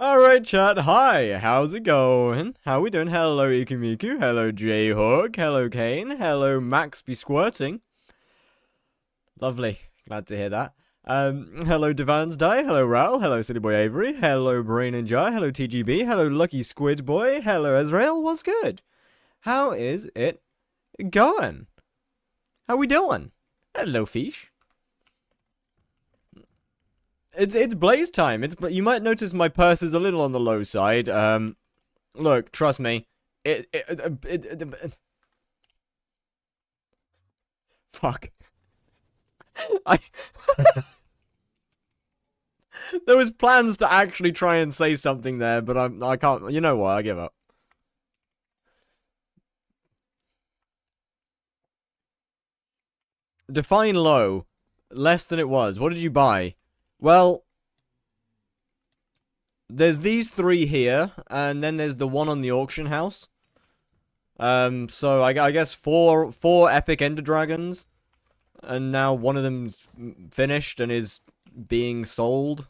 Alright, chat. Hi, how's it going? How we doing? Hello, Ikimiku. Hello, J-Hawk. Hello, Kane. Hello, Max be squirting. Lovely. Glad to hear that. Hello, Divans Die. Hello, Raoul. Hello, City Boy Avery. Hello, Brain and Jai. Hello, TGB. Hello, Lucky Squid Boy. Hello, Ezreal. What's good? How is it going? How we doing? Hello, Fish. It's Blaze time. You might notice my purse is a little on the low side. Look, trust me. Fuck. I There was plans to actually try and say something there, but I can't. You know what? I give up. Define low. Less than it was. What did you buy? Well, there's these three here, and then there's the one on the auction house. So I guess four epic ender dragons, and now one of them's finished and is being sold.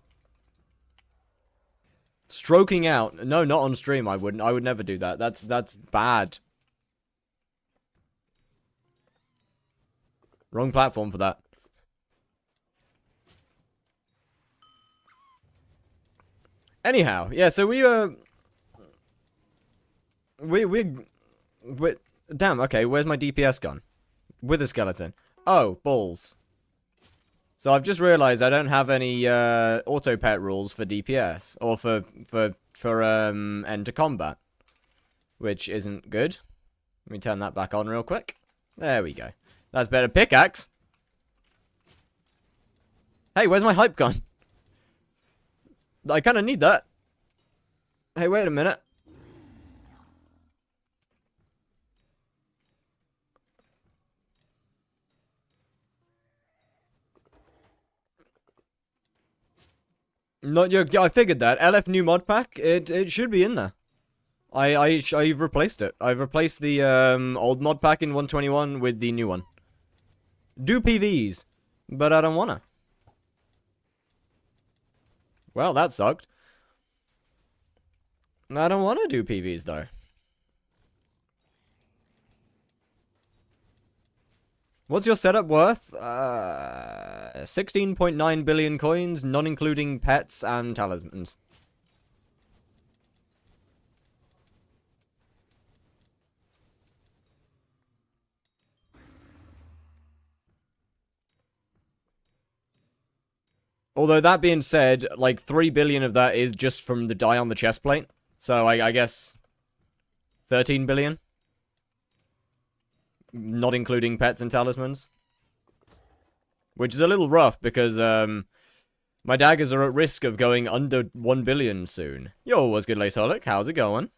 Stroking out. No, not on stream. I wouldn't. I would never do that. That's bad. Wrong platform for that. Anyhow, yeah, so we damn, okay, where's my DPS gone? With a skeleton. Oh, balls. So I've just realized I don't have any auto pet rules for DPS or for enter combat, which isn't good. Let me turn that back on real quick. There we go. That's better. Pickaxe. Hey, where's my hype gun? I kind of need that. Hey, wait a minute. Not your. I figured that LF new mod pack. It should be in there. I've replaced it. I've replaced the old mod pack in 121 with the new one. Do PVs, but I don't wanna. Well, that sucked. I don't want to do PVs, though. What's your setup worth? 16.9 billion coins, not including pets and talismans. Although, that being said, like, 3 billion of that is just from the die on the chest plate. So, I guess 13 billion? Not including pets and talismans. Which is a little rough, because, my daggers are at risk of going under 1 billion soon. Yo, what's good, Laceholic? How's it going?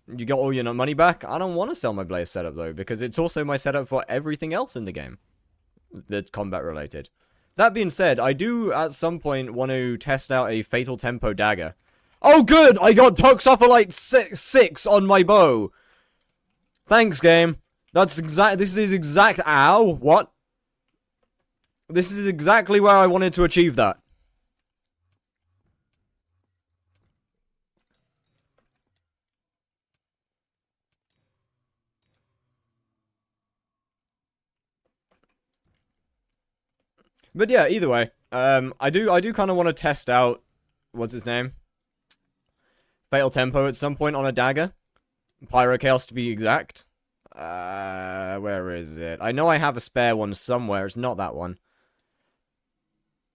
You got all your money back? I don't want to sell my Blaze setup, though, because it's also my setup for everything else in the game that's combat-related. That being said, I do, at some point, want to test out a Fatal Tempo dagger. Oh, good! I got Toxophilite 6 on my bow! Thanks, game. This is exact- Ow! What? This is exactly where I wanted to achieve that. But yeah, either way, I do kind of want to test out, what's his name? Fatal Tempo at some point on a dagger. Pyro Chaos to be exact. Where is it? I know I have a spare one somewhere. It's not that one.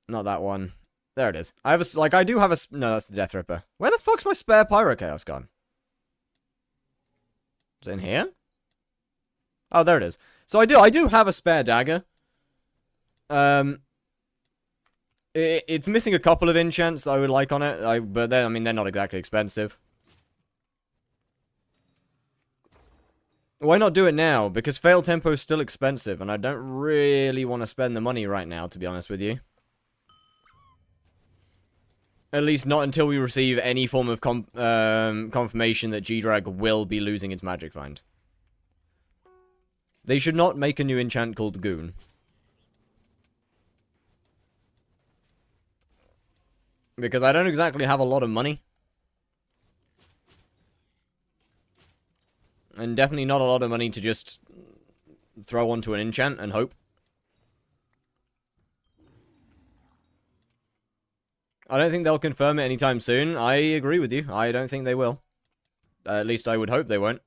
Not that one. There it is. I have a, like, I do have a, no, that's the Death Ripper. Where the fuck's my spare Pyro Chaos gone? Is it in here? Oh, there it is. So I do have a spare dagger. It's missing a couple of enchants I would like on it, but then, I mean, they're not exactly expensive. Why not do it now? Because Fail Tempo is still expensive, and I don't really want to spend the money right now, to be honest with you. At least not until we receive any form of confirmation that G-Drag will be losing its Magic Find. They should not make a new enchant called Goon. Because I don't exactly have a lot of money. And definitely not a lot of money to just throw onto an enchant and hope. I don't think they'll confirm it anytime soon. I agree with you. I don't think they will. At least I would hope they won't.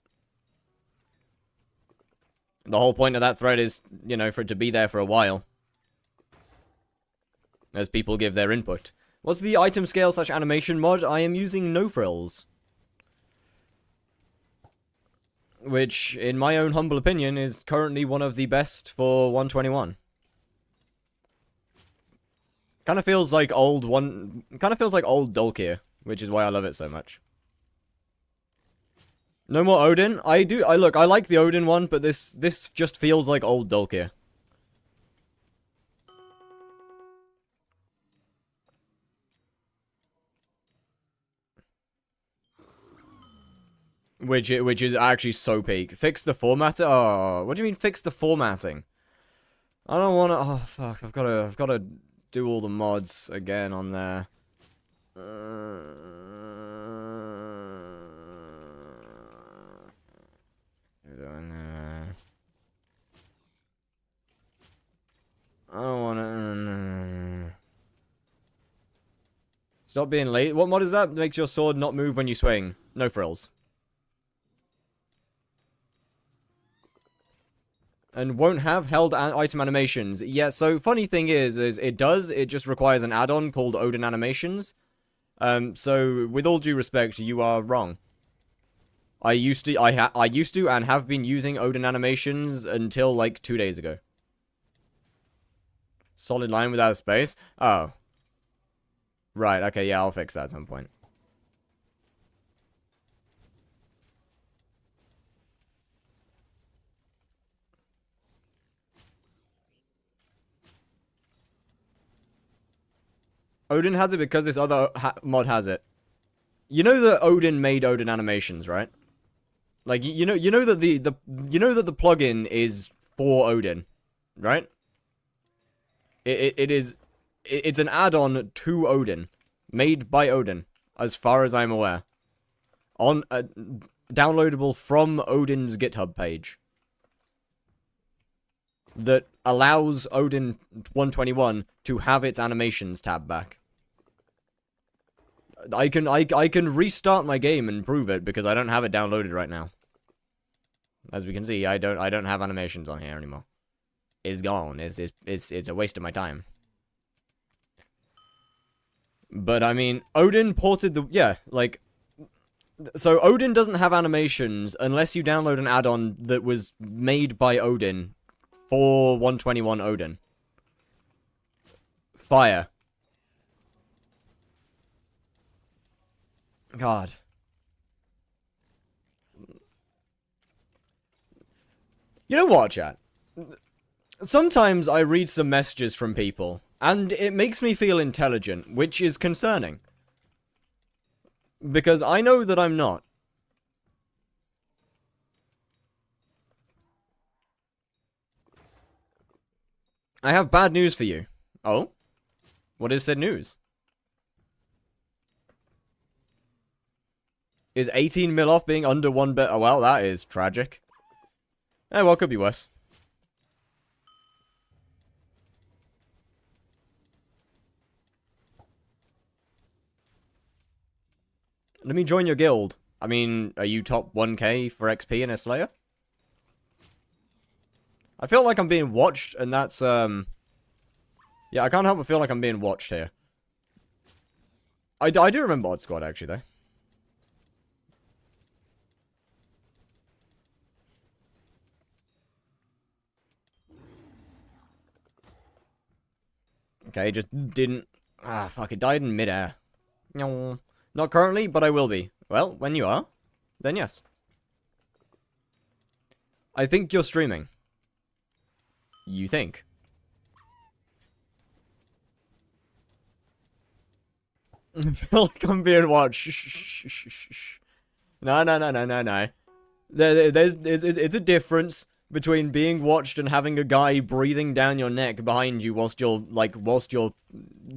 The whole point of that thread is, you know, for it to be there for a while. As people give their input. What's the item scale / animation mod? I am using No Frills. Which, in my own humble opinion, is currently one of the best for 121. Kind of feels like old Dolkir, which is why I love it so much. No more Odin. I like the Odin one, but this just feels like old Dolkir. Which is actually so peak. Fix the formatting. Oh, what do you mean fix the formatting? I don't want to. Oh fuck! I've got to do all the mods again on there. I don't want to. Stop being late. What mod is that? Makes your sword not move when you swing. No frills. And won't have held item animations. Yeah, so funny thing is it does. It just requires an add-on called Odin Animations. So with all due respect, you are wrong. I used to and have been using Odin Animations until like 2 days ago. Solid line without space. Oh. Right, okay, yeah, I'll fix that at some point. Odin has it because this other mod has it. You know that Odin made Odin Animations, right? Like you know that the plugin is for Odin, right? It's an add-on to Odin, made by Odin, as far as I'm aware. On downloadable from Odin's GitHub page. That allows Odin 121 to have its animations tab back. I can restart my game and prove it because I don't have it downloaded right now. As we can see, I don't have animations on here anymore. It's gone. It's a waste of my time. But I mean, Odin ported the so Odin doesn't have animations unless you download an add-on that was made by Odin for 121 Odin. Fire. God. You know what, chat? Sometimes I read some messages from people, and it makes me feel intelligent, which is concerning. Because I know that I'm not. I have bad news for you. Oh? What is said news? Is 18 mil off being under 1 bit? Oh, well, that is tragic. Eh, well, could be worse. Let me join your guild. I mean, are you top 1k for XP in a Slayer? I feel like I'm being watched, and that's, yeah, I can't help but feel like I'm being watched here. I do remember Odd Squad, actually, though. Okay, just didn't... Ah, fuck, it died in midair. No. Not currently, but I will be. Well, when you are, then yes. I think you're streaming. You think. I feel like I'm being watched. No. It's a difference between being watched and having a guy breathing down your neck behind you whilst you're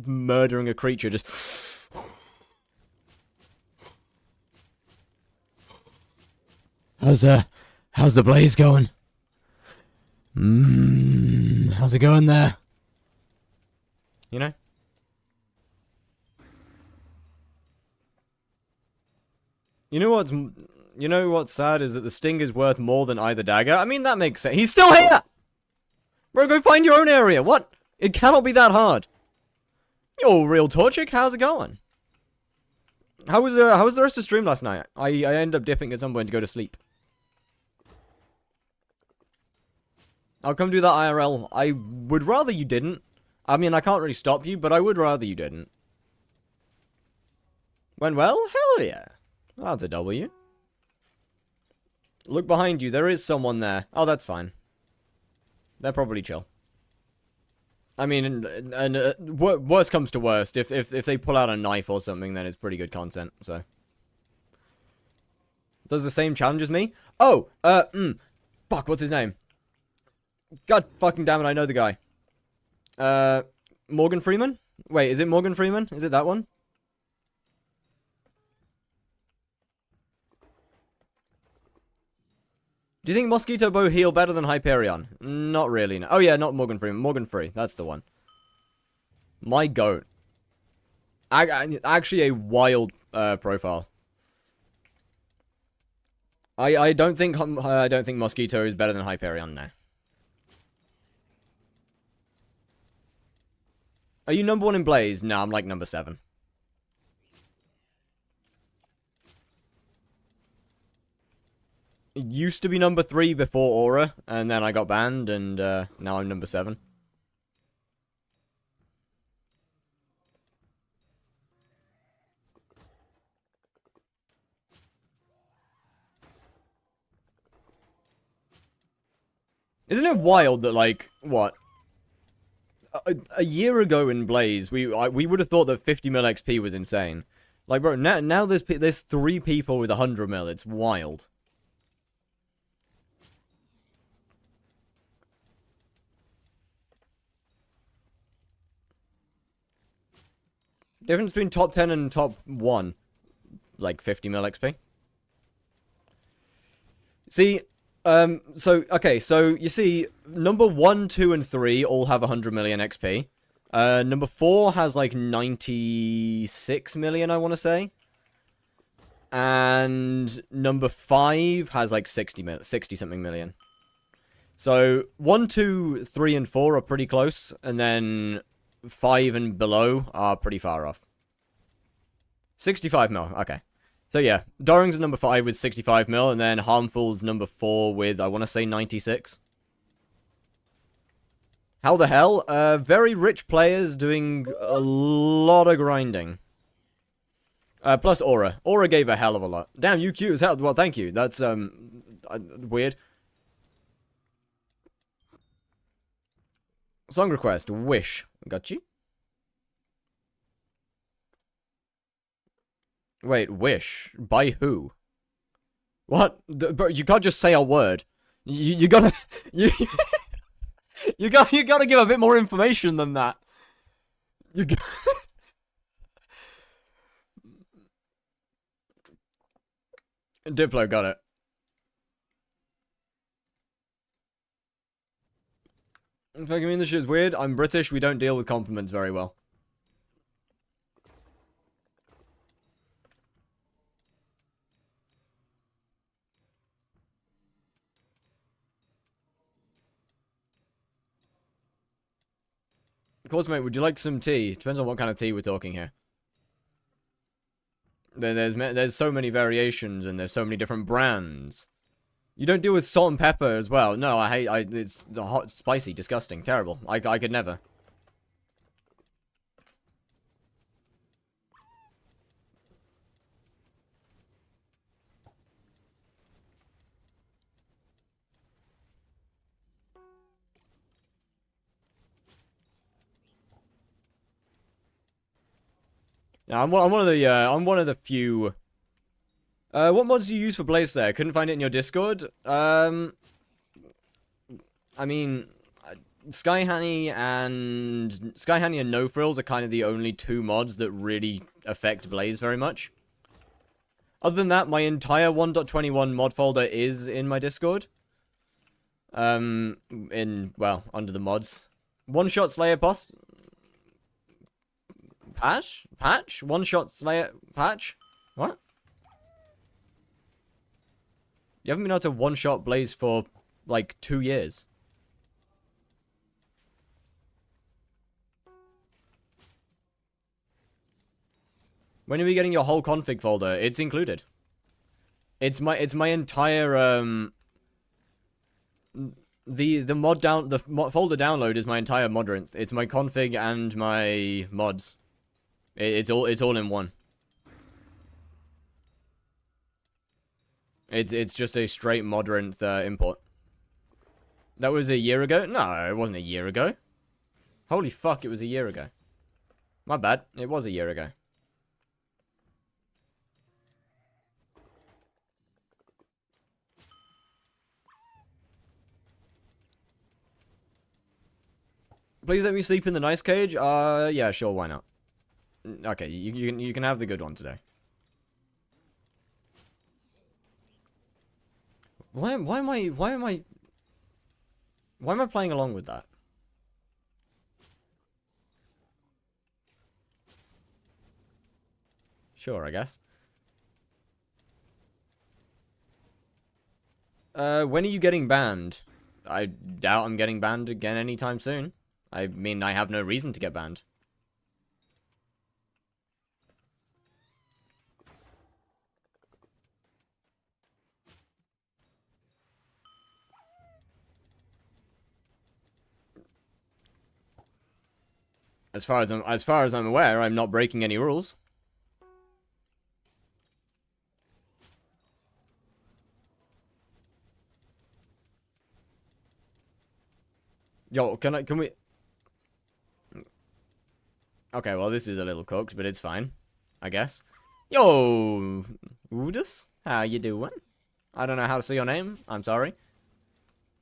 murdering a creature just... How's the blaze going? How's it going there? You know? You know what's sad is that the sting is worth more than either dagger? I mean, that makes sense. He's still here! Bro, go find your own area. What? It cannot be that hard. Yo, real Torchic, how's it going? How was the rest of the stream last night? I ended up dipping at some point to go to sleep. I'll come do that IRL. I would rather you didn't. I mean, I can't really stop you, but I would rather you didn't. Went well? Hell yeah. That's a W. Look behind you. There is someone there. Oh, that's fine. They're probably chill. I mean, and worst comes to worst. If they pull out a knife or something, then it's pretty good content, so. Does the same challenge as me? Oh, fuck, what's his name? God fucking damn it, I know the guy. Morgan Freeman? Wait, is it Morgan Freeman? Is it that one? Do you think Mosquito Bow heal better than Hyperion? Not really, no. Oh yeah, not Morgan Freeman. Morgan Free, that's the one. My goat. Actually a wild profile. I don't think Mosquito is better than Hyperion now. Are you number 1 in Blaze? No, I'm like number 7. It used to be number 3 before Aura, and then I got banned, and now I'm number 7. Isn't it wild that, like, what? A year ago in Blaze, we would have thought that 50 mil XP was insane. Like, bro, now there's 3 people with 100 mil. It's wild. Difference between top 10 and top 1. Like 50 mil XP. See, okay, so you see, number 1, 2, and 3 all have 100 million XP. Number 4 has like 96 million, I want to say. And number 5 has like 60 something million. So 1, 2, 3, and 4 are pretty close, and then 5 and below are pretty far off. 65 mil, okay. So yeah, Doring's number 5 with 65 mil, and then Harmful's number 4 with, I want to say, 96. How the hell? Very rich players doing a lot of grinding. Plus Aura. Aura gave a hell of a lot. Damn, you cute as hell. Well, thank you. That's, weird. Song request, Wish. Got you? Wait, Wish? By who? What? Bro, you can't just say a word. You gotta... You gotta give a bit more information than that. Diplo, got it. Fucking mean this shit is weird. I'm British, we don't deal with compliments very well. Of course, mate, would you like some tea? Depends on what kind of tea we're talking here. There's so many variations, and there's so many different brands. You don't deal with salt and pepper as well. No, it's hot, spicy, disgusting, terrible. I could never. Yeah, I'm one of the few. What mods do you use for Blaze there? Couldn't find it in your Discord. I mean, Sky Honey and No Frills are kind of the only 2 mods that really affect Blaze very much. Other than that, my entire 1.21 mod folder is in my Discord. Well, under the mods. One-shot Slayer boss. Patch? One-shot Slayer patch? What? You haven't been able to one-shot Blaze for, like, 2 years. When are we getting your whole config folder? It's included. It's my entire, the mod folder download is my entire modrinth. It's my config and my mods. It's all in one. It's just a straight modrinth import. That was a year ago? No, it wasn't a year ago. Holy fuck, it was a year ago. My bad. It was a year ago. Please let me sleep in the nice cage. Yeah, sure, why not? Okay, you can have the good one today. Why am I playing along with that? Sure, I guess. When are you getting banned? I doubt I'm getting banned again anytime soon. I mean, I have no reason to get banned. As far as I'm aware, I'm not breaking any rules. Yo, can we? Okay, well, this is a little cooked, but it's fine, I guess. Yo, Udus, how you doing? I don't know how to say your name. I'm sorry.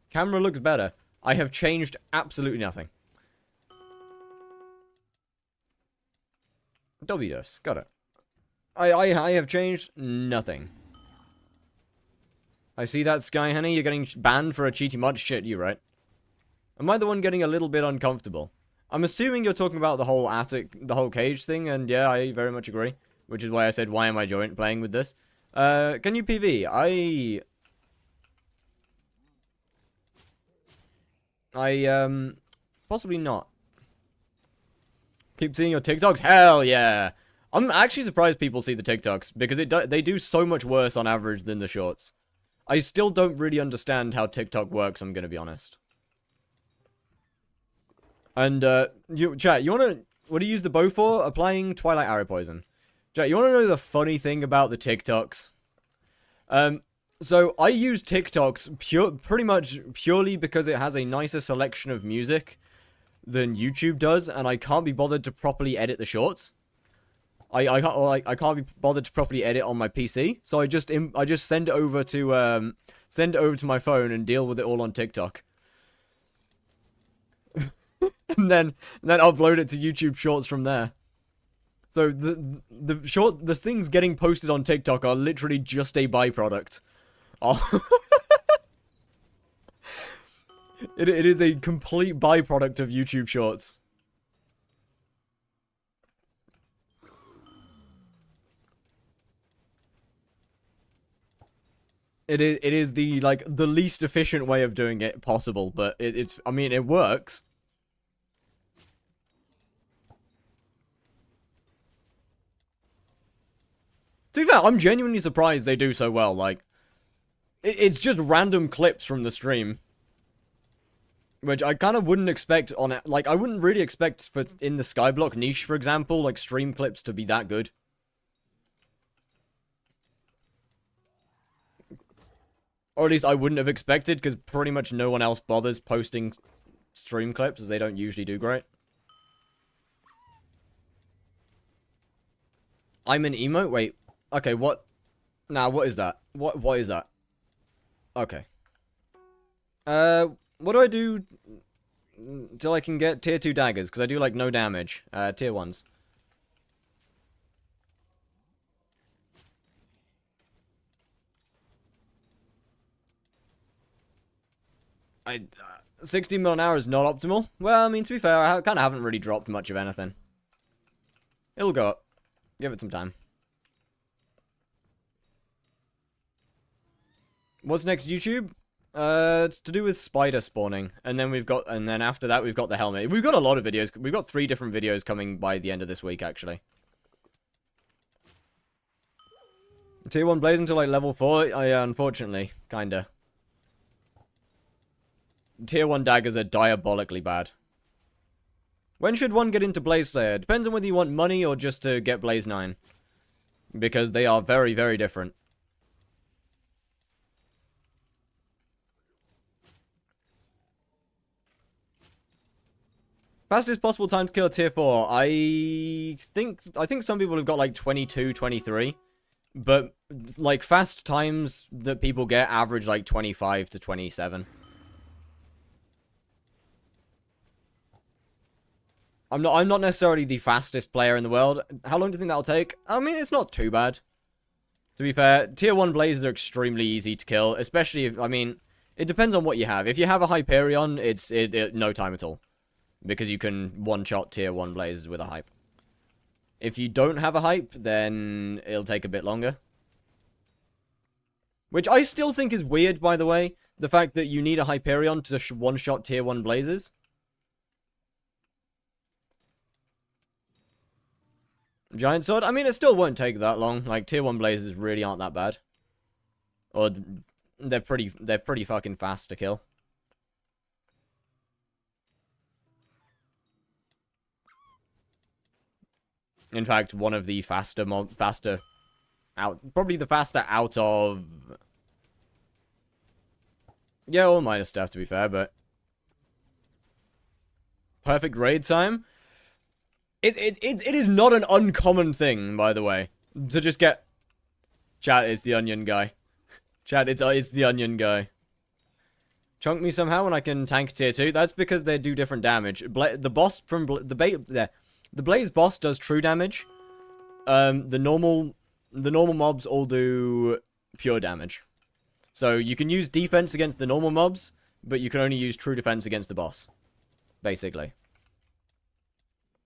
Camera looks better. I have changed absolutely nothing. Wdus, got it. I have changed nothing. I see that, Sky Honey. You're getting banned for a cheaty mod. Shit, you right. Am I the one getting a little bit uncomfortable? I'm assuming you're talking about the whole cage thing, and yeah, I very much agree. Which is why I said, why am I playing with this? Can you PV? Possibly not. Keep seeing your TikToks? Hell yeah! I'm actually surprised people see the TikToks, because they do so much worse on average than the shorts. I still don't really understand how TikTok works, I'm gonna be honest. And, chat, what do you use the bow for? Applying Twilight Arrow Poison. Chat, you wanna know the funny thing about the TikToks? So I use TikToks pretty much purely because it has a nicer selection of music than YouTube does, and I can't be bothered to properly edit the shorts. I can't be bothered to properly edit on my PC, so I just send it over to my phone and deal with it all on TikTok. and then upload it to YouTube Shorts from there. So the things getting posted on TikTok are literally just a byproduct. Oh. It is a complete byproduct of YouTube Shorts. It is the least efficient way of doing it possible, but I mean, it works. To be fair, I'm genuinely surprised they do so well. Like, it's just random clips from the stream. Which I kind of wouldn't expect on it. Like, I wouldn't really expect in the skyblock niche, for example, like, stream clips to be that good. Or at least I wouldn't have expected, because pretty much no one else bothers posting stream clips, as they don't usually do great. I'm an emote? Wait. Okay, what? Nah, what is that? What is that? Okay. What do I do till I can get tier 2 daggers? Because I do, like, no damage. Tier 1s. I 60 mil an hour is not optimal. Well, I mean, to be fair, I kind of haven't really dropped much of anything. It'll go up. Give it some time. What's next, YouTube? It's to do with spider spawning, and then after that we've got the helmet. We've got a lot of videos. We've got 3 different videos coming by the end of this week, actually. Tier 1 blaze until like level 4? Yeah, unfortunately, kinda. Tier 1 daggers are diabolically bad. When should one get into Blaze Slayer? Depends on whether you want money or just to get Blaze 9. Because they are very, very different. Fastest possible time to kill a tier 4. I think some people have got like 22, 23. But like fast times that people get average like 25 to 27. I'm not necessarily the fastest player in the world. How long do you think that'll take? I mean, it's not too bad. To be fair, tier 1 blazes are extremely easy to kill, especially if, I mean, it depends on what you have. If you have a Hyperion, it's no time at all. Because you can one-shot tier 1 blazes with a hype. If you don't have a hype, then it'll take a bit longer. Which I still think is weird, by the way. The fact that you need a Hyperion to one-shot tier 1 blazes. Giant sword? I mean, it still won't take that long. Like, tier 1 blazes really aren't that bad. Or, they're pretty fucking fast to kill. In fact, one of the probably the faster out of... Yeah, all minor stuff, to be fair, but... Perfect raid time? It is not an uncommon thing, by the way, to just get... Chat, it's the onion guy. Chat, it's the onion guy. Chunk me somehow and I can tank tier 2. That's because they do different damage. The boss from... The Blaze boss does true damage. The normal mobs all do pure damage. So you can use defense against the normal mobs, but you can only use true defense against the boss. Basically.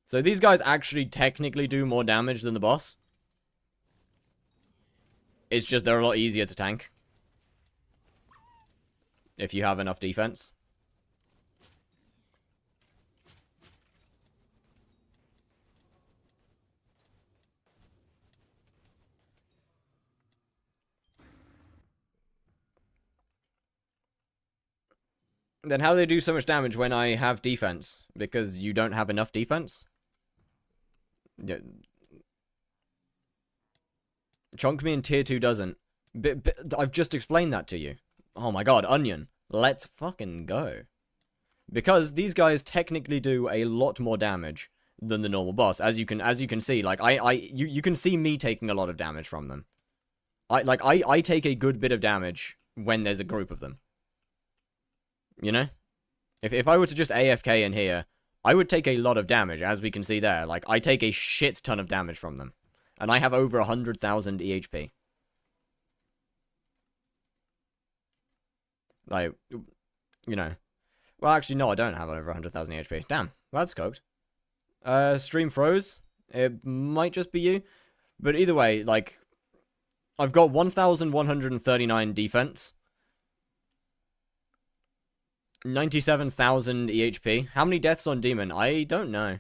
So these guys actually technically do more damage than the boss. It's just they're a lot easier to tank. If you have enough defense. Then how do they do so much damage when I have defense? Because you don't have enough defense? Yeah. Chunk me in tier 2 doesn't. I've just explained that to you. Oh my god, onion. Let's fucking go. Because these guys technically do a lot more damage than the normal boss. As you can see, like you can see me taking a lot of damage from them. I take a good bit of damage when there's a group of them. You know? If I were to just AFK in here, I would take a lot of damage, as we can see there. Like, I take a shit ton of damage from them. And I have over 100,000 EHP. Like, you know. Well, actually, no, I don't have over 100,000 EHP. Damn, well, that's cooked. Stream froze. It might just be you. But either way, like, I've got 1,139 defense. 97,000 EHP. How many deaths on Demon? I don't know.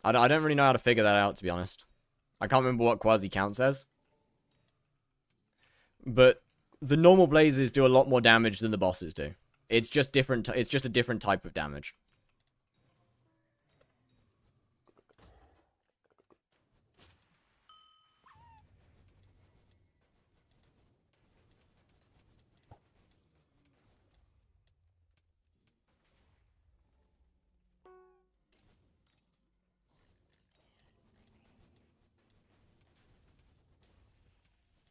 I don't really know how to figure that out, to be honest. I can't remember what quasi count says. But the normal blazes do a lot more damage than the bosses do. It's just different. It's just a different type of damage.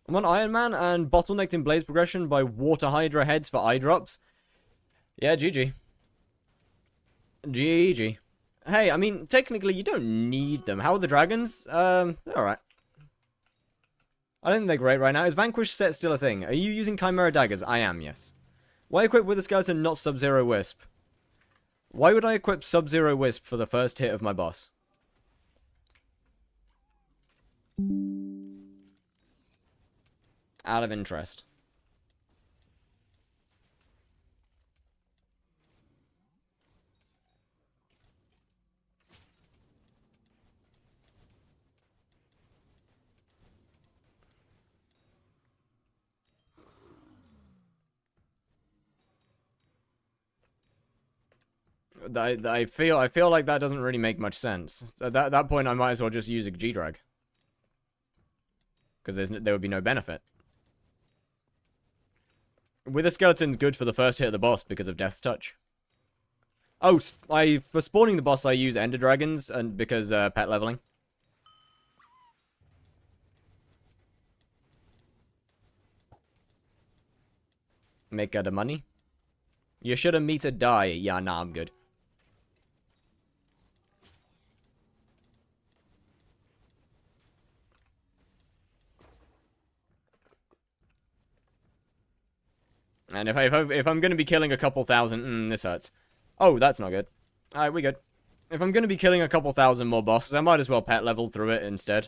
I'm on Iron Man and bottlenecked in Blaze progression by Water Hydra heads for eye drops. Yeah, GG. GG. Hey, I mean, technically, you don't need them. How are the dragons? They're alright. I don't think they're great right now. Is Vanquish set still a thing? Are you using Chimera daggers? I am, yes. Why equip Wither Skeleton, not Sub-Zero Wisp? Why would I equip Sub-Zero Wisp for the first hit of my boss? Out of interest. I feel like that doesn't really make much sense. At that point, I might as well just use a G-Drag. Because there would be no benefit. Wither Skeleton's good for the first hit of the boss because of Death's Touch. Oh, for spawning the boss, I use Ender Dragons and because pet leveling. Make the money. You should have meter die. Yeah, nah, I'm good. And if I'm going to be killing a couple thousand... this hurts. Oh, that's not good. Alright, we good. If I'm going to be killing a couple thousand more bosses, I might as well pet level through it instead.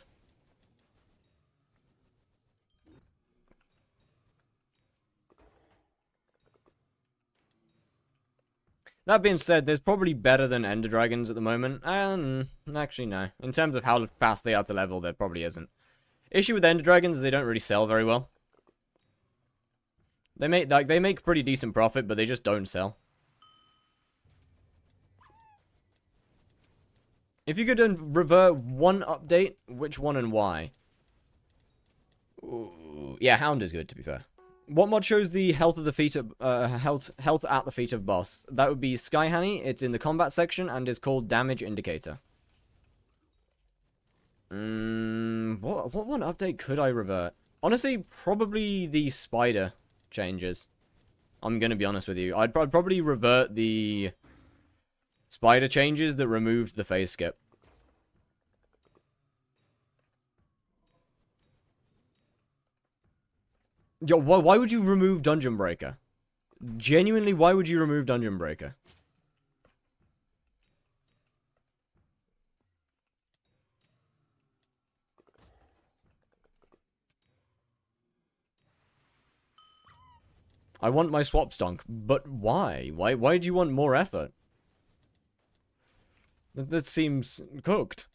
That being said, there's probably better than Ender Dragons at the moment. Actually, no. In terms of how fast they are to level, there probably isn't. Issue with Ender Dragons is they don't really sell very well. They make pretty decent profit, but they just don't sell. If you could revert one update, which one and why? Ooh, yeah, Hound is good, to be fair. What mod shows the health of the feet of health at the feet of boss? That would be Sky Honey. It's in the combat section and is called Damage Indicator. What one update could I revert? Honestly, probably the spider changes. I'm gonna be honest with you. I'd probably revert the spider changes that removed the phase skip. Yo, why would you remove Dungeon Breaker? Genuinely, why would you remove Dungeon Breaker? I want my swap stonk, but why? Why do you want more effort? That seems cooked.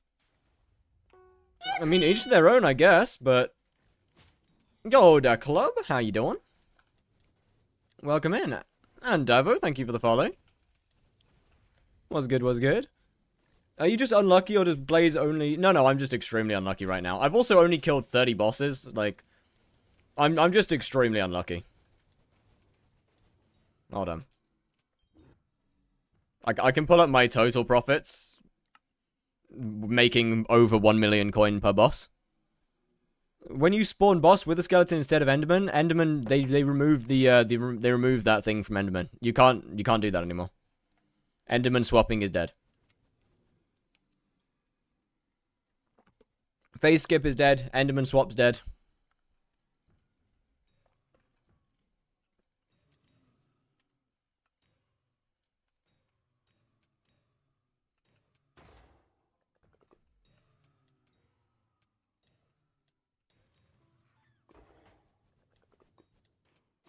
I mean, each their own, I guess, but... Yo, da club, how you doing? Welcome in. And Davo, thank you for the follow. Was good, was good. Are you just unlucky or does Blaze only... No, I'm just extremely unlucky right now. I've also only killed 30 bosses, like... I'm just extremely unlucky. Hold on. I can pull up my total profits. Making over 1 million coin per boss. When you spawn boss with a skeleton instead of Enderman, they remove they remove that thing from Enderman. You can't do that anymore. Enderman swapping is dead. Phase skip is dead. Enderman swap's dead.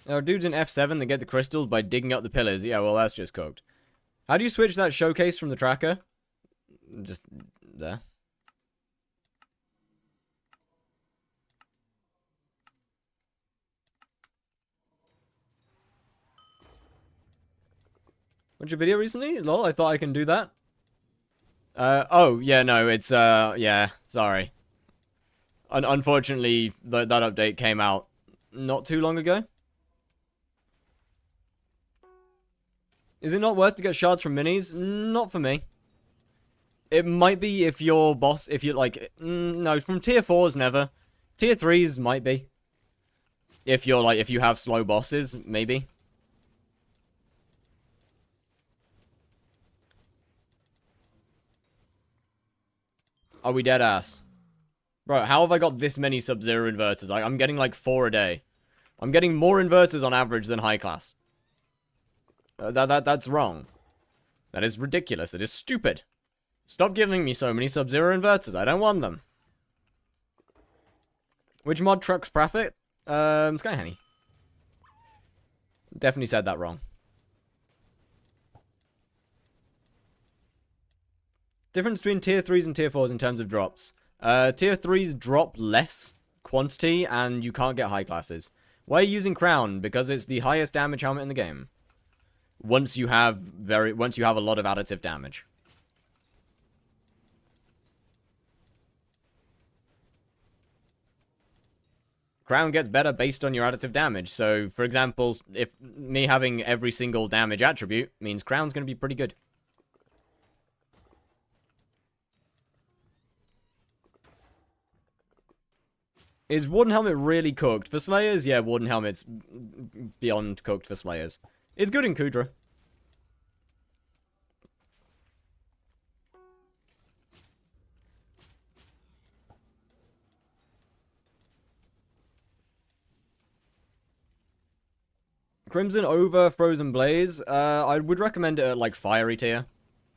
There are dudes in F7 that get the crystals by digging up the pillars. Yeah, well, that's just cooked. How do you switch that showcase from the tracker? Just there. Watched your video recently? Lol, I thought I can do that. Oh, yeah, no, it's, yeah, sorry. Unfortunately, that update came out not too long ago. Is it not worth to get shards from minis? Not for me. It might be if your boss, if you like, no, from tier 4s never. Tier 3s might be. If you're like, if you have slow bosses, maybe. Are we dead ass? Bro, how have I got this many Sub-Zero inverters? I'm getting like 4 a day. I'm getting more inverters on average than high class. That's wrong. That is ridiculous. That is stupid. Stop giving me so many Sub-Zero inverters. I don't want them. Which mod trucks profit? Sky Honey. Definitely said that wrong. Difference between tier 3s and tier 4s in terms of drops. Tier 3s drop less quantity and you can't get high classes. Why are you using Crown? Because it's the highest damage helmet in the game. Once you have a lot of additive damage. Crown gets better based on your additive damage. So, for example, if me having every single damage attribute means Crown's going to be pretty good. Is Warden Helmet really cooked? For Slayers? Yeah, Warden Helmet's beyond cooked for Slayers. It's good in Kudra. Crimson over Frozen Blaze. I would recommend it at like Fiery tier.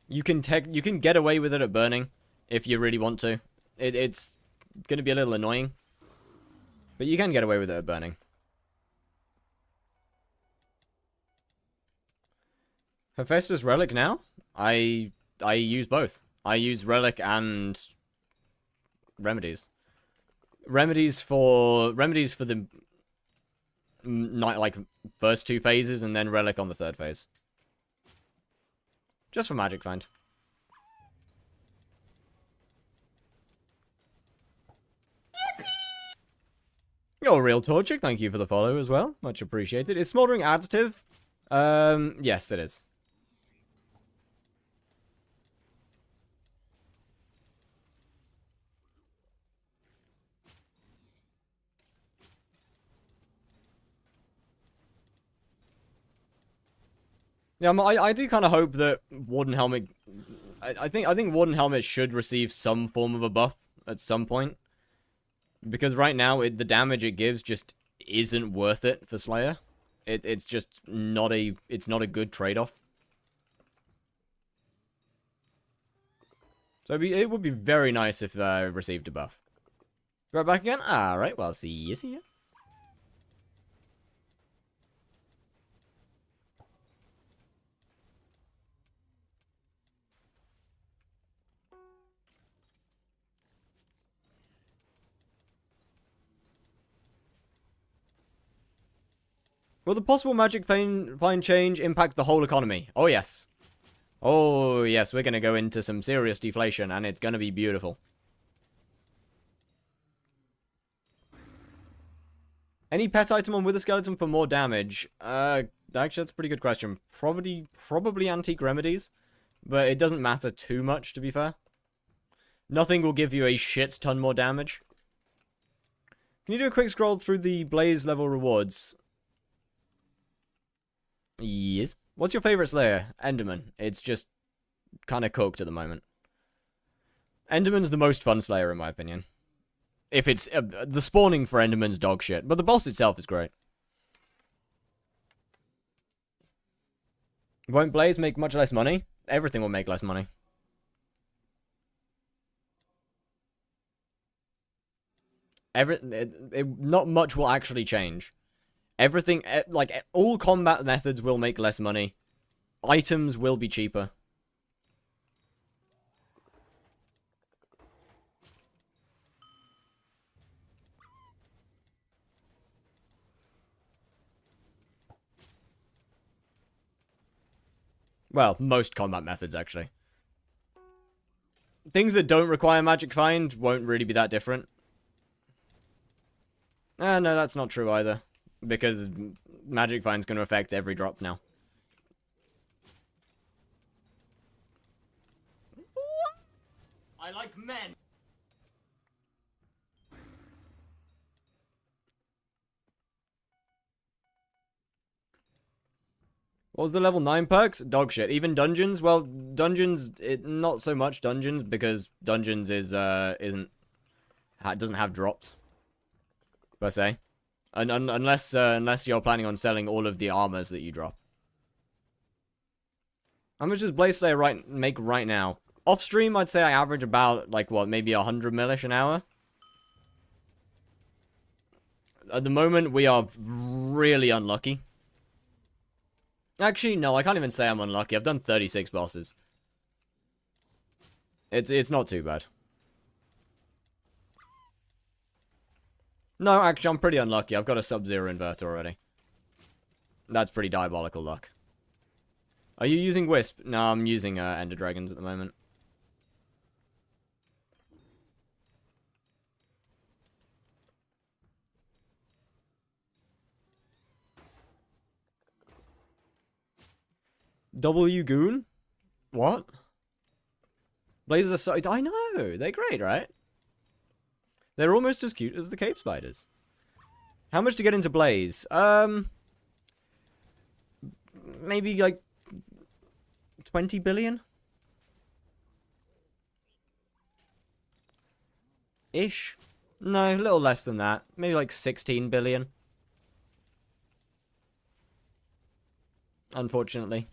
You can get away with it at Burning if you really want to. It's gonna be a little annoying, but you can get away with it at Burning. Hephaestus Relic now? I use both. I use Relic and Remedies. Remedies for the not like first two phases and then Relic on the third phase. Just for Magic Find. You're a real Torchic, thank you for the follow as well. Much appreciated. Is Smoldering additive? Yes, it is. Yeah, I do kind of hope that Warden Helmet... I think Warden Helmet should receive some form of a buff at some point. Because right now, the damage it gives just isn't worth it for Slayer. It's just not a good trade-off. So it would be very nice if I received a buff. Right back again? Alright, well, see you. Will the possible Magic Find change impact the whole economy? Oh, yes. Oh, yes, we're going to go into some serious deflation, and it's going to be beautiful. Any pet item on Wither Skeleton for more damage? Actually, that's a pretty good question. Probably Antique Remedies, but it doesn't matter too much, to be fair. Nothing will give you a shit ton more damage. Can you do a quick scroll through the Blaze level rewards? Yes. What's your favorite Slayer? Enderman. It's just kind of cooked at the moment. Enderman's the most fun Slayer, in my opinion. If it's... the spawning for Enderman's dog shit, but the boss itself is great. Won't Blaze make much less money? Everything will make less money. Not much will actually change. Everything, like, all combat methods will make less money. Items will be cheaper. Well, most combat methods, actually. Things that don't require Magic Find won't really be that different. No, that's not true either. Because Magic Find's going to affect every drop now. I like men. What was the level 9 perks? Dog shit. Even dungeons? Well, dungeons, not so much dungeons, because dungeons doesn't have drops, per se. Unless you're planning on selling all of the armors that you drop. How much does Blaze Slayer make right now? Off stream, I'd say I average about, like, what, maybe 100 millish an hour? At the moment, we are really unlucky. Actually, no, I can't even say I'm unlucky. I've done 36 bosses. It's not too bad. No, actually, I'm pretty unlucky. I've got a Sub-Zero inverter already. That's pretty diabolical luck. Are you using Wisp? No, I'm using Ender Dragons at the moment. W Goon? What? Blazes are so... I know! They're great, right? They're almost as cute as the cave spiders. How much to get into Blaze? Maybe, like... 20 billion? Ish? No, a little less than that. Maybe like 16 billion. Unfortunately.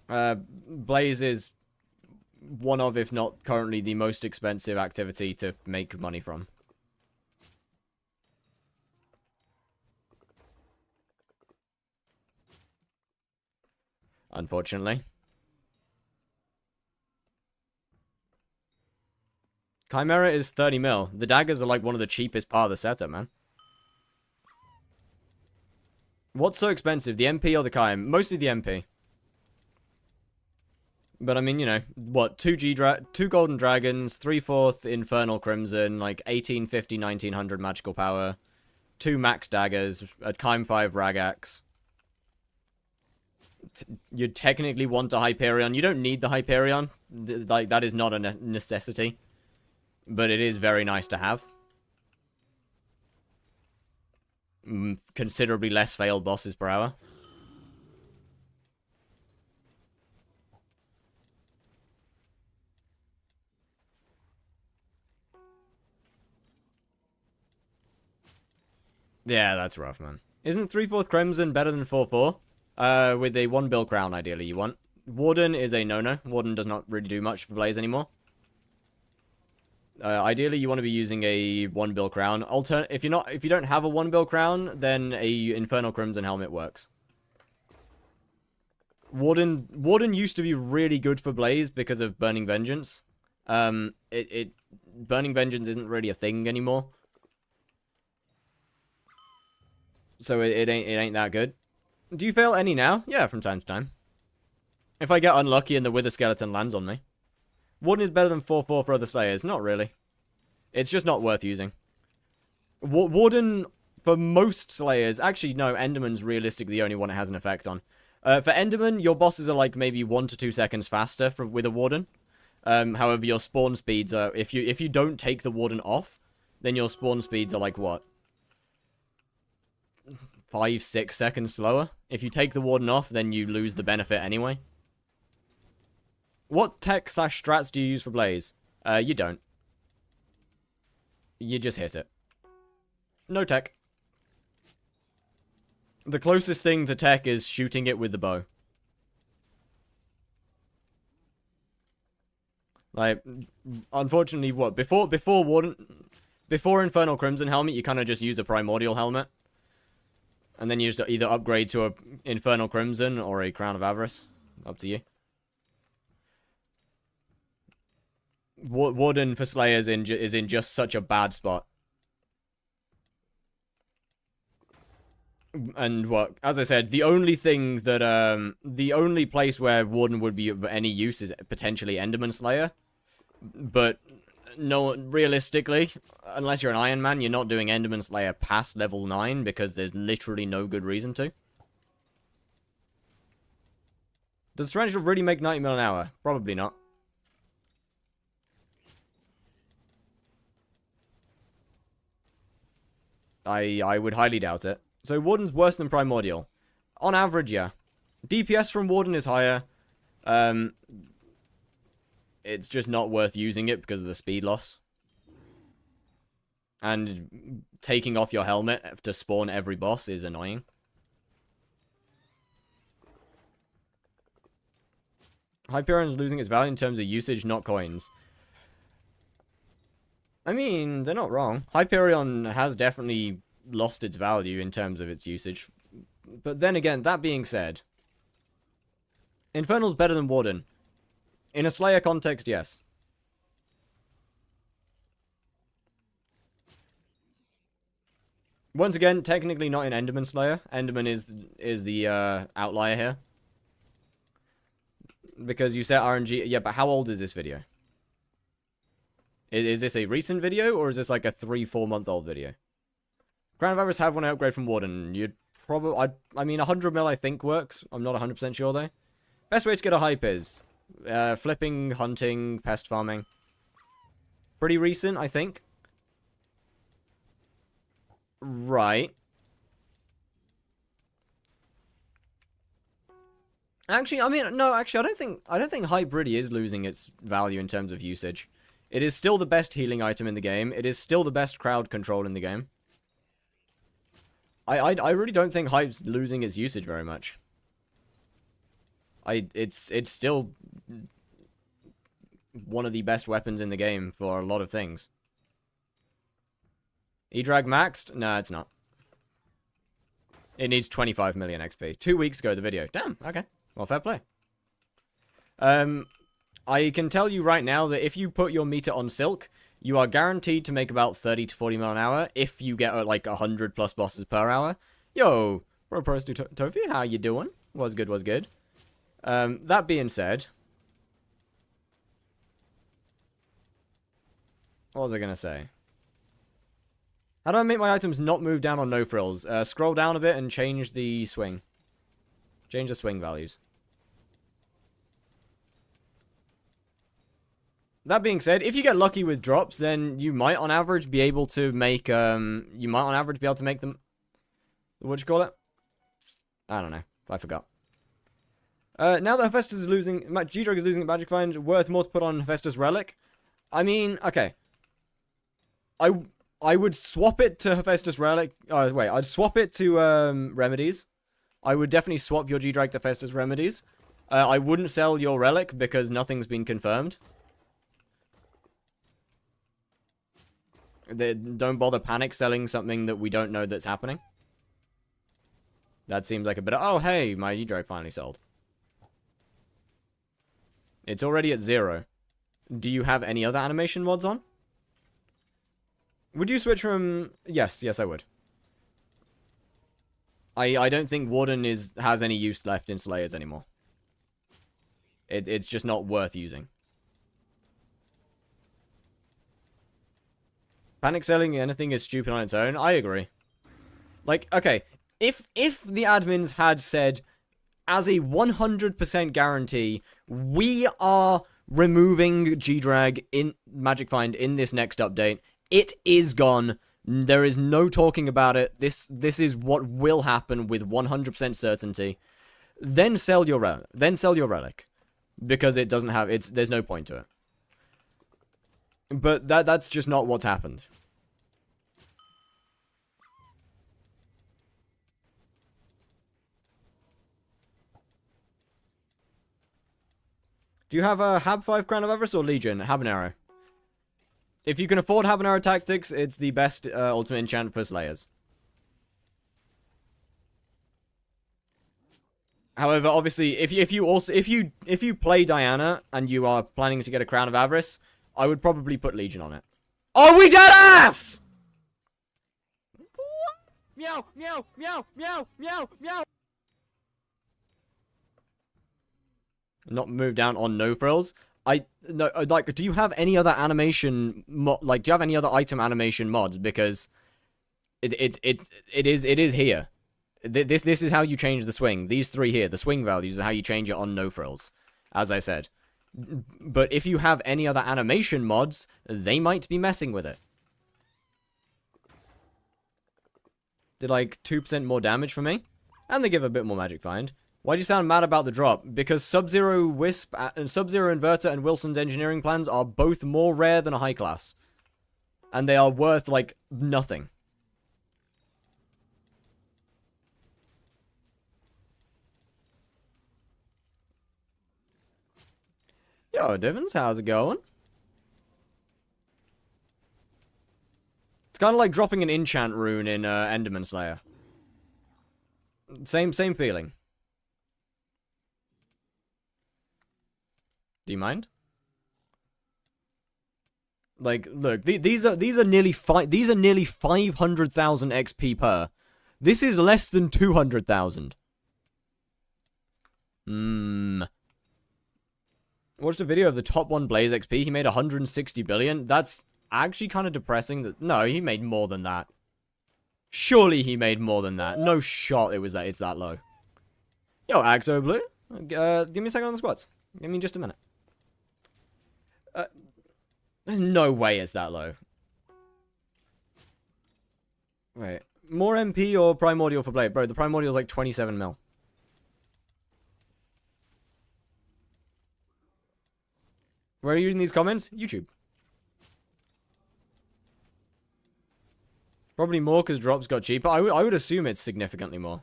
Blaze is one of, if not currently, the most expensive activity to make money from. Unfortunately. Chimera is 30 mil. The daggers are like one of the cheapest part of the setup, man. What's so expensive, the MP or the Chim? Mostly the MP. But I mean, you know, what, 2 Golden Dragons, 3/4 Infernal Crimson, like 1850, 1900 magical power, 2 max daggers, a Chime 5 Ragax. You technically want a Hyperion. You don't need the Hyperion. Like, that is not a necessity. But it is very nice to have. Considerably less failed bosses per hour. Yeah, that's rough, man. Isn't 3/4 Crimson better than 4/4? With a 1 bill crown, ideally, you want. Warden is a no-no. Warden does not really do much for Blaze anymore. Ideally, you want to be using a 1 bill crown. If you don't have a 1 bill crown, then a Infernal Crimson helmet works. Warden used to be really good for Blaze because of Burning Vengeance. Burning Vengeance isn't really a thing anymore. So it ain't that good. Do you fail any now? Yeah, from time to time. If I get unlucky and the Wither Skeleton lands on me. Warden is better than 4/4 for other Slayers. Not really. It's just not worth using. Warden, for most Slayers... Actually, no, Enderman's realistically the only one it has an effect on. For Enderman, your bosses are like maybe 1 to 2 seconds faster with a Warden. However, your spawn speeds are... If you don't take the Warden off, then your spawn speeds are like, what? 5, 6 seconds slower. If you take the Warden off, then you lose the benefit anyway. What tech/strats do you use for Blaze? You don't. You just hit it. No tech. The closest thing to tech is shooting it with the bow. Like, unfortunately, what? Before Infernal Crimson helmet, you kind of just use a Primordial helmet. And then you just either upgrade to a Infernal Crimson or a Crown of Avarice. Up to you. Warden for Slayers is in just such a bad spot. And what, as I said, the only thing that, the only place where Warden would be of any use is potentially Enderman Slayer. But, no, realistically, unless you're an Iron Man, you're not doing Enderman Slayer past level 9 because there's literally no good reason to. Does Tarantula really make 90 mil an hour? Probably not. I would highly doubt it. So Warden's worse than Primordial. On average, yeah. DPS from Warden is higher. It's just not worth using it because of the speed loss. And taking off your helmet to spawn every boss is annoying. Hyperion's losing its value in terms of usage, not coins. I mean, they're not wrong. Hyperion has definitely lost its value in terms of its usage. But then again, that being said, Infernal's better than Warden. In a Slayer context, yes. Once again, technically not in Enderman Slayer. Enderman is the outlier here. Because you set RNG... Yeah, but how old is this video? Is this a recent video, or is this like a 3-4 month old video? Crown of Avarice have one upgrade from Warden. You'd probably... I mean, 100 mil I think works. I'm not 100% sure, though. Best way to get a hype is... flipping, hunting, pest farming. Pretty recent, I think. Right. Actually, I mean, no, actually, I don't think hype really is losing its value in terms of usage. It is still the best healing item in the game. It is still the best crowd control in the game. I really don't think hype's losing its usage very much. It's still one of the best weapons in the game for a lot of things. E-Drag maxed? No, it's not. It needs 25 million XP. 2 weeks ago, the video. Damn, okay. Well, fair play. I can tell you right now that if you put your meter on Silk, you are guaranteed to make about 30 to 40 mil an hour if you get like 100 plus bosses per hour. Yo, Bro Tofi, how you doing? Was good, was good. That being said... What was I going to say? How do I make my items not move down on no frills? Scroll down a bit and change the swing. Change the swing values. That being said, if you get lucky with drops, then you might on average be able to make, them... What'd you call it? I don't know. I forgot. Now that Hephaestus is losing... G-Drug is losing at Magic Find, worth more to put on Hephaestus Relic? I mean, okay. I would swap it to Hephaestus Relic. Wait, I'd swap it to Remedies. I would definitely swap your G-Drag to Hephaestus Remedies. I wouldn't sell your Relic because nothing's been confirmed. Don't bother panic selling something that we don't know that's happening. That seems like a bit of... Oh, hey, my G-Drag finally sold. It's already at 0. Do you have any other animation mods on? Would you switch from... Yes, I would. I don't think Warden has any use left in Slayers anymore. It's just not worth using. Panic selling anything is stupid on its own. I agree. Like, okay, if the admins had said, as a 100% guarantee, we are removing G-Drag in Magic Find in this next update, it is gone. There is no talking about it. This is what will happen with 100% certainty. Then sell your relic, because it doesn't have there's no point to it. But that's just not what's happened. Do you have a Hab 5 Crown of Avarice or Legion? Habanero. If you can afford Habanero Tactics, it's the best ultimate enchant for Slayers. However, obviously, if you play Diana and you are planning to get a Crown of Avarice, I would probably put Legion on it. Oh, we dead ass! Meow, meow, meow, meow, meow, meow. Not move down on no frills. No, like, do you have any other animation do you have any other item animation mods? Because it is here. This is how you change the swing. These three here, the swing values, are how you change it on no frills, as I said. But if you have any other animation mods, they might be messing with it. Did like 2% more damage for me, and they give a bit more magic find. Why do you sound mad about the drop? Because Sub-Zero Wisp and Sub-Zero Inverter and Wilson's engineering plans are both more rare than a high class. And they are worth, like, nothing. Yo, Divins, how's it going? It's kind of like dropping an enchant rune in Enderman Slayer. Same feeling. Do you mind? Like, look, these are nearly 500,000 XP per. This is less than 200,000. Watched a video of the top 1 Blaze XP. He made 160 billion. That's actually kind of depressing. No, he made more than that. Surely he made more than that. No shot it's that low. Yo, Axo Blue. Give me a second on the squats. Give me just a minute. There's no way it's that low. Wait. More MP or Primordial for Blade? Bro, the Primordial is like 27 mil. Where are you using these comments? YouTube. Probably more because drops got cheaper. I would assume it's significantly more.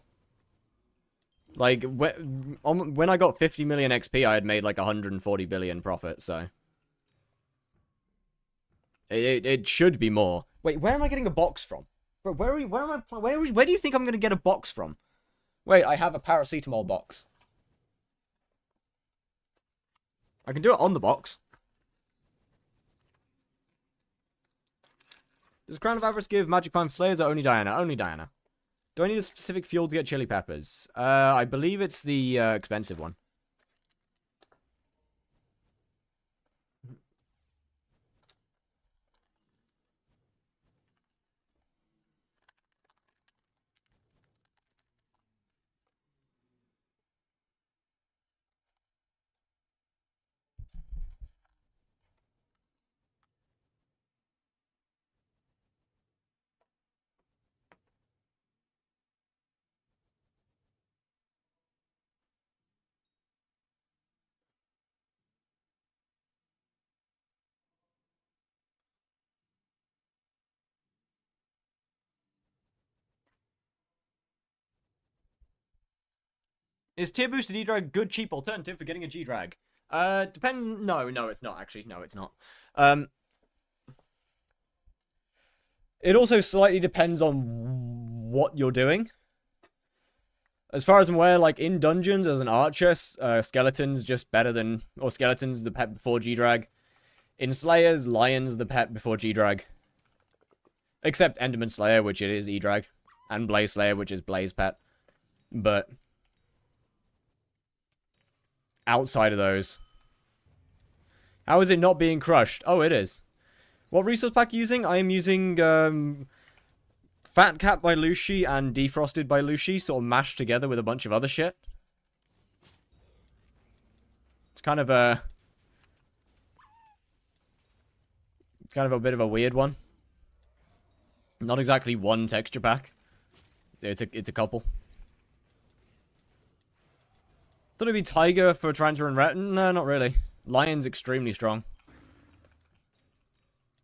Like, when I got 50 million XP, I had made like 140 billion profit, so... It should be more. Wait, where am I getting a box from? Bro, where do you think I'm gonna get a box from? Wait, I have a paracetamol box. I can do it on the box. Does Crown of Avarice give Magic 5 Slayers or only Diana? Only Diana. Do I need a specific fuel to get chili peppers? I believe it's the expensive one. Is tier boosted E-Drag good, cheap alternative for getting a G-Drag? No, it's not, actually. No, it's not. It also slightly depends on what you're doing. As far as I'm aware, like, in dungeons as an archer, Skeleton's just better than... Or Skeleton's the pet before G-Drag. In Slayers, Lion's the pet before G-Drag. Except Enderman Slayer, which it is E-Drag. And Blaze Slayer, which is Blaze pet. But... outside of those. How is it not being crushed? Oh, it is. What resource pack are you using? I am using Fat Cat by Lucy and Defrosted by Lucy, sort of mashed together with a bunch of other shit. It's kind of a bit of a weird one. Not exactly one texture pack. It's a couple. Thought it'd be Tiger for Trantor and Ret. No, not really. Lion's extremely strong.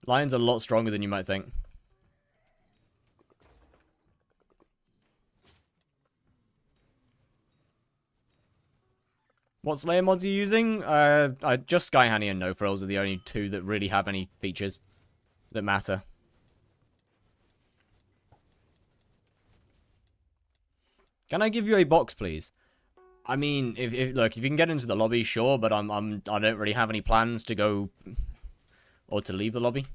Lion's a lot stronger than you might think. What Slayer mods are you using? Just Sky Honey and No Frills are the only two that really have any features that matter. Can I give you a box, please? I mean, look, if you can get into the lobby, sure, but I don't really have any plans to go or to leave the lobby.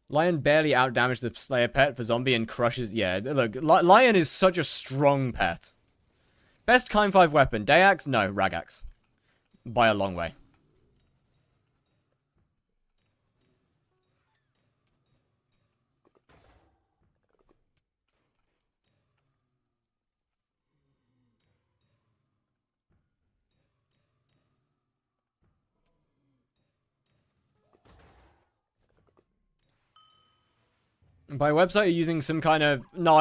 Lion barely outdamaged the Slayer pet for zombie and crushes. Yeah, look, Lion is such a strong pet. Best Kind 5 weapon, Dayax? No, Ragax. By a long way. By website, you're using some kind of... No,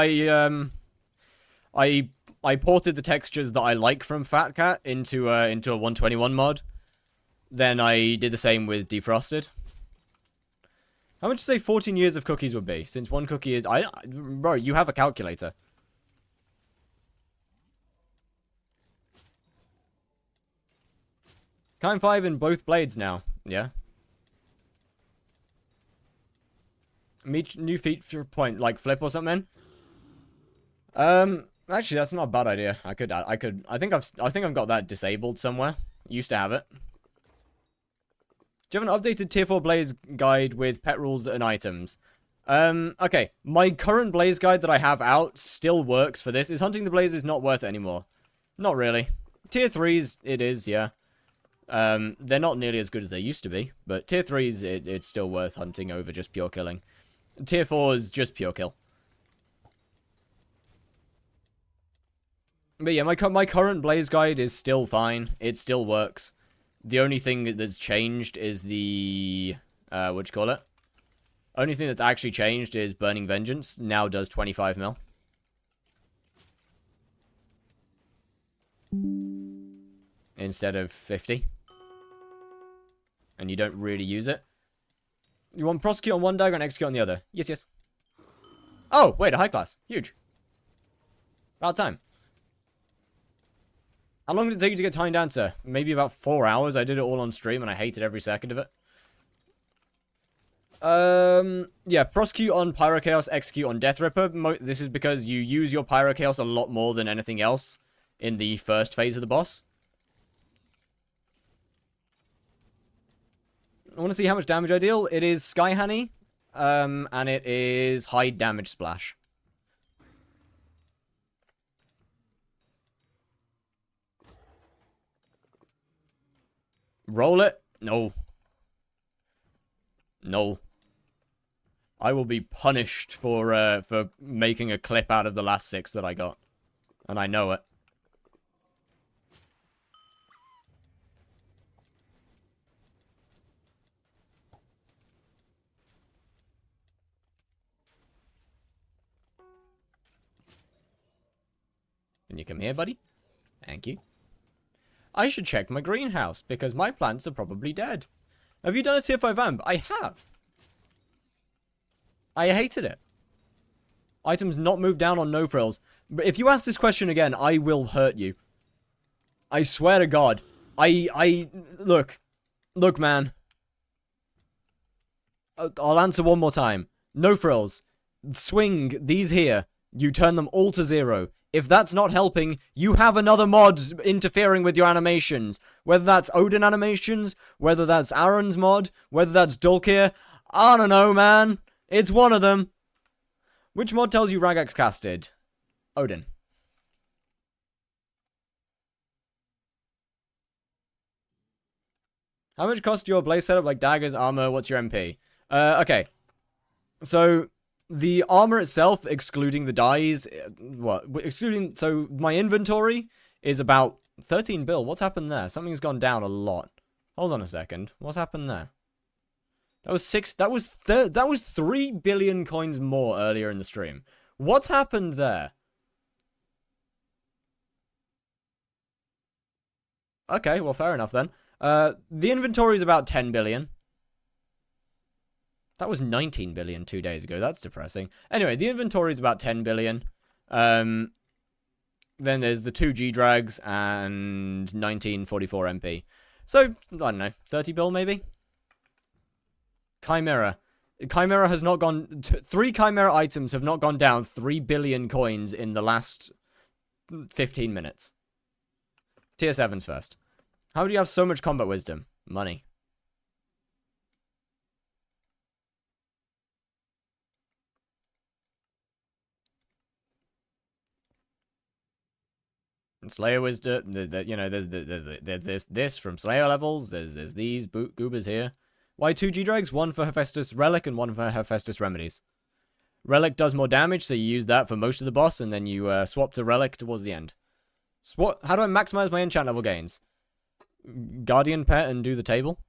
I ported the textures that I like from Fat Cat into a 121 mod. Then I did the same with Defrosted. How much do you say 14 years of cookies would be? Since one cookie is... Bro, you have a calculator. Kind 5 in both blades now. Yeah. Meet new feature point, like flip or something. Actually, that's not a bad idea. I think I've got that disabled somewhere. Used to have it. Do you have an updated tier 4 blaze guide with pet rules and items? Okay. My current blaze guide that I have out still works for this. Is hunting the blaze is not worth it anymore? Not really. Tier 3s, it is, yeah. They're not nearly as good as they used to be, but tier 3s, it's still worth hunting over just pure killing. Tier 4s, just pure kill. But yeah, my current blaze guide is still fine. It still works. The only thing that's changed is the... what'd you call it? Only thing that's actually changed is Burning Vengeance now does 25 mil. Instead of 50. And you don't really use it. You want prosecute on one dagger and execute on the other. Yes, yes. Oh, wait, a high class. Huge. About time. How long did it take you to get Time Dancer? Maybe about 4 hours. I did it all on stream and I hated every second of it. Yeah, prosecute on Pyro Chaos, execute on Death Ripper. This is because you use your Pyro Chaos a lot more than anything else in the first phase of the boss. I want to see how much damage I deal. It is Sky Honey, and it is high damage splash. Roll it? No. No. I will be punished for making a clip out of the last 6 that I got. And I know it. Can you come here, buddy? Thank you. I should check my greenhouse, because my plants are probably dead. Have you done a tier 5 amp? I have. I hated it. Items not moved down on no frills. But if you ask this question again, I will hurt you. I swear to God. Look. Look, man. I'll answer one more time. No frills. Swing these here. You turn them all to 0. If that's not helping, you have another mod interfering with your animations. Whether that's Odin animations, whether that's Aaron's mod, whether that's Dulkir. I don't know, man. It's one of them. Which mod tells you Ragax casted? Odin. How much cost your blaze setup, like daggers, armor? What's your MP? Okay. So... the armor itself, excluding the dyes, so my inventory is about 13 bill. What's happened there? Something's gone down a lot. Hold on a second. What's happened there? That was 3 billion coins more earlier in the stream. What happened there? Okay, well, fair enough then. The inventory is about 10 billion. That was 19 billion 2 days ago. That's depressing. Anyway, the inventory is about 10 billion. Then there's the 2 G-Drags and 1944 MP. So, I don't know, 30 bill maybe? Chimera. Chimera has not gone... 3 Chimera items have not gone down 3 billion coins in the last 15 minutes. Tier 7s first. How do you have so much combat wisdom? Money. Slayer wisdom, you know, there's this from Slayer levels. There's these goobers here. Why 2 G-Drags? One for Hephaestus Relic and one for Hephaestus Remedies. Relic does more damage, so you use that for most of the boss, and then you swap to Relic towards the end. How do I maximize my enchant level gains? Guardian Pet and do the table?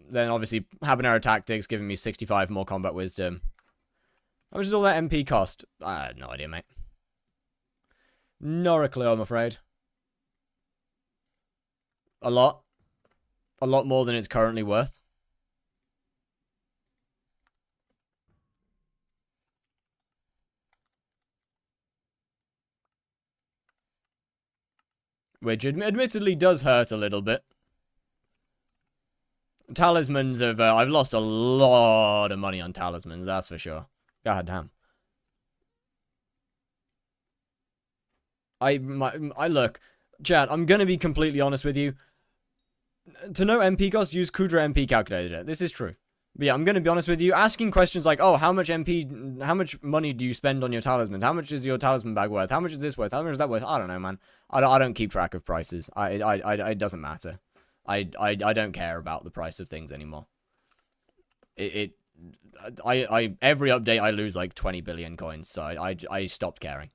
Then obviously Habanero Tactics giving me 65 more combat wisdom. How much does all that MP cost? I had no idea, mate. Not a clue, I'm afraid. A lot. a lot more than it's currently worth. Which admittedly does hurt a little bit. Talismans have... I've lost a lot of money on talismans, that's for sure. God damn. I look, chat, I'm gonna be completely honest with you. To know MP cost, use Kudra MP calculator. This is true. But yeah, I'm gonna be honest with you. Asking questions like, oh, how much money do you spend on your talismans? How much is your talisman bag worth? How much is this worth? How much is that worth? I don't know, man. I don't keep track of prices. It doesn't matter. I don't care about the price of things anymore. Every update I lose like 20 billion coins, so I stopped caring.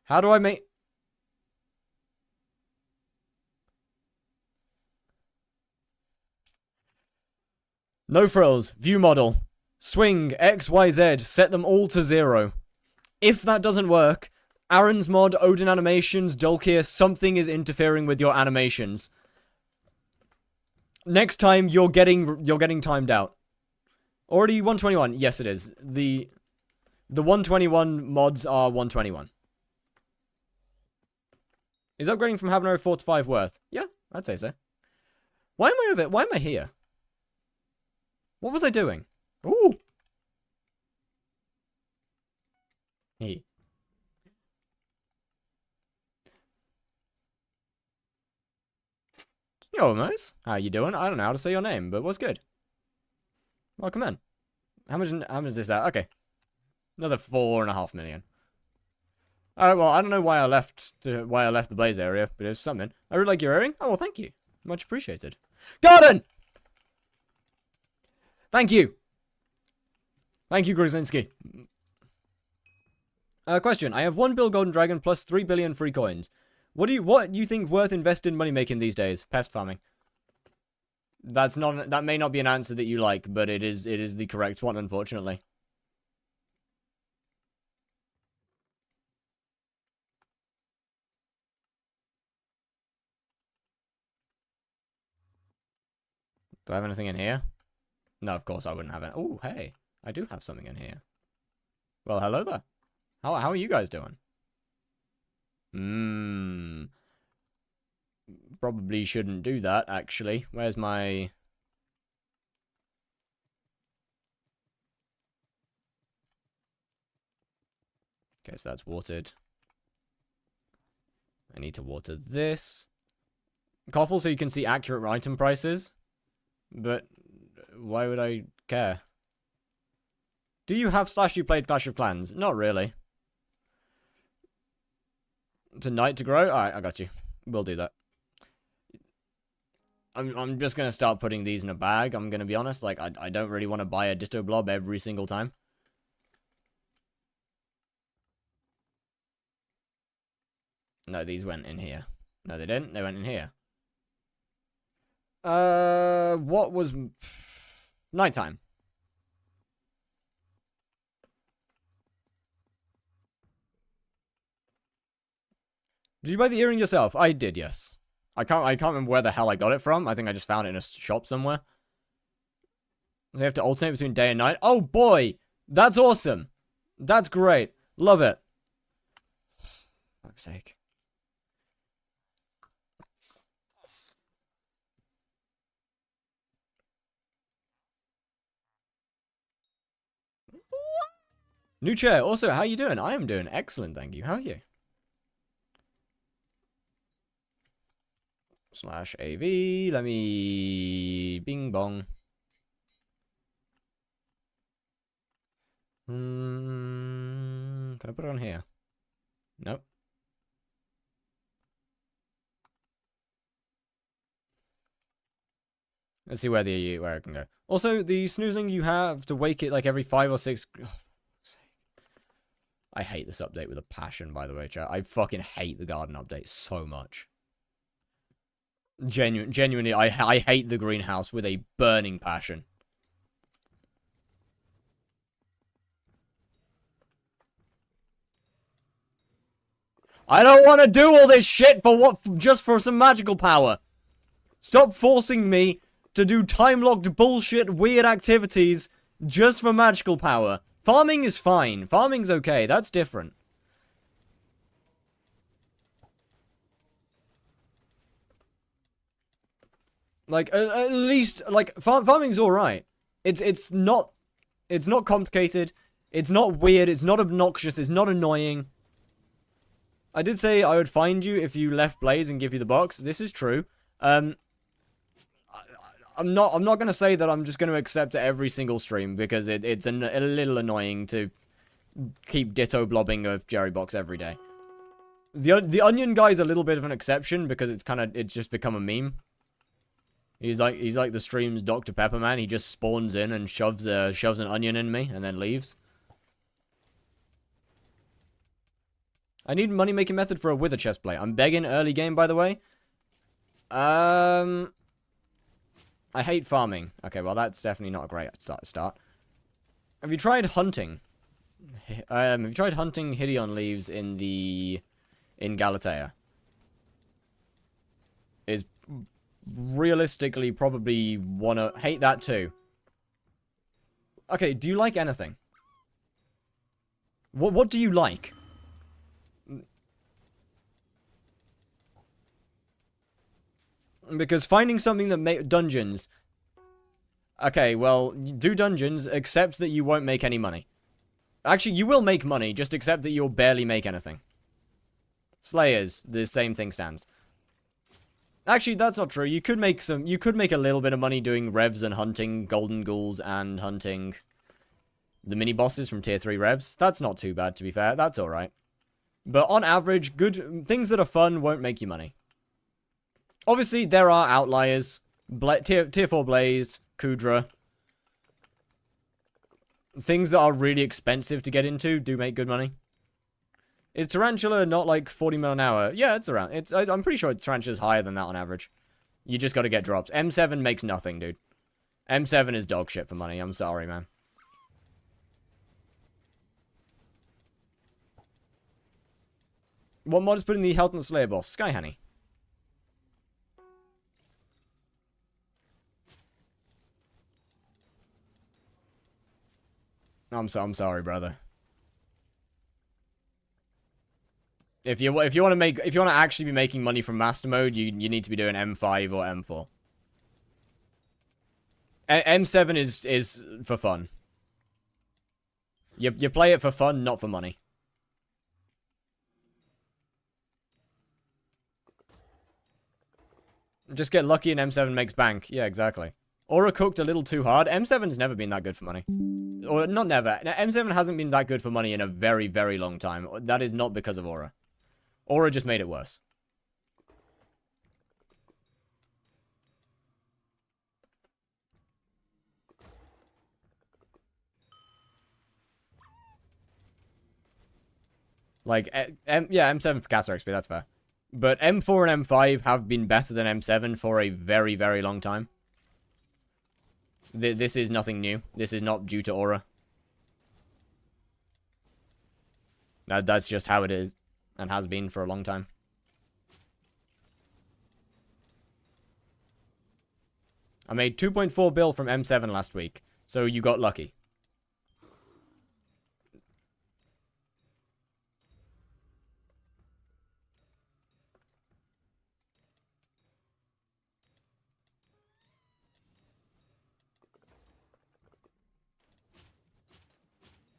How do I make... No frills. View model. Swing. X, Y, Z. Set them all to 0. If that doesn't work, Aaron's mod, Odin animations, Dulkir, something is interfering with your animations. Next time, you're getting timed out. Already 121. Yes, it is. The 121 mods are 121. Is upgrading from Habanero 4 to 5 worth? Yeah, I'd say so. Why am I here? What was I doing? Ooh. Hey. Yo, Mose. How you doing? I don't know how to say your name, but what's good? Welcome in. How much is this at? Okay. Another 4.5 million. Alright, well, I don't know why I left the Blaze area, but it's something. I really like your earring. Oh, well, thank you. Much appreciated. Garden! Thank you. Thank you, Gruzinski. Question. I have 1 bill golden dragon plus 3 billion free coins. What do you think worth investing money making these days? Pest farming. That may not be an answer that you like, but it is the correct one, unfortunately. Do I have anything in here? No, of course I wouldn't have it. Oh, hey. I do have something in here. Well, hello there. How are you guys doing? Probably shouldn't do that, actually. Where's my... Okay, so that's watered. I need to water this. Koffle so you can see accurate item prices. But why would I care? Do you have / you played Clash of Clans? Not really. Tonight to grow? Alright, I got you. We'll do that. I'm just gonna start putting these in a bag, I'm gonna be honest. Like, I don't really want to buy a ditto blob every single time. No, these went in here. No, they didn't. They went in here. What was... Nighttime. Did you buy the earring yourself? I did, yes. I can't remember where the hell I got it from. I think I just found it in a shop somewhere. So you have to alternate between day and night. Oh boy! That's awesome! That's great. Love it. Fuck's sake. New chair. Also, how you doing? I am doing excellent, thank you. How are you? /AV. Let me... Bing bong. Can I put it on here? Nope. Let's see where I can go. Also, the snoozing you have to wake it like every 5 or 6... Oh, I hate this update with a passion, by the way, chat. I fucking hate the garden update so much. Genuinely, I hate the greenhouse with a burning passion. I don't want to do all this shit for what? Just for some magical power. Stop forcing me to do time-locked bullshit weird activities just for magical power. Farming is fine. Farming's okay. That's different. Like, at least, like, farming's alright. It's not complicated. It's not weird. It's not obnoxious. It's not annoying. I did say I would find you if you left Blaze and give you the box. This is true. I'm not gonna say that I'm just gonna accept it every single stream, because it's a little annoying to keep ditto blobbing a Jerry box every day. The onion guy's a little bit of an exception, because it's just become a meme. He's like the stream's Dr. Pepper man. He just spawns in and shoves an onion in me and then leaves. I need money-making method for a wither chestplate. I'm begging early game, by the way. I hate farming. Okay, well, that's definitely not a great start. Have you tried hunting? Have you tried hunting Hideon leaves in Galatea? Is realistically probably wanna hate that too. Okay, do you like anything? What do you like? Because finding something that dungeons. Okay, well, do dungeons, except that you won't make any money. Actually, you will make money, just accept that you'll barely make anything. Slayers, the same thing stands. Actually, that's not true. You could make a little bit of money doing revs and hunting golden ghouls and hunting the mini bosses from tier 3 revs. That's not too bad, to be fair. That's alright. But on average, good things that are fun won't make you money. Obviously, there are outliers. Tier 4 Blaze, Kudra. Things that are really expensive to get into do make good money. Is Tarantula not like 40 mil an hour? Yeah, it's around. I'm pretty sure Tarantula's higher than that on average. You just gotta get drops. M7 makes nothing, dude. M7 is dog shit for money. I'm sorry, man. What mod is putting the health in the Slayer boss? Sky Honey. I'm sorry, brother. If you want to actually be making money from master mode, you need to be doing M5 or M4. M7 is for fun. You play it for fun, not for money. Just get lucky and M7 makes bank. Yeah, exactly. Aura cooked a little too hard. M7's never been that good for money. Or, not never. M7 hasn't been that good for money in a very, very long time. That is not because of Aura. Aura just made it worse. Like, yeah, M7 for caster XP, that's fair. But M4 and M5 have been better than M7 for a very, very long time. This is nothing new. This is not due to Aura. That's just how it is. And has been for a long time. I made 2.4 bill from M7 last week. So you got lucky.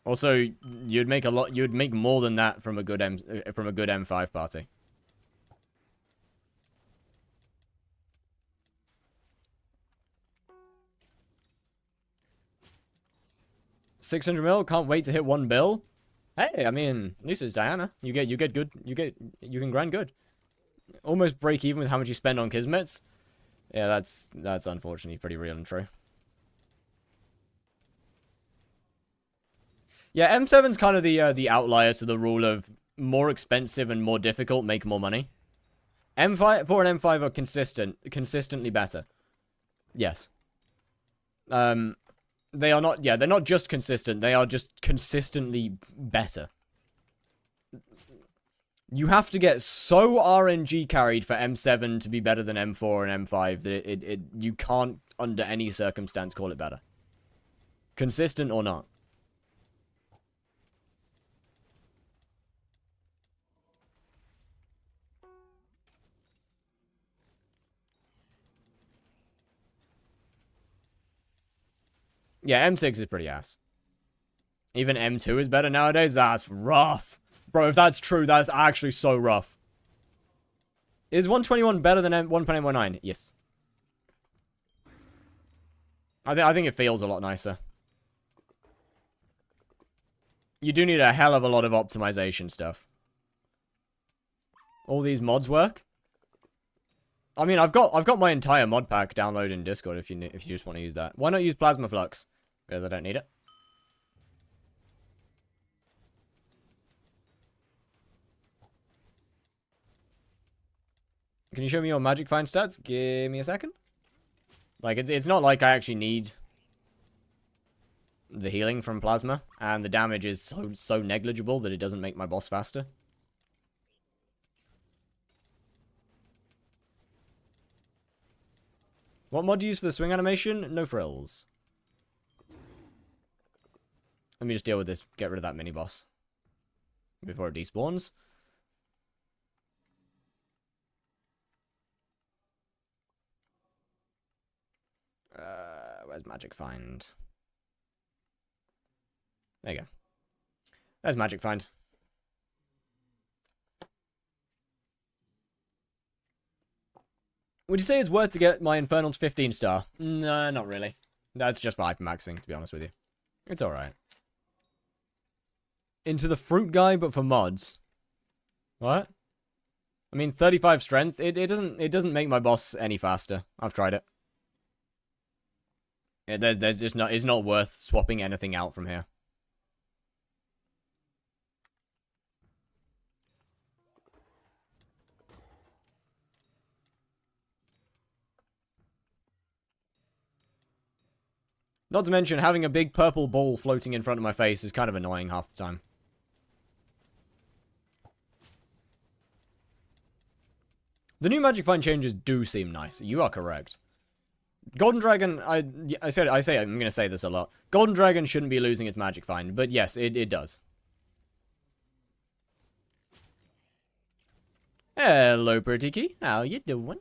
Also, you'd make more than that from a good M5 party. $600 mil, can't wait to hit 1 bill. Hey, I mean, at least it's Diana. You can grind good. Almost break even with how much you spend on Kismets. Yeah, that's unfortunately pretty real and true. Yeah, M7's kind of the outlier to the rule of more expensive and more difficult make more money. M4 and M5 are consistently better. Yes. They are not, yeah, they're not just consistent, they are just consistently better. You have to get so RNG carried for M7 to be better than M4 and M5 that you can't, under any circumstance, call it better. Consistent or not. Yeah, M6 is pretty ass. Even M2 is better nowadays? That's rough. Bro, if that's true, that's actually so rough. Is 121 better than 1.19? Yes. I think it feels a lot nicer. You do need a hell of a lot of optimization stuff. All these mods work? I mean, I've got my entire mod pack downloaded in Discord if you just want to use that. Why not use Plasma Flux? Because I don't need it. Can you show me your Magic Find stats? Give me a second. Like, it's not like I actually need the healing from Plasma, and the damage is so negligible that it doesn't make my boss faster. What mod do you use for the swing animation? No frills. Let me just deal with this. Get rid of that mini-boss before it despawns. Where's Magic Find? There you go. There's Magic Find. Would you say it's worth to get my Infernal to 15 star? No, not really. That's just for hypermaxing, to be honest with you. It's alright. Into the fruit guy, but for mods. What? I mean, 35 strength, it doesn't make my boss any faster. I've tried it. There's just not, it's not worth swapping anything out from here. Not to mention, having a big purple ball floating in front of my face is kind of annoying half the time. The new Magic Find changes do seem nice. You are correct. Golden Dragon, I say I'm going to say this a lot. Golden Dragon shouldn't be losing its Magic Find, but yes, it does. Hello, Pretty Key. How you doing?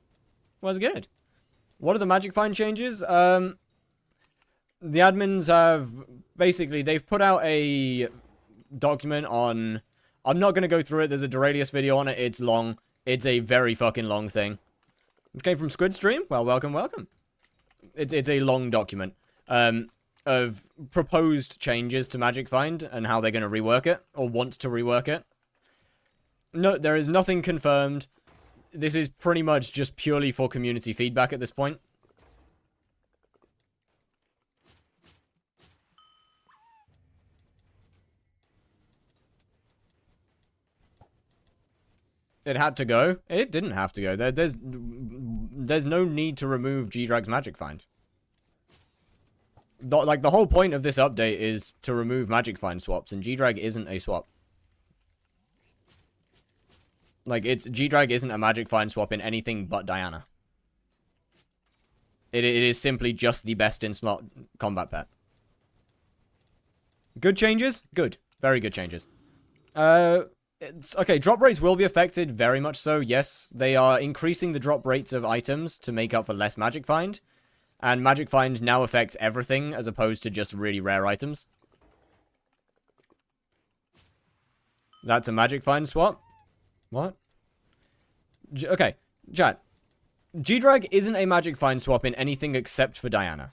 What's good? What are the Magic Find changes? The admins have, basically, they've put out a document on, I'm not going to go through it, there's a Duradius video on it, it's long. It's a very fucking long thing. It came from Squid Stream? Well, welcome, welcome. It's a long document of proposed changes to Magic Find and how they're going to rework it, or want to rework it. No, there is nothing confirmed. This is pretty much just purely for community feedback at this point. It had to go. It didn't have to go. There's no need to remove G-Drag's Magic Find. Like, the whole point of this update is to remove Magic Find swaps, and G-Drag isn't a swap. Like, G-Drag isn't a Magic Find swap in anything but Diana. It is simply just the best in-slot combat pet. Good changes? Good. Very good changes. Okay, drop rates will be affected, very much so, yes. They are increasing the drop rates of items to make up for less Magic Find. And Magic Find now affects everything, as opposed to just really rare items. That's a Magic Find swap? What? Okay, chat. G-Drag isn't a Magic Find swap in anything except for Diana.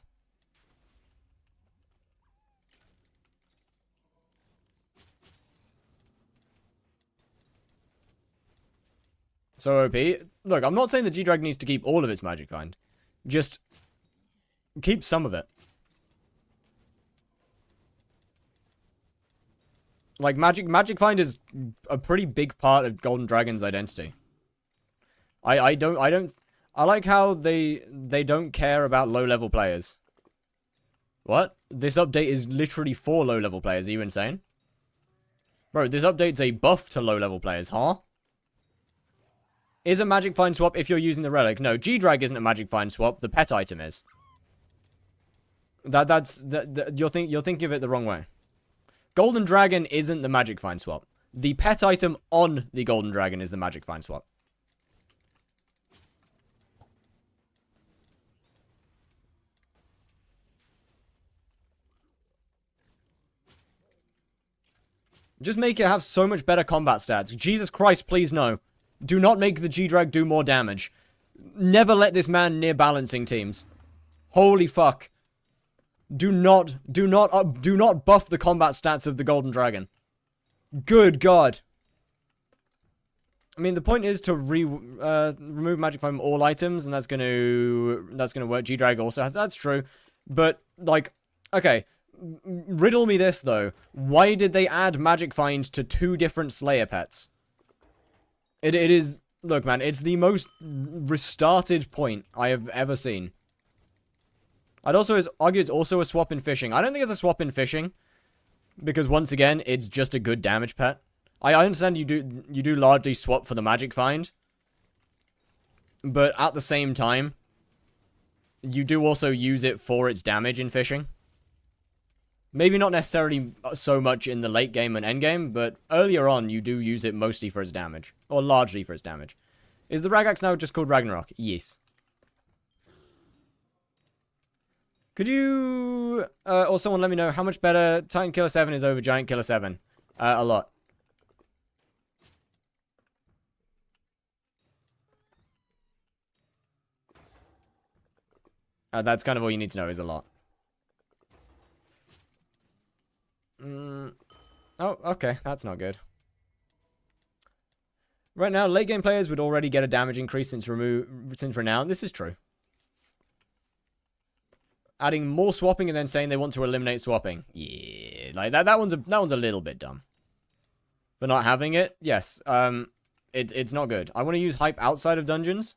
So OP. Look, I'm not saying that G-Drag needs to keep all of its Magic Find. Just keep some of it. Like, Magic Find is a pretty big part of Golden Dragon's identity. I like how they don't care about low-level players. What? This update is literally for low-level players. Are you insane? Bro, this update's a buff to low-level players, huh? is a magic find swap if you're using the relic. No, G-Drag isn't a magic find swap. The pet item is. You're thinking of it the wrong way. Golden Dragon isn't the magic find swap. The pet item on the Golden Dragon is the magic find swap. Just make it have so much better combat stats. Jesus Christ, please no. Do not make the G-Drag do more damage. Never let this man near balancing teams. Holy fuck. Do not buff the combat stats of the Golden Dragon. Good God. I mean, the point is to remove magic from all items, and that's gonna work. G-Drag also has, that's true. But, like, okay. Riddle me this, though. Why did they add magic find to 2 different Slayer pets? It is, look, man, it's the most restarted point I have ever seen. I'd also argue it's also a swap in fishing. I don't think it's a swap in fishing, because once again, it's just a good damage pet. I understand you do largely swap for the magic find, but at the same time, you do also use it for its damage in fishing. Maybe not necessarily so much in the late game and end game, but earlier on, you do use it mostly for its damage. Or largely for its damage. Is the Ragax now just called Ragnarok? Yes. Could you, or someone let me know how much better Titan Killer 7 is over Giant Killer 7? A lot. That's kind of all you need to know, is a lot. Oh, okay. That's not good. Right now, late game players would already get a damage increase since Renown. This is true. Adding more swapping and then saying they want to eliminate swapping. Yeah, like that one's a little bit dumb. For not having it, yes. It's not good. I want to use hype outside of dungeons.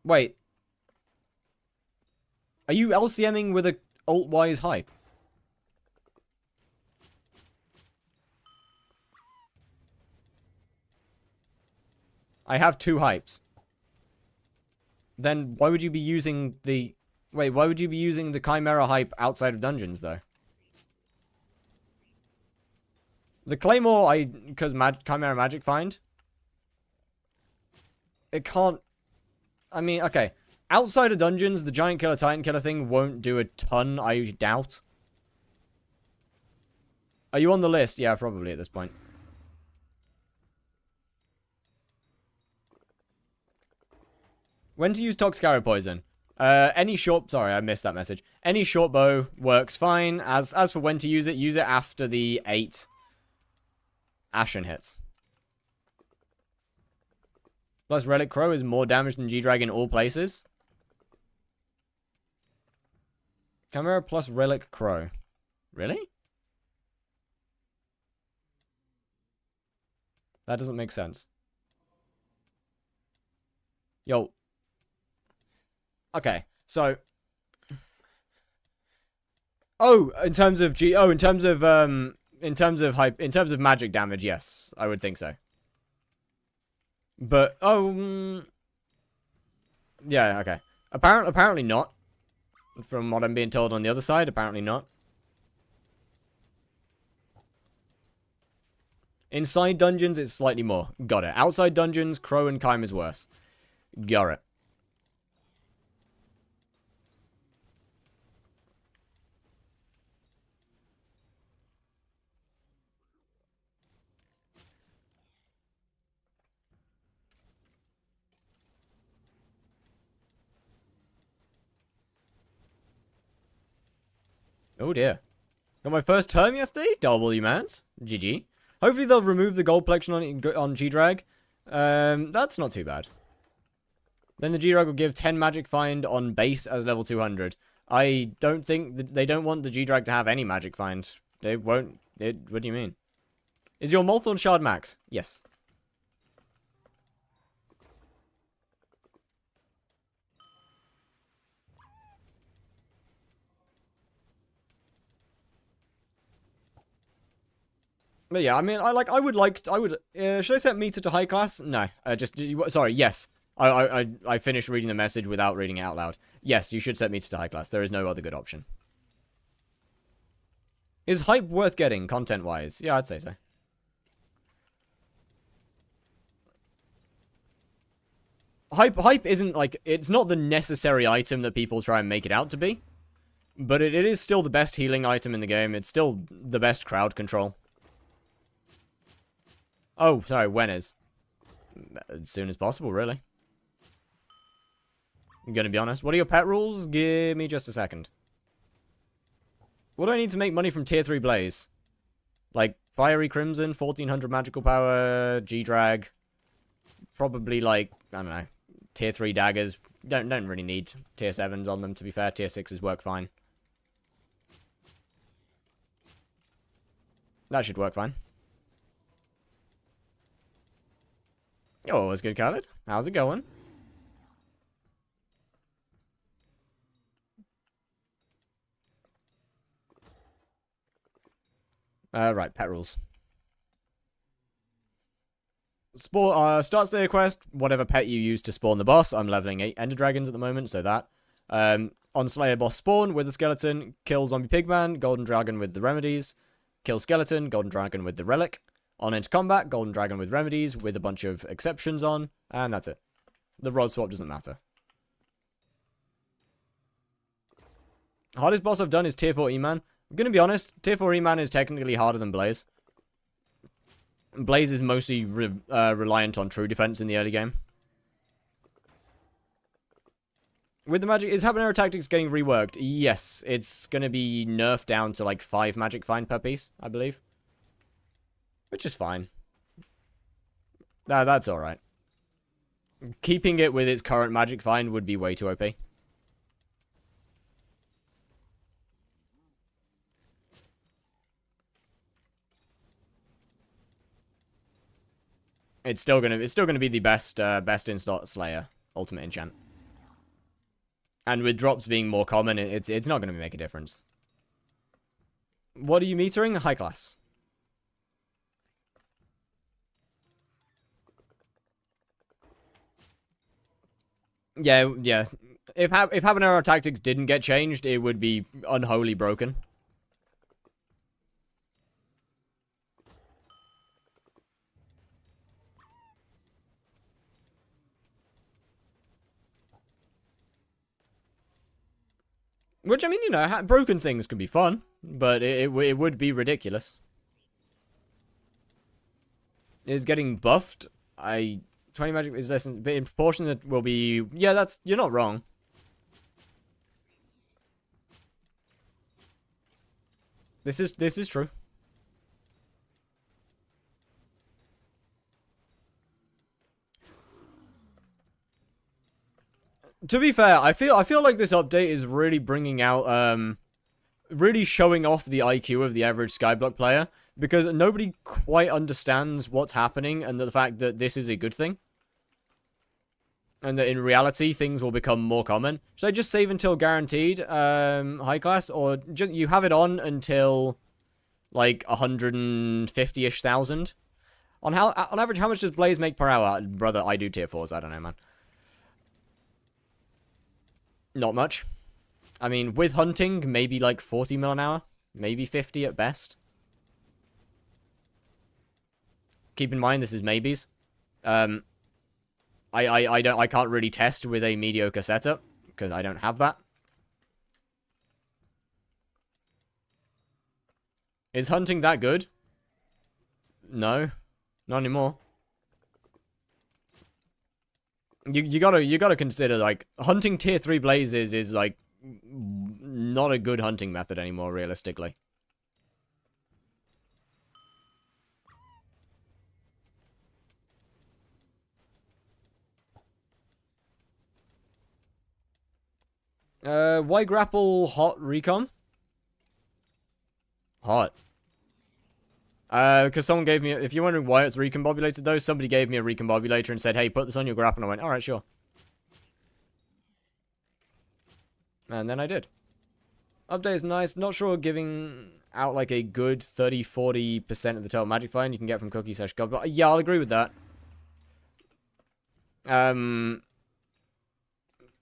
Wait. Are you LCMing with a alt-wise hype? I have 2 hypes. Then why would you be using the... Wait, why would you be using the Chimera hype outside of dungeons, though? The Claymore, because Chimera Magic Find. It can't... I mean, okay. Outside of dungeons, the Giant Killer, Titan Killer thing won't do a ton, I doubt. Are you on the list? Yeah, probably at this point. When to use Toxic Arrow Poison? Any short... Sorry, I missed that message. Any short bow works fine. As for when to use it after the 8 Ashen hits. Plus, Relic Crow is more damage than G-Drag in all places. Chimera plus Relic Crow. Really? That doesn't make sense. Yo. Okay, so... Oh, in terms of magic damage, yes. I would think so. But, yeah, okay. Apparently not. From what I'm being told on the other side, apparently not. Inside dungeons, it's slightly more. Got it. Outside dungeons, Crow and Chime is worse. Got it. Oh dear. Got my first term yesterday? W-mans. GG. Hopefully they'll remove the gold collection on G-Drag. That's not too bad. Then the G-Drag will give 10 magic find on base as level 200. I don't think... They don't want the G-Drag to have any magic find. They won't... What do you mean? Is your Molthorn Shard max? Yes. But yeah, I mean, I would, should I set meter to high class? No, sorry, yes. I finished reading the message without reading it out loud. Yes, you should set meter to high class. There is no other good option. Is hype worth getting, content-wise? Yeah, I'd say so. Hype isn't, like, it's not the necessary item that people try and make it out to be. But it is still the best healing item in the game. It's still the best crowd control. Oh, sorry, when is? As soon as possible, really. I'm gonna be honest. What are your pet rules? Give me just a second. What do I need to make money from tier 3 Blaze? Like, Fiery Crimson, 1400 magical power, G-Drag. Probably, like, I don't know, tier 3 daggers. Don't really need tier 7s on them, to be fair. Tier 6s work fine. That should work fine. Oh, what's good, Khaled? How's it going? Right, pet rules. Start Slayer quest, whatever pet you use to spawn the boss. I'm leveling 8 Ender Dragons at the moment, so that. On Slayer boss spawn with the skeleton, kill zombie pigman, golden dragon with the remedies, kill skeleton, golden dragon with the relic. On into combat, golden dragon with remedies, with a bunch of exceptions on, and that's it. The rod swap doesn't matter. Hardest boss I've done is tier 4 E-Man. I'm gonna be honest, tier 4 E-Man is technically harder than Blaze. Blaze is mostly reliant on true defense in the early game. With the magic, is Habanero Tactics getting reworked? Yes, it's gonna be nerfed down to like 5 magic find per piece, I believe. Which is fine. Nah, that's alright. Keeping it with its current magic find would be way too OP. It's still gonna be the best in slot Slayer ultimate enchant. And with drops being more common, it's not gonna make a difference. What are you metering? High class. Yeah. If Habanero Tactics didn't get changed, it would be unholy broken. Which, I mean, you know, broken things can be fun, but it would be ridiculous. Is getting buffed? 20 magic is less but in proportion that will be... Yeah, you're not wrong. This is true. To be fair, I feel like this update is really bringing out, really showing off the IQ of the average skyblock player, because nobody quite understands what's happening and the fact that this is a good thing. And that in reality, things will become more common. Should I just save until guaranteed, high class, or just you have it on until, like, 150-ish thousand? On average, how much does Blaze make per hour? Brother, I do tier 4s, I don't know, man. Not much. I mean, with hunting, maybe like 40 mil an hour. Maybe 50 at best. Keep in mind, this is maybes. I can't really test with a mediocre setup, because I don't have that. Is hunting that good? No. Not anymore. You gotta consider, like, hunting tier 3 blazes is, like, not a good hunting method anymore, realistically. Why grapple hot recon? Hot. Because someone gave me, if you're wondering why it's recombobulated though, somebody gave me a recombobulator and said, hey, put this on your grapple, and I went, alright, sure. And then I did. Update is nice, not sure giving out like a good 30-40% of the total magic find you can get from cookie/skyblock. Yeah, I'll agree with that.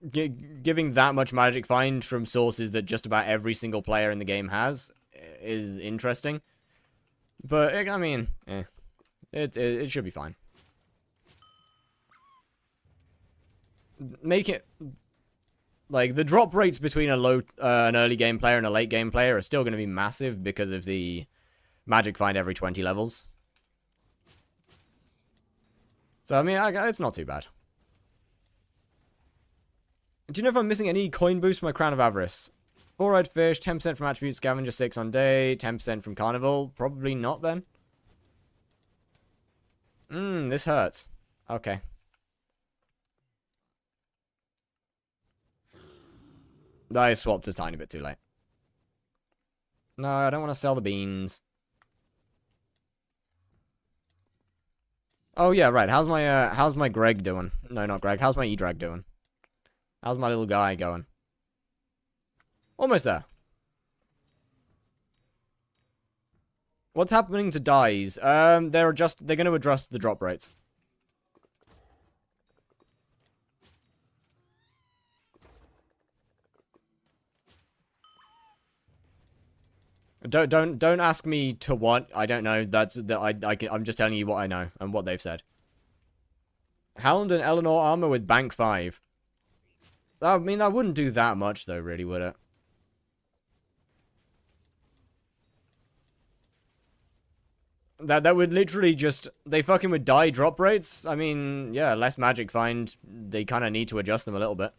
Giving that much magic find from sources that just about every single player in the game has is interesting. But, I mean, it should be fine. Make it... Like, the drop rates between an early game player and a late game player are still going to be massive because of the magic find every 20 levels. So, I mean, it's not too bad. Do you know if I'm missing any coin boost from my Crown of Avarice? 4-eyed fish, 10% from attribute, scavenger 6 on day, 10% from carnival. Probably not then. This hurts. Okay. I swapped a tiny bit too late. No, I don't want to sell the beans. Oh yeah, right. How's my Greg doing? No, not Greg. How's my E-Drag doing? How's my little guy going? Almost there. What's happening to dies? They're going to adjust the drop rates. Don't ask me to what. I don't know. I'm just telling you what I know and what they've said. Hound and Eleanor armor with bank 5. I mean, that wouldn't do that much though, really, would it? That would literally just... They fucking would die drop rates? I mean, yeah, less magic find. They kind of need to adjust them a little bit.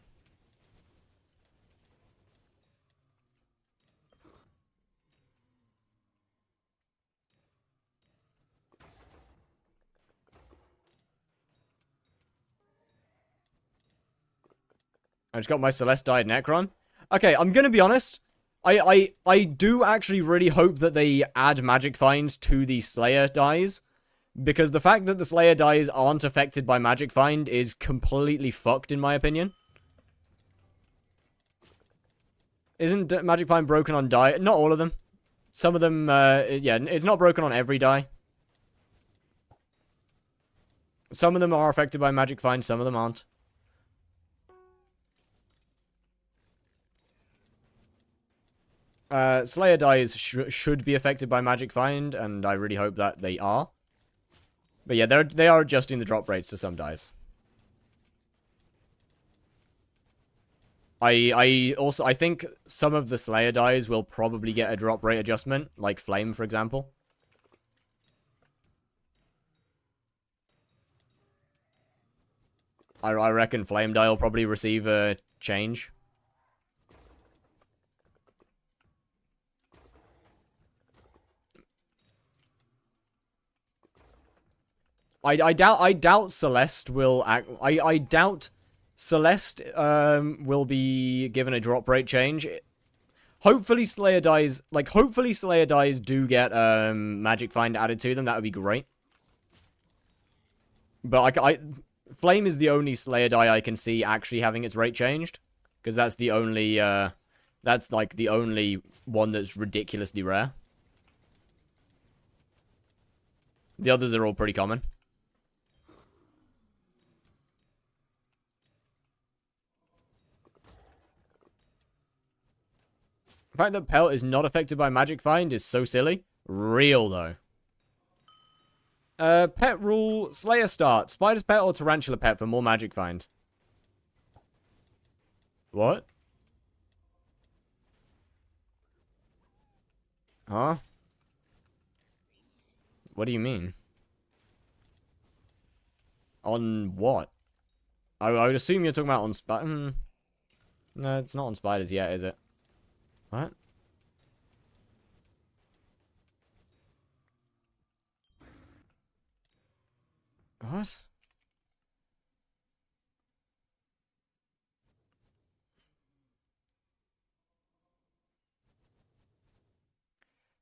I just got my Celeste died Necron. Okay, I'm gonna be honest. I do actually really hope that they add magic finds to the Slayer dies. Because the fact that the Slayer dies aren't affected by magic find is completely fucked in my opinion. Isn't magic find broken on die? Not all of them. Some of them, yeah, it's not broken on every die. Some of them are affected by magic find, some of them aren't. Slayer dies should be affected by magic find, and I really hope that they are. But yeah, they are adjusting the drop rates to some dies. I think some of the Slayer dies will probably get a drop rate adjustment, like Flame, for example. I reckon Flame die will probably receive a change. I doubt Celeste will I doubt Celeste will be given a drop rate change. Hopefully Slayer dies do get magic find added to them. That would be great. But Flame is the only Slayer die I can see actually having its rate changed, because that's the only that's like the only one that's ridiculously rare. The others are all pretty common. The fact that Pelt is not affected by magic find is so silly. Real, though. Pet rule, Slayer start. Spider's pet or Tarantula pet for more magic find. What? Huh? What do you mean? On what? I would assume you're talking about on spider. No, it's not on spiders yet, is it? What? What?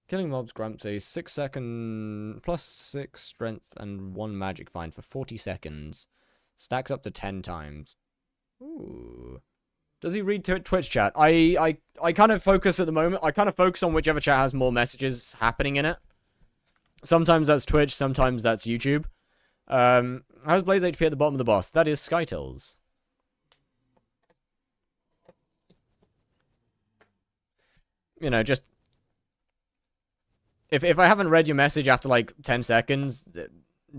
Killing mobs grants a 6-second plus 6 strength and 1 magic find for 40 seconds. Stacks up to 10 times. Ooh. Does he read Twitch chat? I kind of focus at the moment. I kind of focus on whichever chat has more messages happening in it. Sometimes that's Twitch, sometimes that's YouTube. How's Blaze HP at the bottom of the boss? That is Skytills. You know, just... If I haven't read your message after, like, 10 seconds,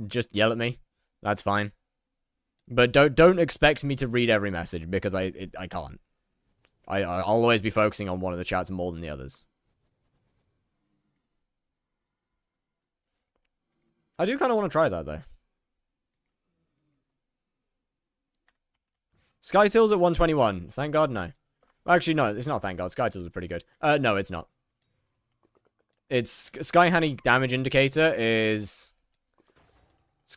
just yell at me. That's fine. But don't expect me to read every message, because I can't. I'll always be focusing on one of the chats more than the others. I do kind of want to try that, though. Skytills at 121. Thank God, no. Actually, no, it's not thank God. Skytills are pretty good. No, it's not. It's... Sky Honey damage indicator is...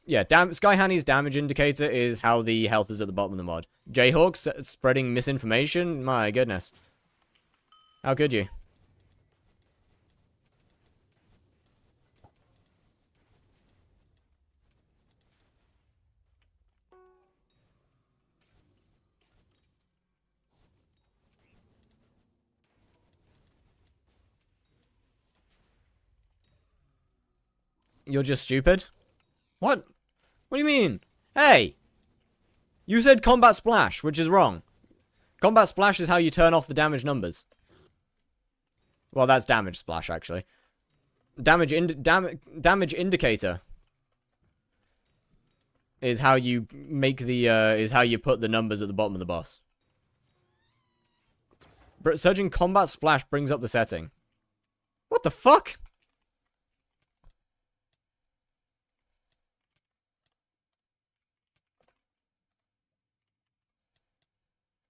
Yeah, Sky Honey's damage indicator is how the health is at the bottom of the mod. Jayhawk's spreading misinformation? My goodness. How could you? You're just stupid? What? What do you mean? Hey! You said combat splash, which is wrong. Combat splash is how you turn off the damage numbers. Well, that's damage splash, actually. Damage indicator is how you make the, is how you put the numbers at the bottom of the boss. Surging combat splash brings up the setting. What the fuck?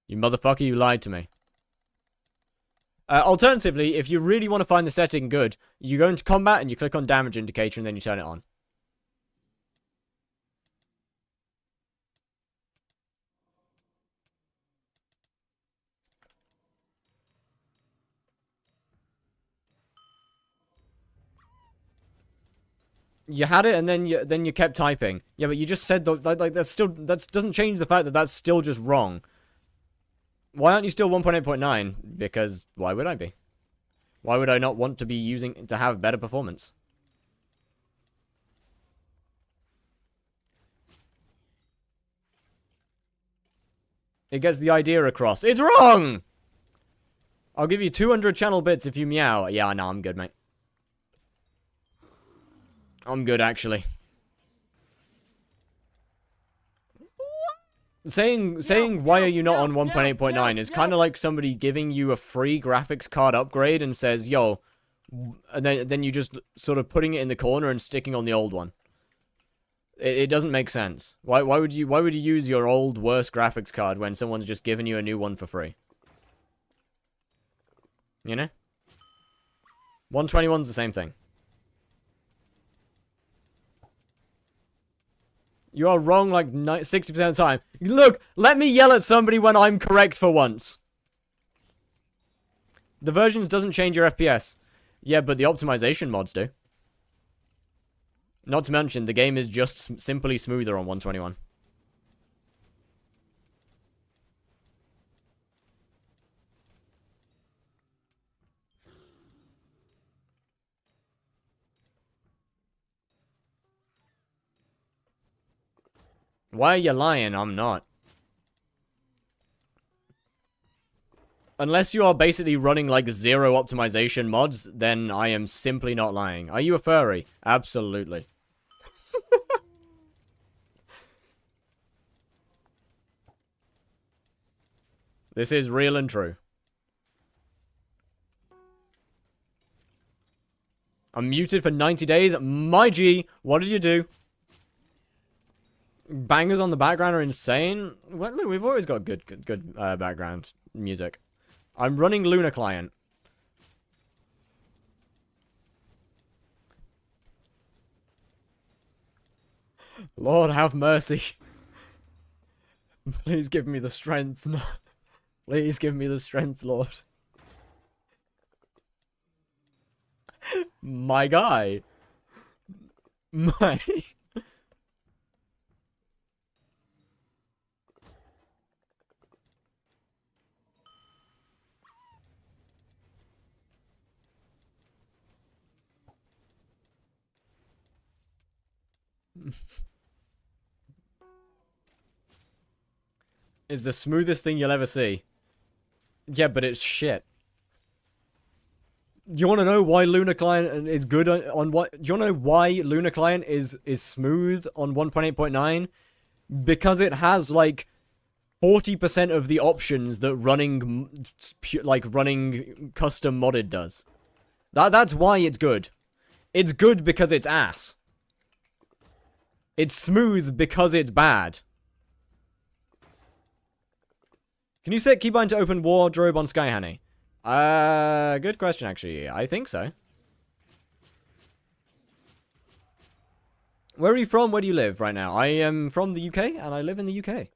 You motherfucker, you lied to me. Alternatively, if you really want to find the setting good, you go into combat and you click on damage indicator and then you turn it on. You had it and then you kept typing. Yeah, but you just said like that's still that doesn't change the fact that that's still just wrong. Why aren't you still 1.8.9? Because why would I be? Why would I not want to be using to have better performance? It gets the idea across. It's wrong! I'll give you 200 channel bits if you meow. Yeah, no, I'm good, mate. I'm good, actually. Saying why are you not on 1.8.9 is kind of like somebody giving you a free graphics card upgrade and says, yo, and then you just sort of putting it in the corner and sticking on the old one. It doesn't make sense. Why would you use your old worst graphics card when someone's just giving you a new one for free? You know? 121's the same thing. You are wrong like 60% of the time. Look, let me yell at somebody when I'm correct for once. The versions doesn't change your FPS. Yeah, but the optimization mods do. Not to mention, the game is just simply smoother on 121. Why are you lying? I'm not. Unless you are basically running like 0 optimization mods, then I am simply not lying. Are you a furry? Absolutely. This is real and true. I'm muted for 90 days. My G, what did you do? Bangers on the background are insane. Well, look, we've always got good background music. I'm running Luna Client. Lord, have mercy. Please give me the strength. Please give me the strength, Lord. My guy. My... Is the smoothest thing you'll ever see. Yeah, but it's shit. You want to know why Lunar Client is good on what? Do you want to know why Lunar Client is smooth on 1.8.9? Because it has like 40% of the options that running custom modded does. That's why it's good. It's good because it's ass. It's smooth because it's bad. Can you set keybind to open wardrobe on Skyhoney? Good question, actually. I think so. Where are you from? Where do you live right now? I am from the UK, and I live in the UK.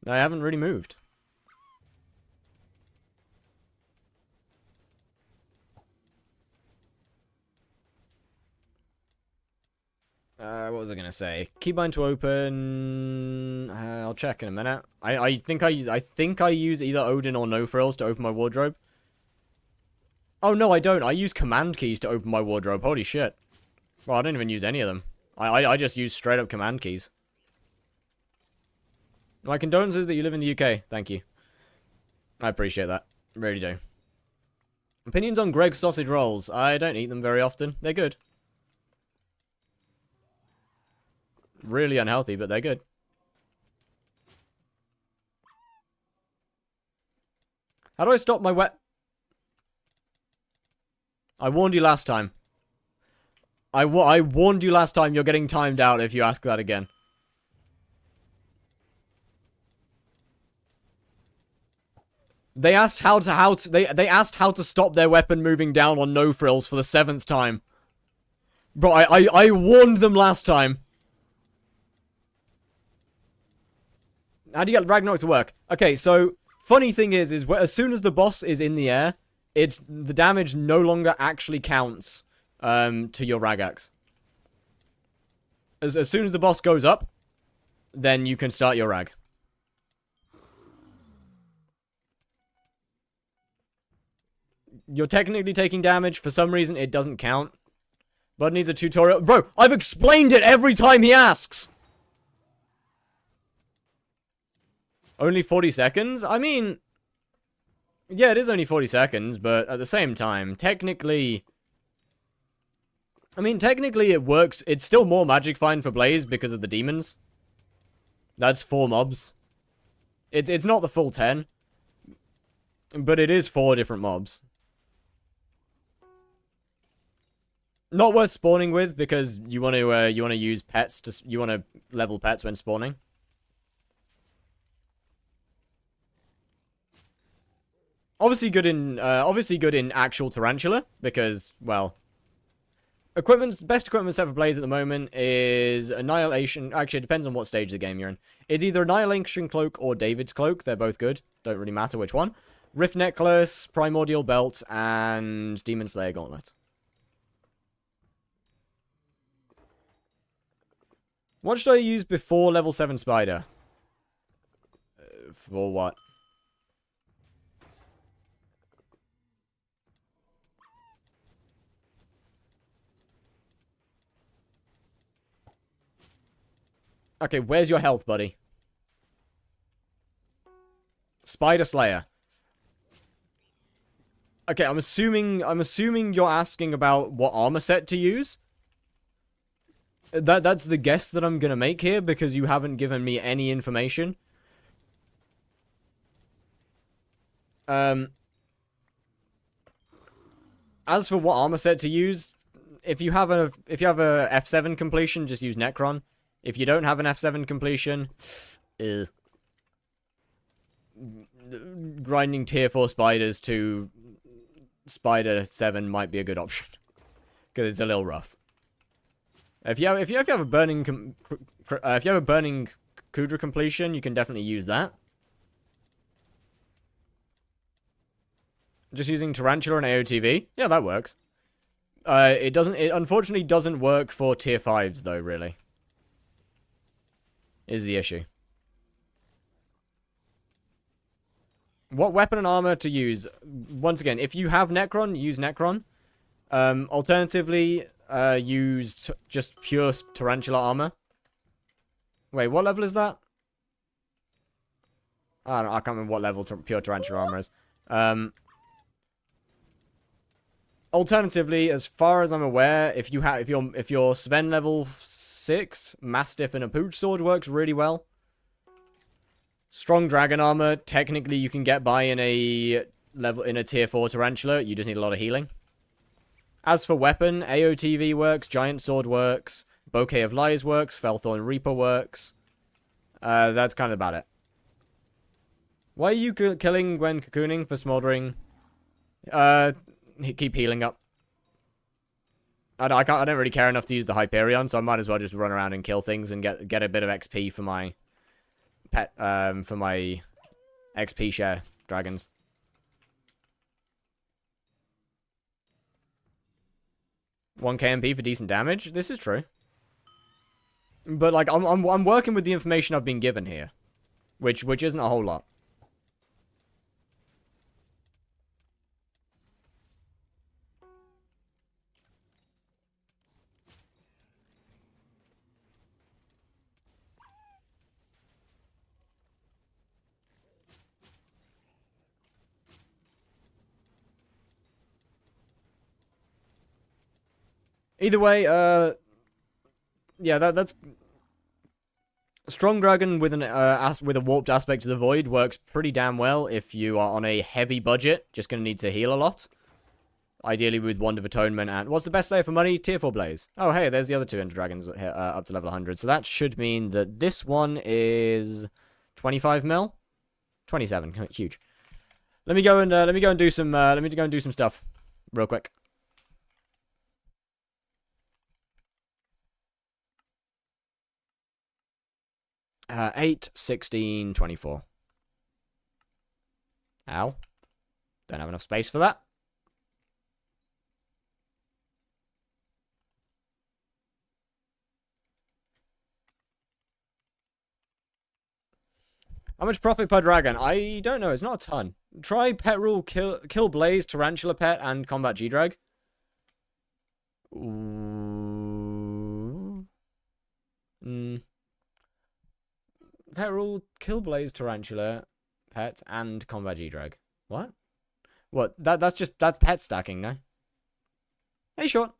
I haven't really moved. What was I gonna say? Keybind to open. I'll check in a minute. I think I use either Odin or No Frills to open my wardrobe. Oh no, I don't. I use command keys to open my wardrobe. Holy shit! Well, I don't even use any of them. I just use straight up command keys. My condolences that you live in the UK. Thank you. I appreciate that. Really do. Opinions on Greg's sausage rolls. I don't eat them very often. They're good. Really unhealthy, but they're good. How do I stop my wet... I warned you last time. I warned you last time. You're getting timed out if you ask that again. They asked they asked how to stop their weapon moving down on No Frills for the 7th time. Bro, I warned them last time. How do you get Ragnarok to work? Okay, so funny thing is as soon as the boss is in the air, the damage no longer actually counts to your Ragax. As soon as the boss goes up, then you can start your Rag. You're technically taking damage. For some reason, it doesn't count. But it needs a tutorial. Bro, I've explained it every time he asks! Only 40 seconds? I mean... Yeah, it is only 40 seconds, but at the same time, technically... I mean, technically it works. It's still more Magic Find for Blaze because of the demons. That's 4 mobs. It's not the full 10. But it is 4 different mobs. Not worth spawning with because you want to use pets you want to level pets when spawning. Obviously good in actual Tarantula because, well, best equipment set for Blaze at the moment is Annihilation. Actually, it depends on what stage of the game you're in. It's either Annihilation Cloak or David's Cloak. They're both good. Don't really matter which one. Rift Necklace, Primordial Belt, and Demon Slayer Gauntlet. What should I use before level 7 Spider? For what? Okay, where's your health, buddy? Spider Slayer. Okay, I'm assuming you're asking about what armor set to use. That's the guess that I'm gonna make here because you haven't given me any information. As for what armor set to use, if you have a F7 completion, just use Necron. If you don't have an F7 completion, grinding tier 4 spiders to Spider 7 might be a good option because it's a little rough. If you have a burning Kudra completion, you can definitely use that. Just using Tarantula and AOTV, yeah, that works. It unfortunately doesn't work for tier 5s though, really. Is the issue. What weapon and armor to use? Once again, if you have Necron, use Necron. Alternatively, use just pure tarantula armor. Wait, what level is that? I can't remember what level pure tarantula armor is. Alternatively, as far as I'm aware, if you're Sven level 6, Mastiff and a Pooch Sword works really well. Strong dragon armor, technically you can get by in a tier 4 tarantula, you just need a lot of healing. As for weapon, AOTV works, Giant Sword works, Bouquet of Lies works, Felthorn Reaper works. That's kind of about it. Why are you killing when cocooning for smoldering? Keep healing up. I don't really care enough to use the Hyperion, so I might as well just run around and kill things and get a bit of XP for my pet, for my XP share dragons. One KMP for decent damage. This is true, but like I'm working with the information I've been given here, which isn't a whole lot. Either way, yeah, that's Strong Dragon with with a warped aspect to the void works pretty damn well if you are on a heavy budget. Just gonna need to heal a lot. Ideally with Wand of Atonement and what's the best layer for money? Tier 4 Blaze. Oh hey, there's the other two Ender Dragons up to level 100. So that should mean that this one is 25 mil, 27. Huge. Let me go and do some stuff real quick. 8, 16, 24. Ow. Don't have enough space for that. How much profit per dragon? I don't know. It's not a ton. Try pet rule, kill Blaze, Tarantula pet, and combat G-Drag. Pet rule, kill Blaze, Tarantula, pet, and combat G-Drag. What? What? That's pet stacking, no? Hey, short.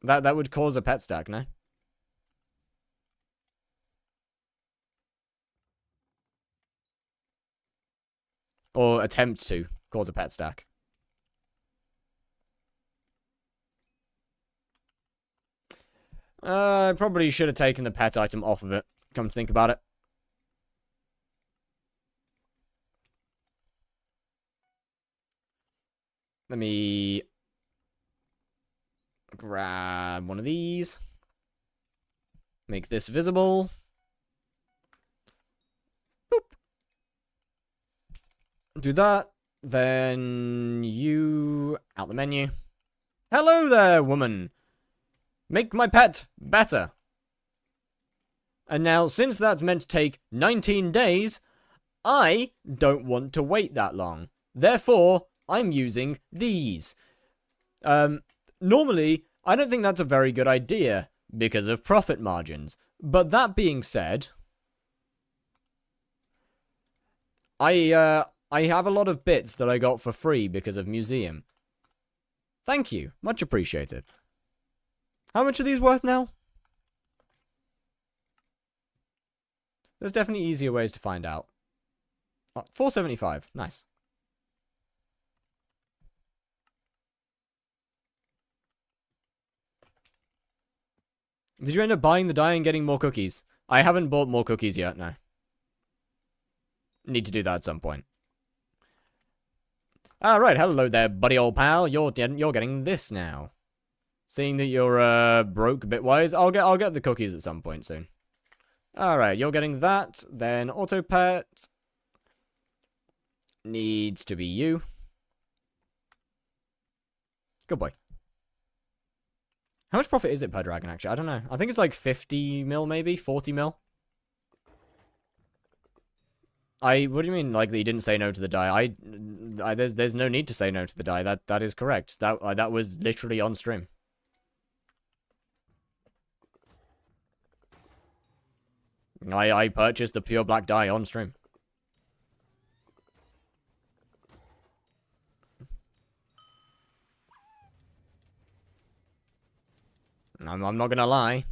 That would cause a pet stack, no? Or attempt to cause a pet stack. I probably should have taken the pet item off of it, come to think about it. Let me grab one of these. Make this visible. Boop. Do that. Then you out the menu. Hello there, woman. Make my pet better. And now, since that's meant to take 19 days, I don't want to wait that long. Therefore, I'm using these. Normally, I don't think that's a very good idea because of profit margins. But that being said, I have a lot of bits that I got for free because of Museum. Thank you. Much appreciated. How much are these worth now? There's definitely easier ways to find out. Oh, 475. Nice. Did you end up buying the dye and getting more cookies? I haven't bought more cookies yet, no. Need to do that at some point. Alright, hello there, buddy old pal. You're getting this now. Seeing that you're broke bitwise, I'll get the cookies at some point soon. Alright, you're getting that. Then auto pet needs to be you. Good boy. How much profit is it per dragon, actually? I don't know. I think it's like 50 mil, maybe? 40 mil? What do you mean, like, that you didn't say no to the dye? there's no need to say no to the die. That is correct. That was literally on stream. I purchased the pure black dye on stream. I'm not gonna lie.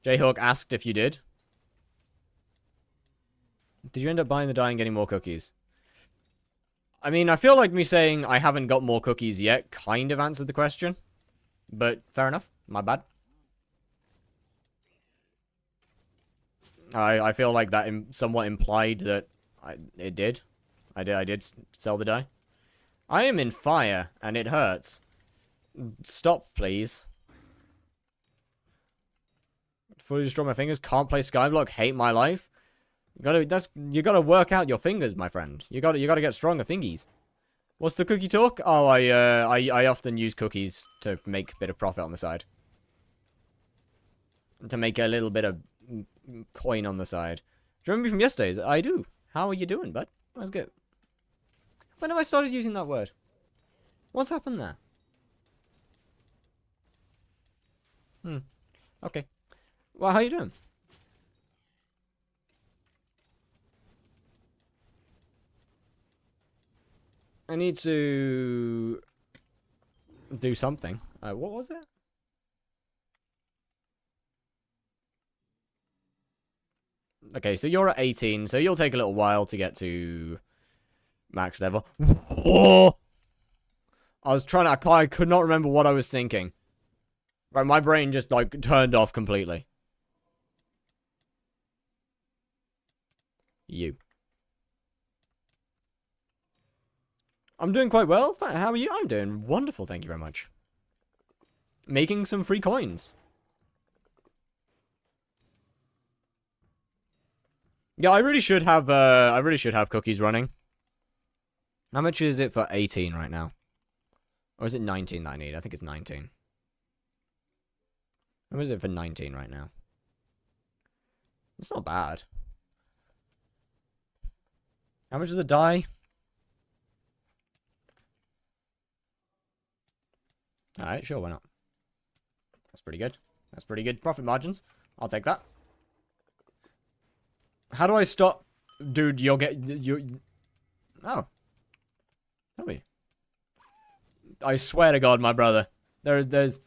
Jayhawk asked if you did. Did you end up buying the dye and getting more cookies? I mean, I feel like me saying I haven't got more cookies yet kind of answered the question. But fair enough. My bad. I feel like that somewhat implied that it did. I did sell the dye. I am in fire, and it hurts. Stop, please. Fully destroy my fingers. Can't play skyblock. Hate my life. You gotta work out your fingers, my friend. You gotta get stronger fingies. What's the cookie talk? Oh, I often use cookies to make a bit of profit on the side. To make a little bit of coin on the side. Do you remember me from yesterday's? I do. How are you doing, bud? That's good. When have I started using that word? What's happened there? Okay. Well, how you doing? I need to do something. What was it? Okay, so you're at 18, so you'll take a little while to get to max level. Whoa! I could not remember what I was thinking. Right, my brain just, like, turned off completely. You. I'm doing quite well. How are you? I'm doing wonderful, thank you very much. Making some free coins. Yeah, I really should have cookies running. How much is it for 18 right now? Or is it 19 that I need? I think it's 19. How much is it for 19 right now? It's not bad. How much is the dye? Alright, sure, why not? That's pretty good. That's pretty good profit margins. I'll take that. How do I stop? Dude, you'll get... Oh. Tell me. I swear to God, my brother. There's...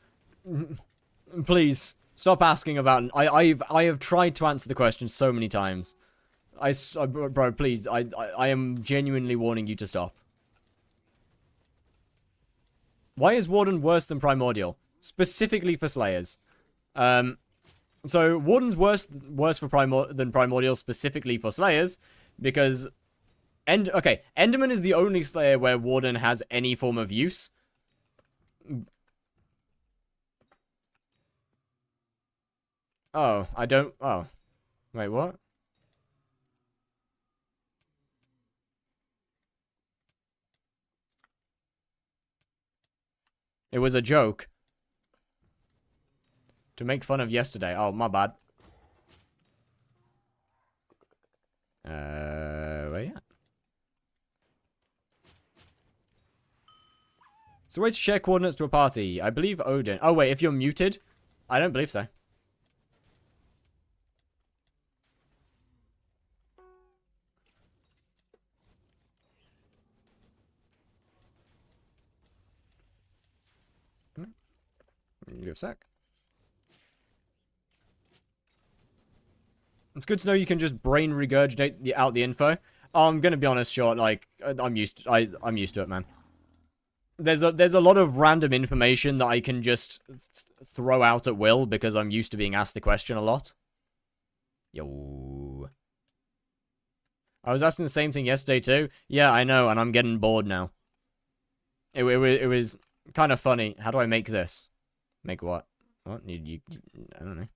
Please, stop asking about... I have tried to answer the question so many times. Bro, please, I am genuinely warning you to stop. Why is Warden worse than Primordial? Specifically for Slayers. So, Warden's worse than Primordial specifically for Slayers, because... Okay, Enderman is the only Slayer where Warden has any form of use. Oh, I don't... Oh. Wait, what? It was a joke. To make fun of yesterday. Oh, my bad. Where you at? So way to share coordinates to a party. I believe Odin. Oh, wait, if you're muted? I don't believe so. Give me a sec. It's good to know you can just brain regurgitate out the info. I'm gonna be honest, short. Like I'm used to it, man. There's a lot of random information that I can just throw out at will because I'm used to being asked the question a lot. Yo. I was asking the same thing yesterday too. Yeah, I know, and I'm getting bored now. It was kind of funny. How do I make this? Make what? What? I don't know.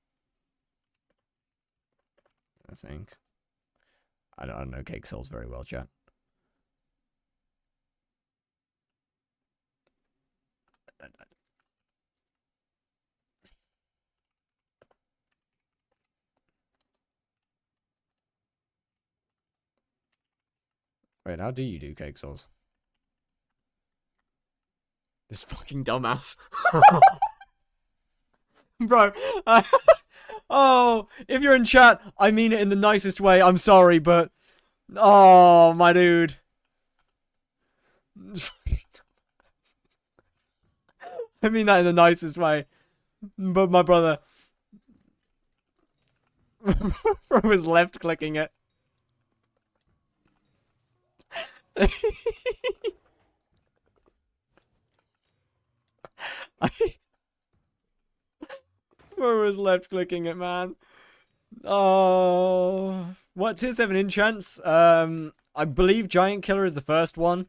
I think. I don't know cake souls very well, chat. Wait, how do you do cake souls? This fucking dumbass. Bro, oh, if you're in chat, I mean it in the nicest way. I'm sorry, but oh, my dude. I mean that in the nicest way. But my brother was left clicking it. Bro was left clicking it, man. Oh, what tier 7 enchants? I believe Giant Killer is the first one.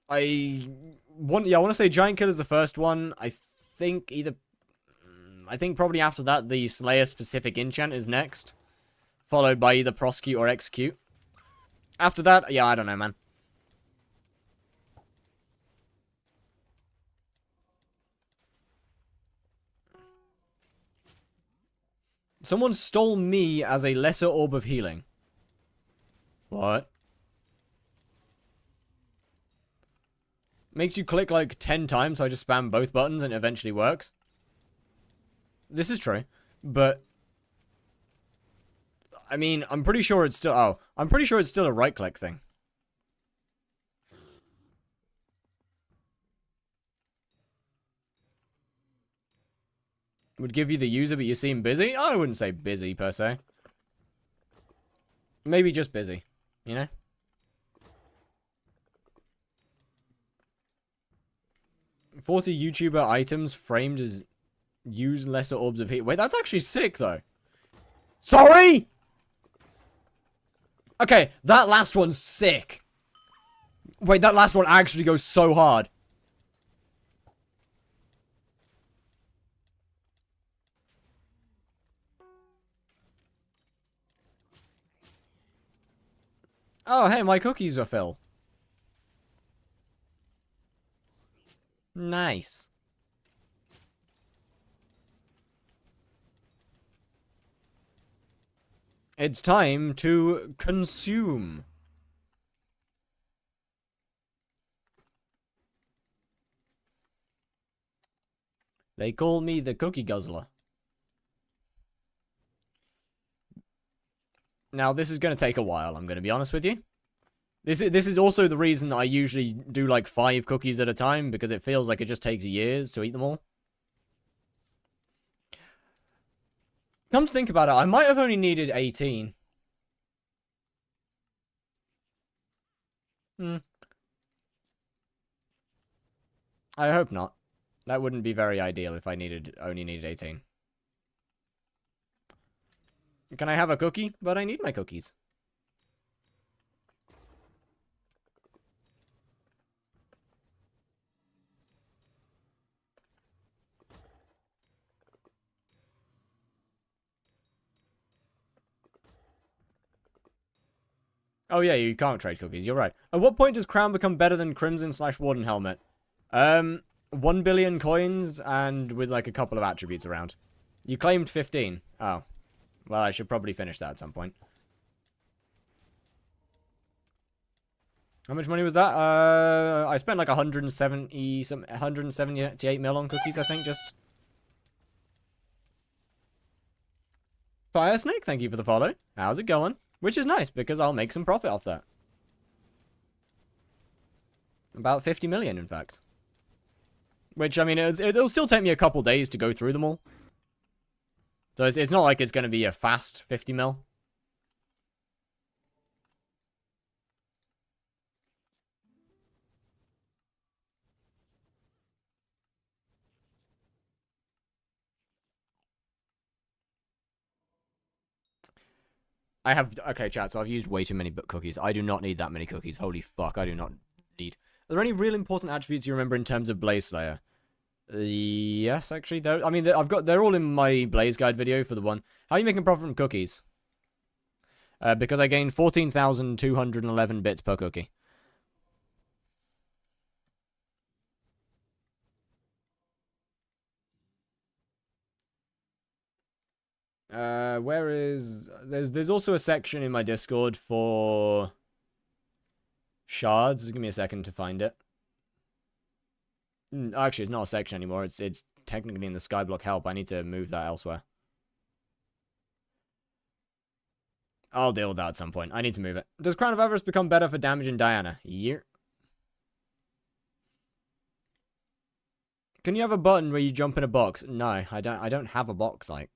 I want to say Giant Killer is the first one. I think probably after that the Slayer specific enchant is next, followed by either Prosecute or Execute. After that, yeah, I don't know, man. Someone stole me as a lesser orb of healing. What? Makes you click like 10 times, so I just spam both buttons and it eventually works. This is true, but I mean, I'm pretty sure it's still... Oh, I'm pretty sure it's still a right-click thing. Would give you the user, but you seem busy? I wouldn't say busy, per se. Maybe just busy, you know? "40 YouTuber items framed as use lesser orbs of heat." Wait, that's actually sick, though. Sorry? Okay, that last one's sick. Wait, that last one actually goes so hard. Oh, hey, my cookies were full. Nice. It's time to consume. They call me the cookie guzzler. Now, this is going to take a while, I'm going to be honest with you. This is also the reason I usually do like 5 cookies at a time, because it feels like it just takes years to eat them all. Come to think about it, I might have only needed 18. I hope not. That wouldn't be very ideal if I only needed 18. Can I have a cookie? But I need my cookies. Oh yeah, you can't trade cookies, you're right. At what point does Crown become better than Crimson/Warden Helmet? 1 billion coins and with like a couple of attributes around. You claimed 15. Oh. Well, I should probably finish that at some point. How much money was that? I spent like 178 mil on cookies, I think, just. Fire Snake, thank you for the follow. How's it going? Which is nice, because I'll make some profit off that. About 50 million, in fact. Which, I mean, it'll still take me a couple days to go through them all. So it's not like it's going to be a fast 50 mil. Okay, chat, so I've used way too many cookies. I do not need that many cookies. Holy fuck, I do not need. Are there any real important attributes you remember in terms of Blaze Slayer? Yes, actually. I mean, they're all in my Blaze Guide video for the one. How are you making profit from cookies? Because I gained 14,211 bits per cookie. Where is... There's also a section in my Discord for shards. Give me a second to find it. Actually, it's not a section anymore. It's technically in the skyblock help. I need to move that elsewhere. I'll deal with that at some point. I need to move it. Does Crown of Avarice become better for damage in Diana? Yeah. Can you have a button where you jump in a box? No, I don't have a box like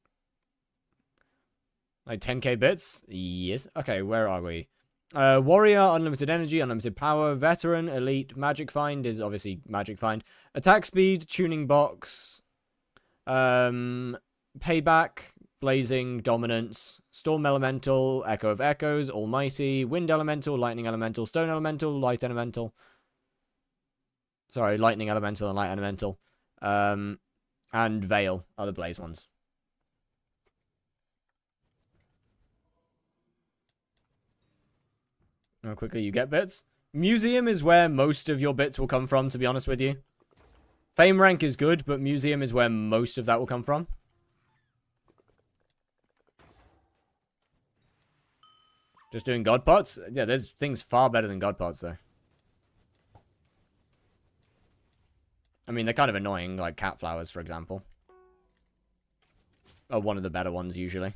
10k bits? Yes. Okay, where are we? Warrior, unlimited energy, unlimited power, veteran, elite, magic find is obviously magic find. Attack speed, tuning box, payback, blazing, dominance, storm elemental, echo of echoes, almighty, wind elemental, lightning elemental, stone elemental, light elemental. Sorry, lightning elemental and light elemental. And veil are the blaze ones. How quickly you get bits. Museum is where most of your bits will come from, to be honest with you. Fame rank is good, but museum is where most of that will come from. Just doing god pots? Yeah, there's things far better than god pots, though. I mean, they're kind of annoying, like cat flowers, for example. Are one of the better ones, usually.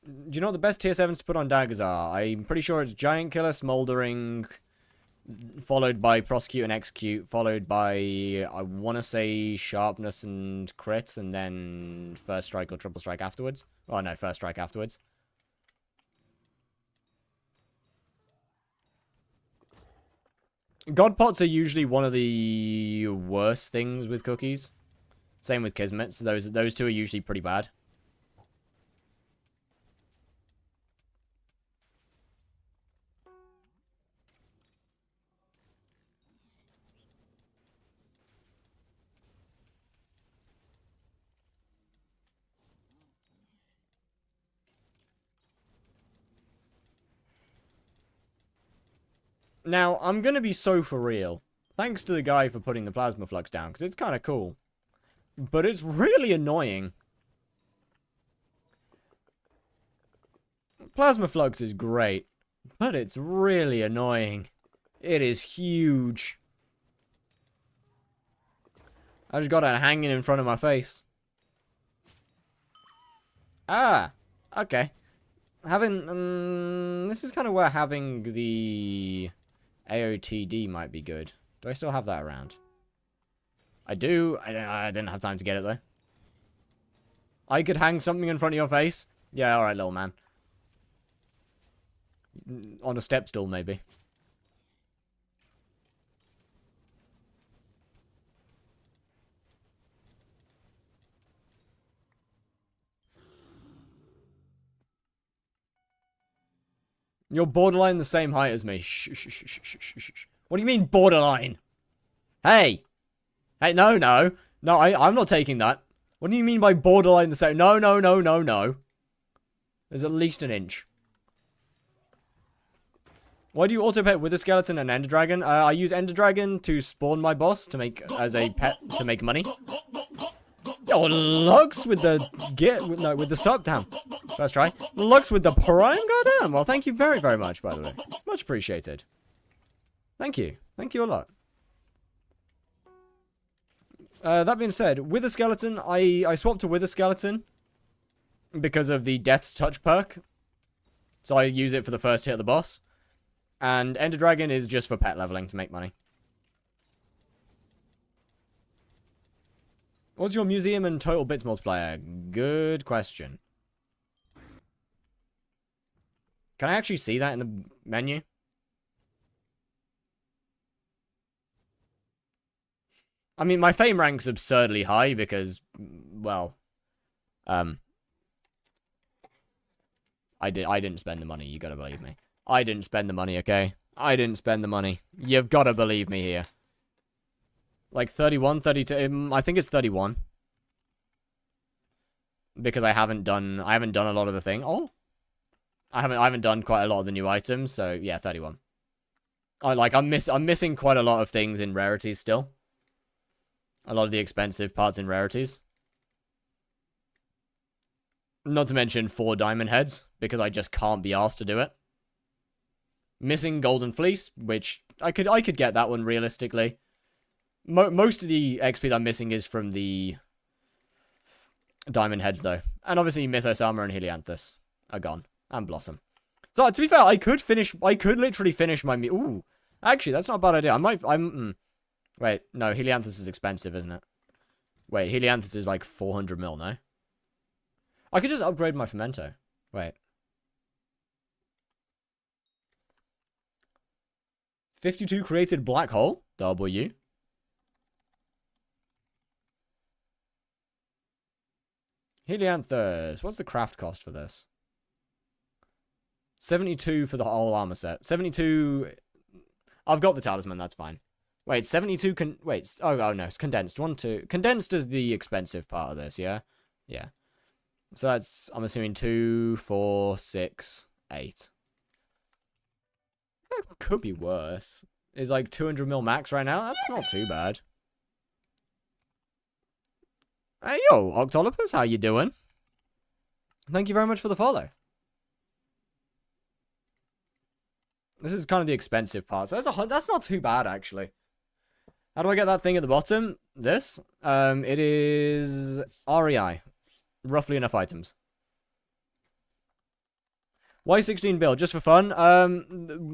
Do you know what the best tier 7s to put on daggers are? I'm pretty sure it's Giant Killer, Smoldering, followed by Prosecute and Execute, followed by, I want to say, Sharpness and Crit, and then First Strike or Triple Strike afterwards. Oh, no, First Strike afterwards. God pots are usually one of the worst things with cookies. Same with Kismets. Those two are usually pretty bad. Now, I'm going to be so for real. Thanks to the guy for putting the plasma flux down, because it's kind of cool. But it's really annoying. Plasma flux is great, but it's really annoying. It is huge. I just got it hanging in front of my face. Ah, okay. This is kind of where having the AOTD might be good. Do I still have that around? I do. I didn't have time to get it, though. I could hang something in front of your face? Yeah, alright, little man. On a step stool, maybe. You're borderline the same height as me. Shh, shh, shh, shh, shh, shh, shh. What do you mean, borderline? Hey! Hey, no. No, I'm not taking that. What do you mean by borderline the same? No. There's at least an inch. Why do you auto-pet with a skeleton and ender dragon? I use ender dragon to spawn my boss to make as a pet to make money. Yo, Lux with the with the sub. Damn. First try. Lux with the prime. Goddamn. Well, thank you very, very much, by the way. Much appreciated. Thank you. Thank you a lot. That being said, with a skeleton, I swapped to with a skeleton because of the Death's Touch perk. So I use it for the first hit of the boss. And Ender Dragon is just for pet leveling to make money. What's your museum and total bits multiplier? Good question. Can I actually see that in the menu? I mean, my fame rank's absurdly high because, well, I didn't spend the money. You gotta believe me. I didn't spend the money, okay? I didn't spend the money. You've gotta believe me here. Like 31, 32. I think it's 31. Because I haven't done a lot of the thing. Oh, I haven't done quite a lot of the new items. So yeah, 31. I'm missing quite a lot of things in rarities still. A lot of the expensive parts in rarities. Not to mention 4 diamond heads because I just can't be asked to do it. Missing Golden Fleece, which I could get that one realistically. Most of the XP that I'm missing is from the Diamond Heads, though. And obviously Mythos Armor and Helianthus are gone. And Blossom. So, to be fair, I could literally finish my... Ooh. Actually, that's not a bad idea. Wait, no, Helianthus is expensive, isn't it? Wait, Helianthus is like 400 mil, no? I could just upgrade my Femento. Wait. 52 created black hole. W. Helianthus. What's the craft cost for this? 72 for the whole armor set. 72... I've got the talisman, that's fine. Wait, 72 Wait, oh no, it's condensed. 1, 2... Condensed is the expensive part of this, yeah? Yeah. So that's, I'm assuming 2, 4, 6, 8. It could be worse. It's like 200 mil max right now. That's not too bad. Hey, yo, Octolopus, how you doing? Thank you very much for the follow. This is kind of the expensive part. So that's not too bad, actually. How do I get that thing at the bottom? This? It is REI. Roughly enough items. Why 16 bill? Just for fun?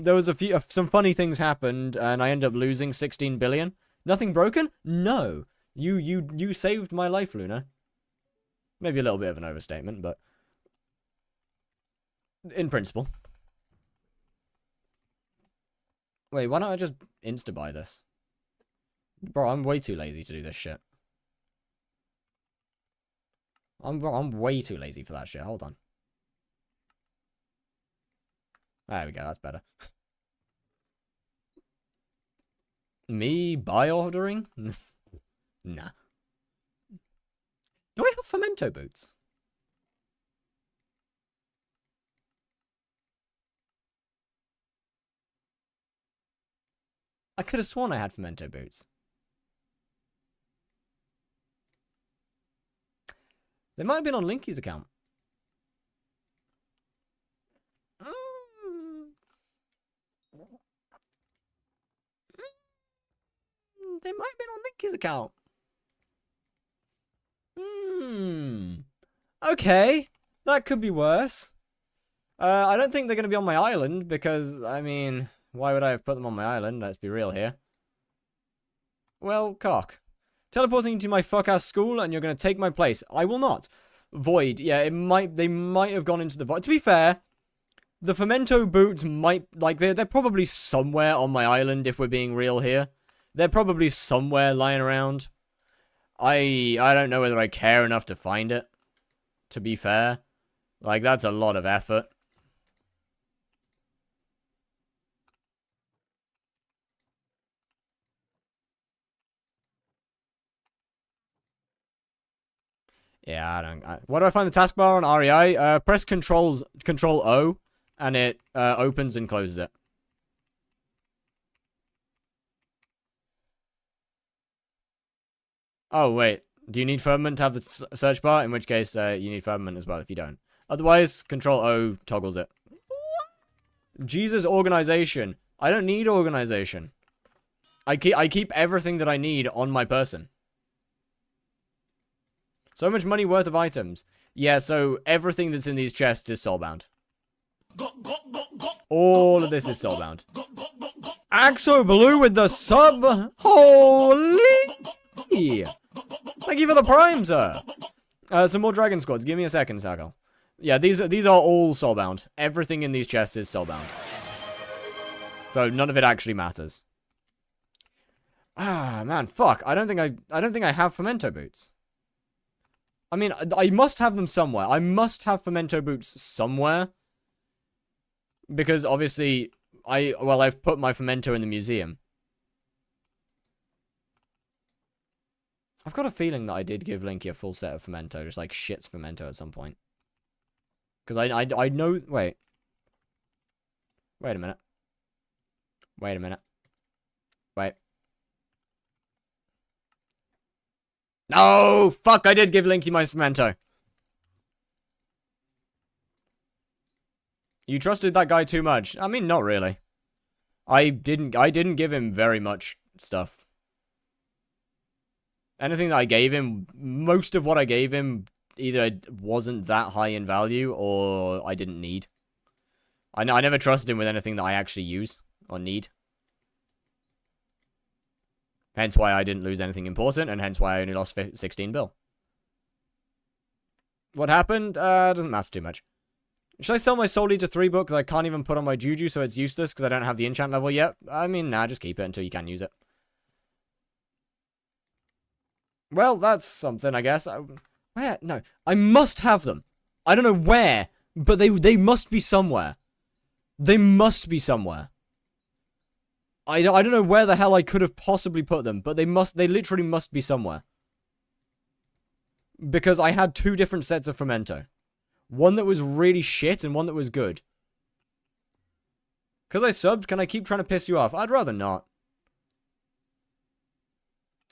There was some funny things happened, and I ended up losing 16 billion. Nothing broken? No. You saved my life, Luna. Maybe a little bit of an overstatement, but... in principle. Wait, why don't I just insta-buy this? Bro, I'm way too lazy to do this shit. I'm way too lazy for that shit. Hold on. There we go, that's better. Me buy ordering? Nah. Do I have Femento boots? I could have sworn I had Femento boots. They might have been on Linky's account. They might have been on Linky's account. Okay. That could be worse. I don't think they're going to be on my island because, I mean, why would I have put them on my island? Let's be real here. Well, cock. Teleporting to my fuck-ass school and you're going to take my place. I will not. Void. Yeah, they might have gone into the void. To be fair, the Femento boots might, like, they're probably somewhere on my island if we're being real here. They're probably somewhere lying around. I don't know whether I care enough to find it, to be fair. Like, that's a lot of effort. Yeah, I don't... Why do I find the taskbar on REI? Press Control O, and it opens and closes it. Oh, wait. Do you need firmament to have the search bar? In which case, you need firmament as well if you don't. Otherwise, Control O toggles it. Jesus, organization. I don't need organization. I keep everything that I need on my person. So much money worth of items. Yeah, so everything that's in these chests is soulbound. All of this is soulbound. Axo Blue with the sub. Holy. Thank you for the prime, sir. Some more dragon squads. Give me a second, Sako. Yeah, these are all soulbound. Everything in these chests is soulbound. So none of it actually matters. Ah, man, fuck. I don't think I have Femento boots. I mean, I must have them somewhere. I must have Femento boots somewhere. Because obviously, I've put my Femento in the museum. I've got a feeling that I did give Linky a full set of Femento, just like shit's Femento at some point. Because I know... Wait. Wait a minute. Wait a minute. Wait. No! Fuck, I did give Linky my Femento. You trusted that guy too much. I mean, not really. I didn't give him very much stuff. Anything that I gave him, most of what I gave him either wasn't that high in value or I didn't need. I never trusted him with anything that I actually use or need. Hence why I didn't lose anything important, and hence why I only lost 16 bill. What happened? Doesn't matter too much. Should I sell my Soul Eater 3 book because I can't even put on my Juju, so it's useless because I don't have the enchant level yet? I mean, nah, just keep it until you can use it. Well, that's something, I guess. Where? No. I must have them. I don't know where, but they must be somewhere. They must be somewhere. I don't know where the hell I could have possibly put them, but they literally must be somewhere. Because I had 2 different sets of Fermento. One that was really shit and one that was good. Because I subbed, can I keep trying to piss you off? I'd rather not.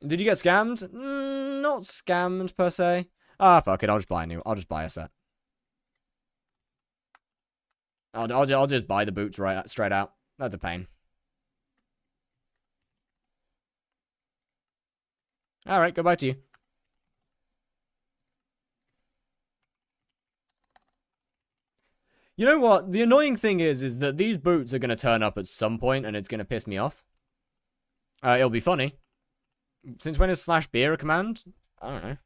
Did you get scammed? Not scammed, per se. Ah, fuck it, I'll just buy a set. I'll just buy the boots straight out. That's a pain. Alright, go back to you. You know what? The annoying thing is that these boots are going to turn up at some point and it's going to piss me off. It'll be funny. Since when is /beer a command? I don't know.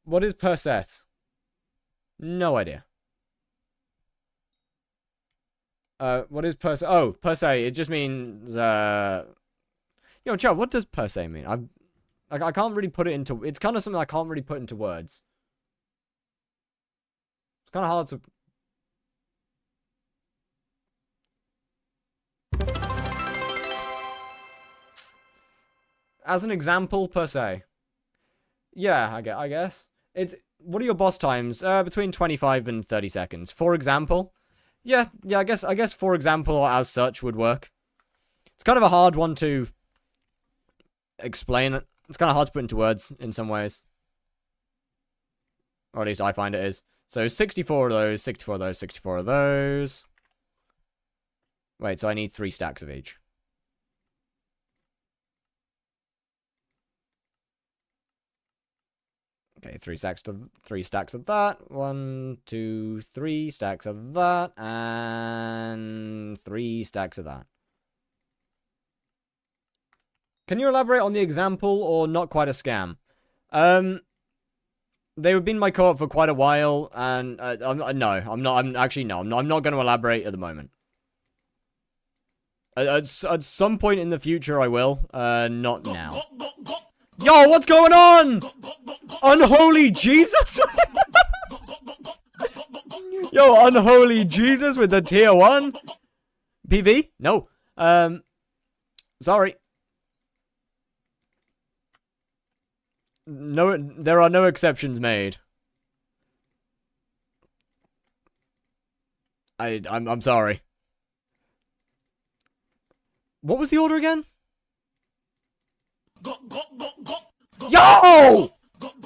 What is per set? No idea. What is per se? Oh, per se. It just means, Yo, Joe, what does per se mean? I can't really put it into... It's kind of something I can't really put into words. It's kind of hard to... As an example, per se. Yeah, I guess. What are your boss times? Between 25 and 30 seconds. For example. Yeah, I guess for example or as such would work. It's kind of a hard one to explain. It's kind of hard to put into words in some ways. Or at least I find it is. So 64 of those, 64 of those, 64 of those. Wait, so I need 3 stacks of each. Okay, 3 stacks of that. 1, 2, 3 stacks of that, and 3 stacks of that. Can you elaborate on the example, or not quite a scam? They've been my co-op for quite a while, and I'm not going to elaborate at the moment. At some point in the future, I will. Not now. Yo, what's going on? Unholy Jesus? Yo, unholy Jesus with the tier 1? PV? No. Sorry. No, there are no exceptions made. I'm sorry. What was the order again? Yo! What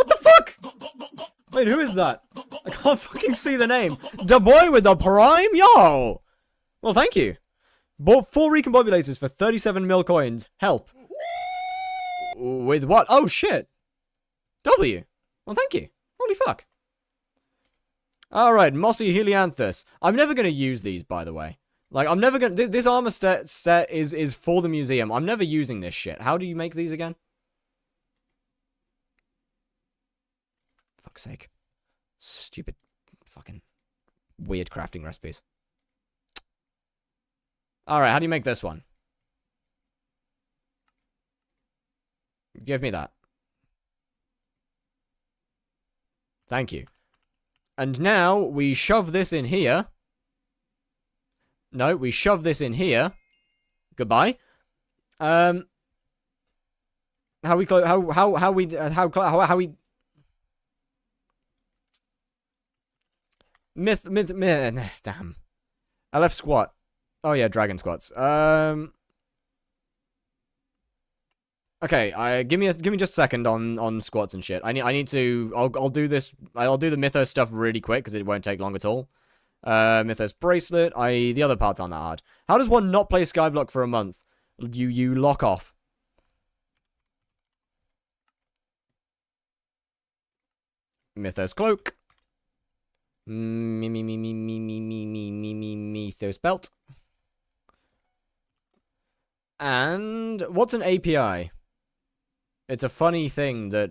the fuck? Wait, who is that? I can't fucking see the name. Da boy with the prime? Yo! Well, thank you. Bought 4 recombobulators for 37 mil coins. Help. With what? Oh, shit. W. Well, thank you. Holy fuck. Alright, Mossy Helianthus. I'm never going to use these, by the way. Like, I'm never gonna... This armor set is for the museum. I'm never using this shit. How do you make these again? Fuck's sake. Stupid fucking weird crafting recipes. Alright, how do you make this one? Give me that. Thank you. And now, we shove this in here. No, we shove this in here. Goodbye. How we damn. I left squat. Oh yeah, dragon squats. Okay, give me just a second on squats and shit. I need to I'll do this. I'll do the mythos stuff really quick because it won't take long at all. Mythos bracelet. The other parts aren't that hard. How does one not play skyblock for a month? You lock off. Mythos cloak. Mythos belt. And what's an API? It's a funny thing that...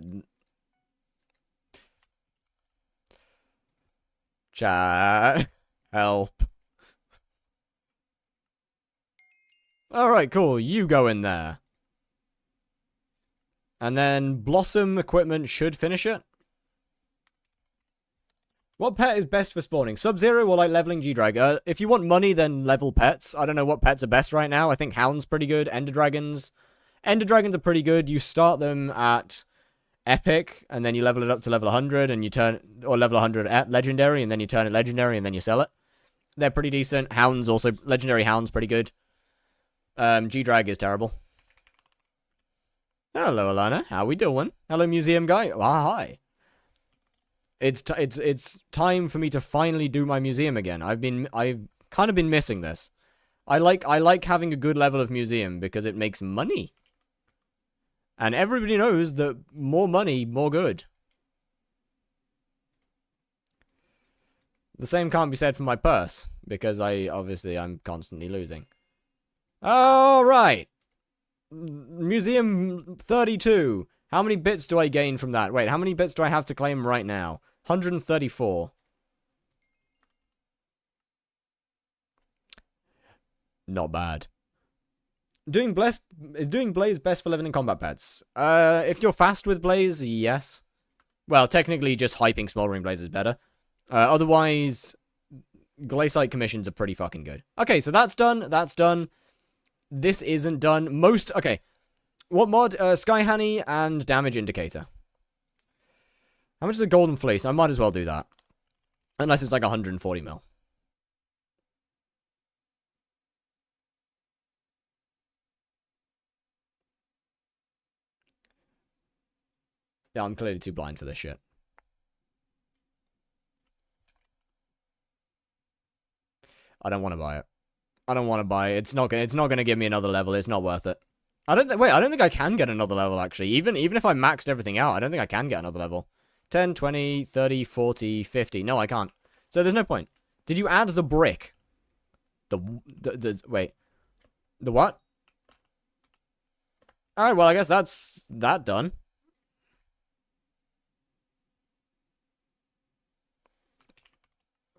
Chat. Help. Alright, cool. You go in there. And then Blossom equipment should finish it. What pet is best for spawning? Sub-Zero or like leveling G-Drag? If you want money, then level pets. I don't know what pets are best right now. I think Hound's pretty good. Ender Dragons. Ender Dragons are pretty good. You start them at Epic, and then you level it up to level 100, and you turn... Or level 100 at Legendary, and then you turn it Legendary, and then you sell it. They're pretty decent. Hound's also... Legendary Hound's pretty good. G-Drag is terrible. Hello, Alana. How we doing? Hello, Museum Guy. Ah, hi. It's time for me to finally do my museum again. I've kind of been missing this. I like having a good level of museum because it makes money. And everybody knows that more money, more good. The same can't be said for my purse because I'm constantly losing. All right. Museum 32. How many bits do I gain from that? Wait, how many bits do I have to claim right now? 134. Not bad. Is doing Blaze best for living in combat pets? If you're fast with Blaze, yes. Well, technically just hyping Smoldering Blaze is better. Otherwise, Glaciite commissions are pretty fucking good. Okay, so that's done. That's done. This isn't done. Okay. What mod? Sky Honey and Damage Indicator. How much is a Golden Fleece? I might as well do that. Unless it's like 140 mil. Yeah, I'm clearly too blind for this shit. I don't want to buy it. I don't want to buy it. It's not gonna give me another level. It's not worth it. I don't think I can get another level, actually. Even if I maxed everything out, I don't think I can get another level. 10, 20, 30, 40, 50. No, I can't. So there's no point. Did you add the brick? Wait. The what? Alright, well, I guess that's that done.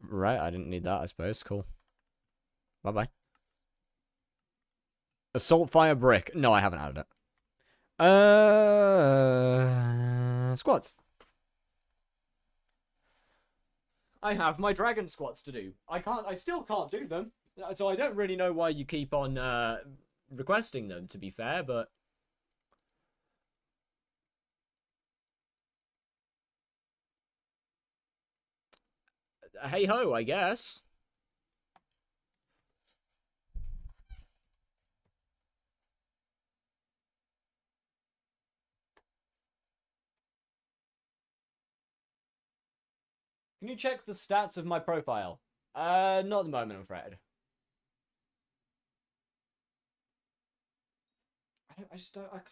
Right, I didn't need that, I suppose. Cool. Bye-bye. Assault fire brick. No, I haven't added it. Squats. I have my dragon squats to do. I still can't do them. So I don't really know why you keep on requesting them, to be fair, but... Hey ho, I guess. Can you check the stats of my profile? Not at the moment, I'm afraid. I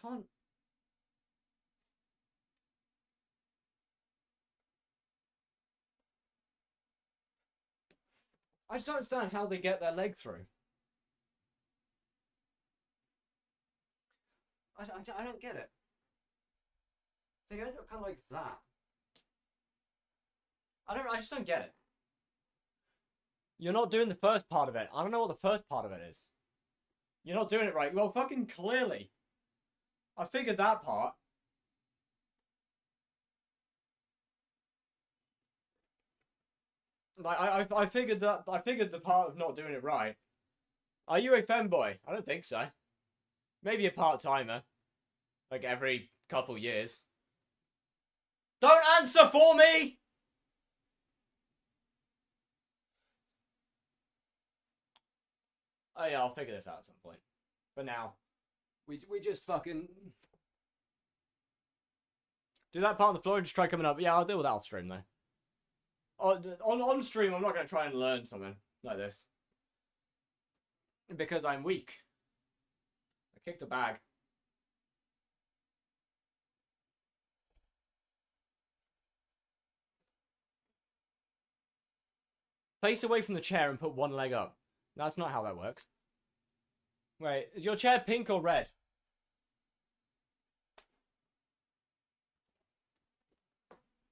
can't. I just don't understand how they get their leg through. I don't get it. They end up kind of like that. I just don't get it. You're not doing the first part of it. I don't know what the first part of it is. You're not doing it right. Well, fucking clearly. I figured that part. Like, I figured the part of not doing it right. Are you a femboy? I don't think so. Maybe a part-timer. Like every couple years. Don't answer for me! Oh yeah, I'll figure this out at some point. But now, we just fucking... Do that part on the floor and just try coming up. Yeah, I'll deal with that off stream though. On stream, I'm not going to try and learn something like this. Because I'm weak. I kicked a bag. Face away from the chair and put one leg up. That's not how that works. Wait, is your chair pink or red?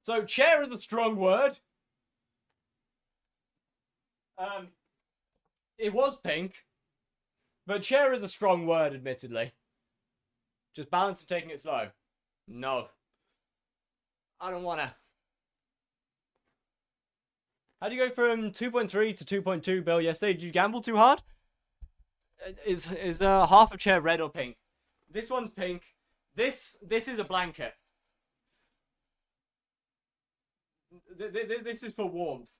So chair is a strong word. It was pink. But chair is a strong word, admittedly. Just balance and taking it slow. No. I don't wanna. How do you go from 2.3 to 2.2, Bill, yesterday? Did you gamble too hard? Is half a chair red or pink? This one's pink. This is a blanket. This is for warmth.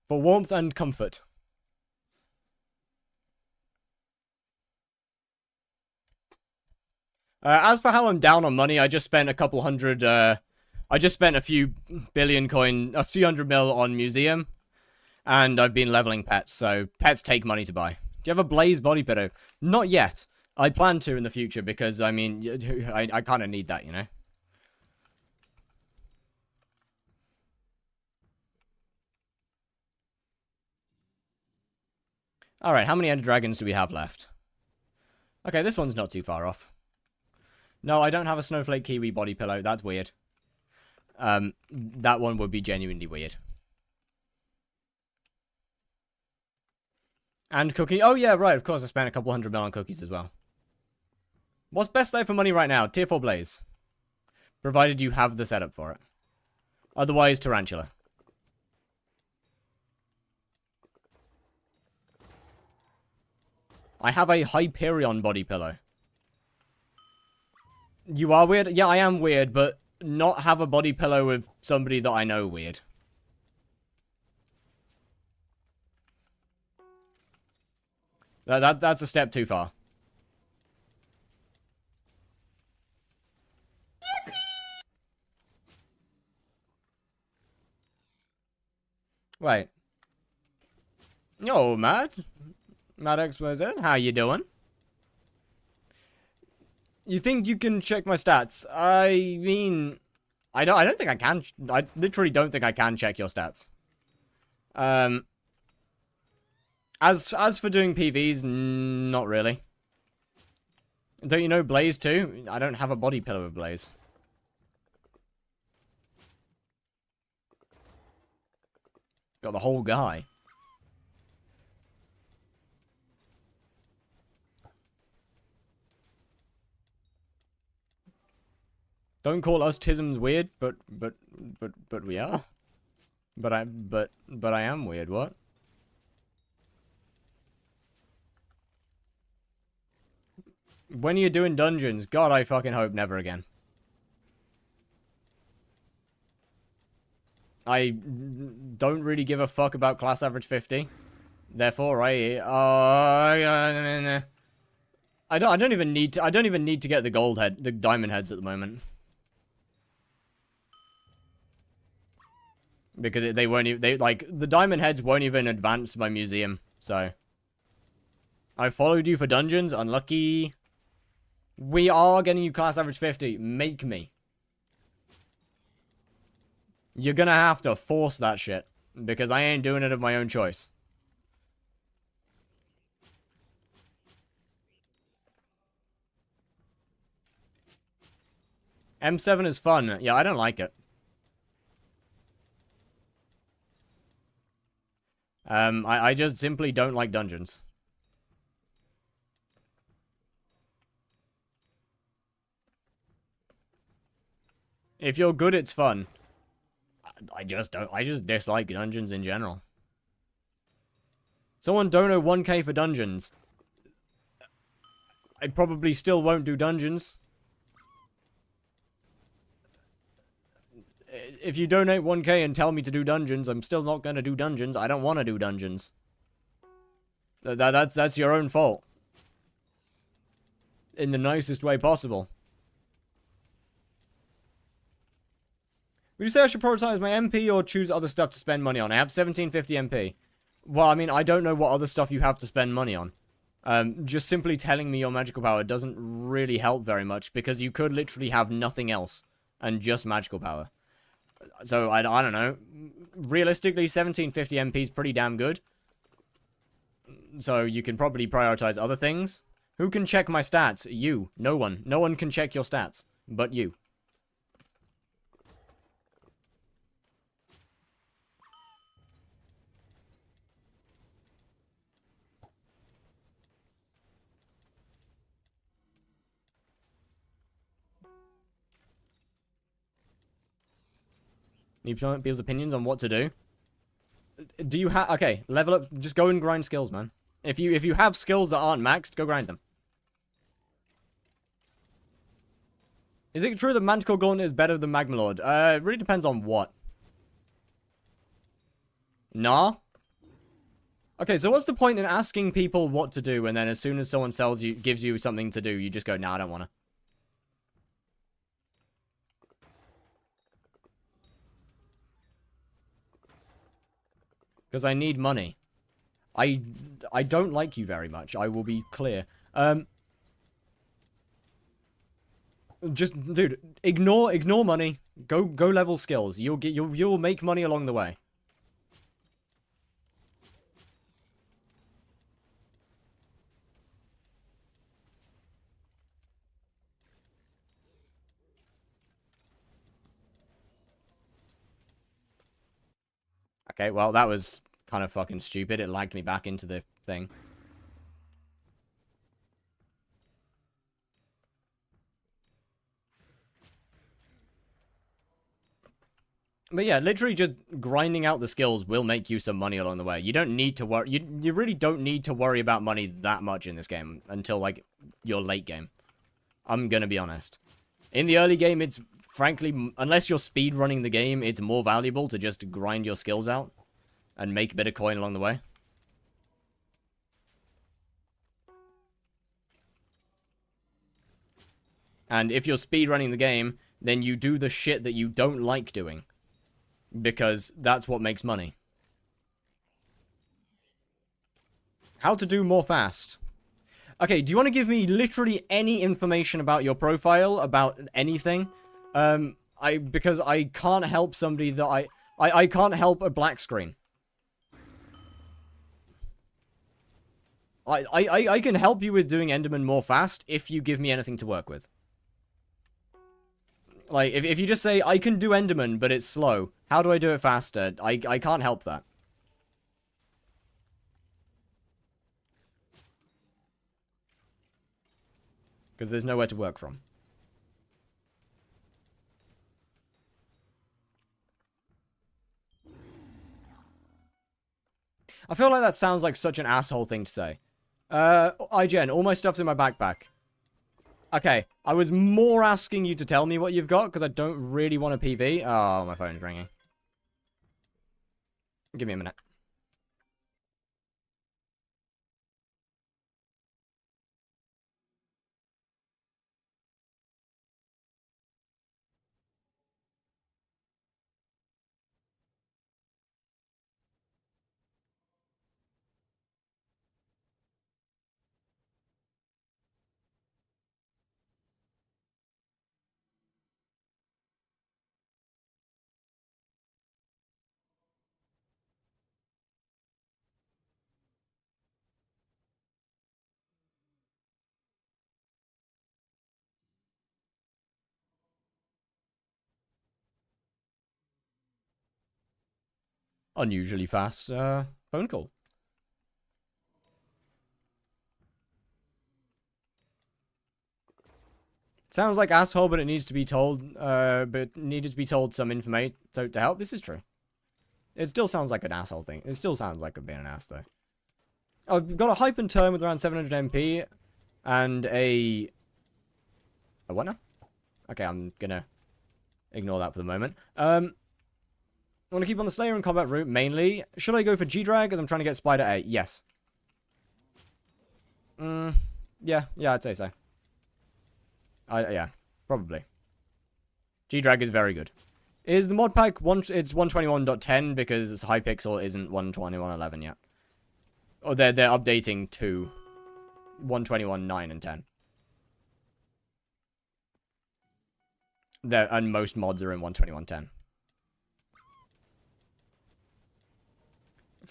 For warmth and comfort. As for how I'm down on money, I just spent a couple hundred, I just spent a few hundred mil on museum, and I've been leveling pets, so pets take money to buy. Do you have a Blaze body pillow? Not yet. I plan to in the future, because, I mean, I kind of need that, you know? Alright, how many Ender Dragons do we have left? Okay, this one's not too far off. No, I don't have a Snowflake Kiwi body pillow. That's weird. That one would be genuinely weird. And cookie. Oh, yeah, right. Of course, I spent a couple $100 on cookies as well. What's best though for money right now? Tier 4 Blaze. Provided you have the setup for it. Otherwise, Tarantula. I have a Hyperion body pillow. You are weird? Yeah, I am weird, but not have a body pillow with somebody that I know weird. That's a step too far. Wait. Yo, Matt. Matt XYZ, how you doing? You think you can check my stats? I mean, I don't think I can. I literally don't think I can check your stats. As for doing PVs, not really. Don't you know Blaze too? I don't have a body pillow of Blaze. Got the whole guy. Don't call us Tisms weird, but we are. But I am weird, what? When are you doing dungeons? God, I fucking hope never again. I don't really give a fuck about class average 50. Therefore, I don't even need to get the diamond heads at the moment. Because they won't even, the diamond heads won't even advance my museum, so. I followed you for dungeons, unlucky. We are getting you class average 50, make me. You're gonna have to force that shit, because I ain't doing it of my own choice. M7 is fun. Yeah, I don't like it. I just simply don't like dungeons. If you're good, it's fun. I just dislike dungeons in general. Someone donate 1k for dungeons. I probably still won't do dungeons. if you donate 1k and tell me to do dungeons, I'm still not gonna do dungeons. I don't want to do dungeons. That's your own fault. In the nicest way possible. Would you say I should prioritize my MP or choose other stuff to spend money on? I have 1750 MP. Well, I mean, I don't know what other stuff you have to spend money on. Just simply telling me your magical power doesn't really help very much, because you could literally have nothing else and just magical power. So, I don't know. Realistically, 1750 MP is pretty damn good. So, you can probably prioritize other things. Who can check my stats? You. No one. No one can check your stats. But you. Need people's opinions on what to do. Do you have... Okay, level up. Just go and grind skills, man. If you have skills that aren't maxed, go grind them. Is it true that Manticore Gauntlet is better than Magma Lord? It really depends on what. Nah? Okay, so what's the point in asking people what to do, and then as soon as someone gives you something to do, you just go, nah, I don't wanna. Because I need money. I don't like you very much. I will be clear. Just, dude, ignore money. Go level skills. You'll make money along the way. Okay, well, that was kind of fucking stupid. It lagged me back into the thing. But yeah, literally just grinding out the skills will make you some money along the way. You don't need to worry. You really don't need to worry about money that much in this game until, like, your late game. I'm gonna be honest. In the early game, it's frankly, unless you're speed running the game, it's more valuable to just grind your skills out and make a bit of coin along the way. And if you're speed running the game, then you do the shit that you don't like doing. Because that's what makes money. How to do more fast. Okay, do you want to give me literally any information about your profile, about anything? Because I can't help somebody that I can't help a black screen. I can help you with doing Enderman more fast if you give me anything to work with. Like, if you just say, I can do Enderman, but it's slow. How do I do it faster? I can't help that. Because there's nowhere to work from. I feel like that sounds like such an asshole thing to say. IGN, all my stuff's in my backpack. Okay, I was more asking you to tell me what you've got, because I don't really want a PV. Oh, my phone's ringing. Give me a minute. Unusually fast, phone call. Sounds like asshole, but it needs to be told, but needed to be told some information to help. This is true. It still sounds like an asshole thing. It still sounds like I'm being an ass, though. I've got a hype and turn with around 700 MP, and a what now? Okay, I'm gonna ignore that for the moment. want to keep on the Slayer and combat route, mainly. Should I go for G-Drag as I'm trying to get Spider A? Yes. Yeah, I'd say so. Yeah, probably. G-Drag is very good. Is the mod pack it's 121.10 because hypixel isn't 121.11 yet. Or they're updating to 121.9 and 10. And most mods are in 121.10.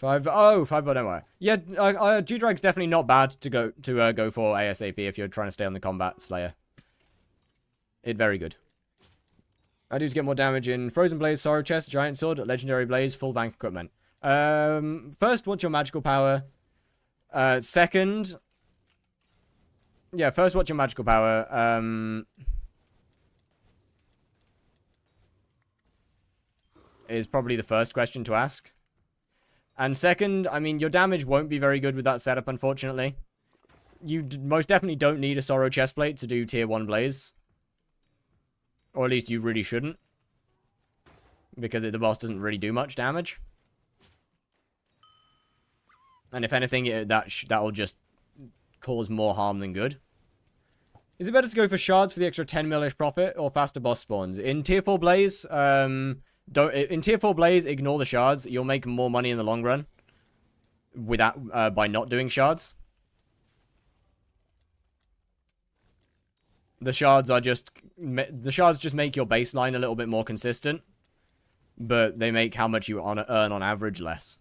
5.0. Yeah, G-Drag's definitely not bad to go for ASAP if you're trying to stay on the combat Slayer. It's very good. I do to get more damage in Frozen Blaze, Sorrow Chest, Giant Sword, Legendary Blaze, full Vank equipment. First, what's your magical power? Second... Yeah, first, what's your magical power? Is probably the first question to ask. And second, I mean, your damage won't be very good with that setup, unfortunately. You most definitely don't need a Sorrow Chestplate to do Tier 1 Blaze. Or at least you really shouldn't. Because the boss doesn't really do much damage. And if anything, that'll just cause more harm than good. Is it better to go for shards for the extra 10 mil-ish profit or faster boss spawns? In Tier 4 Blaze, in Tier 4 Blaze, ignore the shards. You'll make more money in the long run without by not doing shards. The shards just make your baseline a little bit more consistent, but they make how much you earn on average less.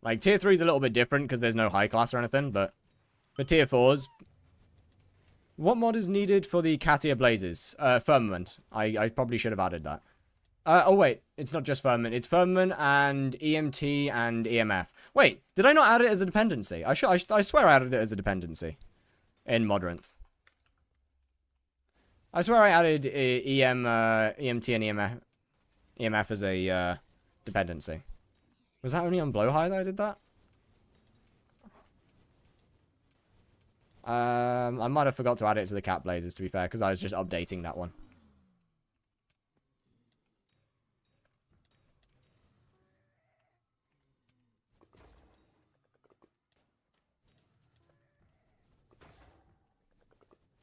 Like, Tier 3 is a little bit different because there's no high class or anything, but for Tier 4s... What mod is needed for the Katia Blazes? Firmament. I probably should have added that. Oh, wait. It's not just Firmament. It's Firmament and EMT and EMF. Wait, did I not add it as a dependency? I swear I added it as a dependency in Modrinth. I swear I added EMT and EMF as a dependency. Was that only on Blowhigh that I did that? I might have forgot to add it to the Cat Blazes, to be fair, because I was just updating that one.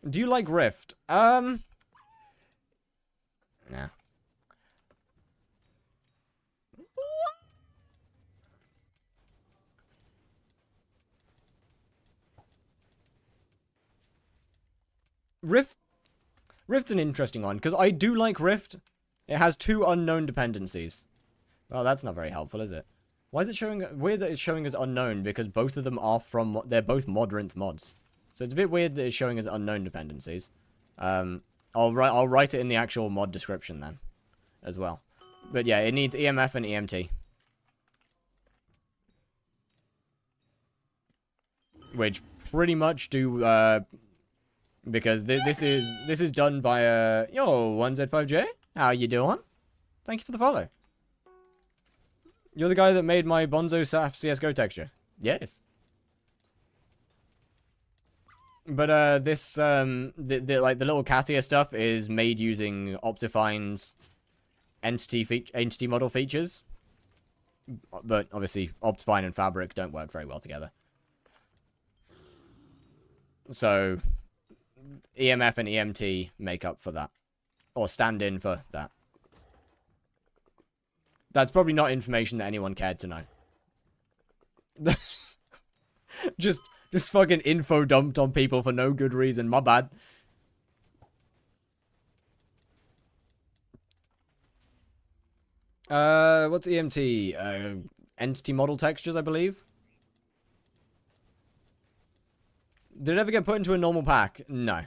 Do you like Rift? Nah. Rift's an interesting one, because I do like Rift. It has 2 unknown dependencies. Well, that's not very helpful, is it? Why is it showing... Weird that it's showing as unknown, because both of them are from... They're both Modrinth mods. So it's a bit weird that it's showing as unknown dependencies. I'll write it in the actual mod description then, as well. But yeah, it needs EMF and EMT. Which pretty much do... because this is done via 1Z5J. How you doing? Thank you for the follow. You're the guy that made my Bonzo Saf CS:GO texture. Yes. But this the little Katia stuff is made using Optifine's entity model features. But obviously Optifine and Fabric don't work very well together. So EMF and EMT make up for that. Or stand in for that. That's probably not information that anyone cared to know. just fucking info dumped on people for no good reason. My bad. What's EMT? Entity model textures, I believe. Did it ever get put into a normal pack? No.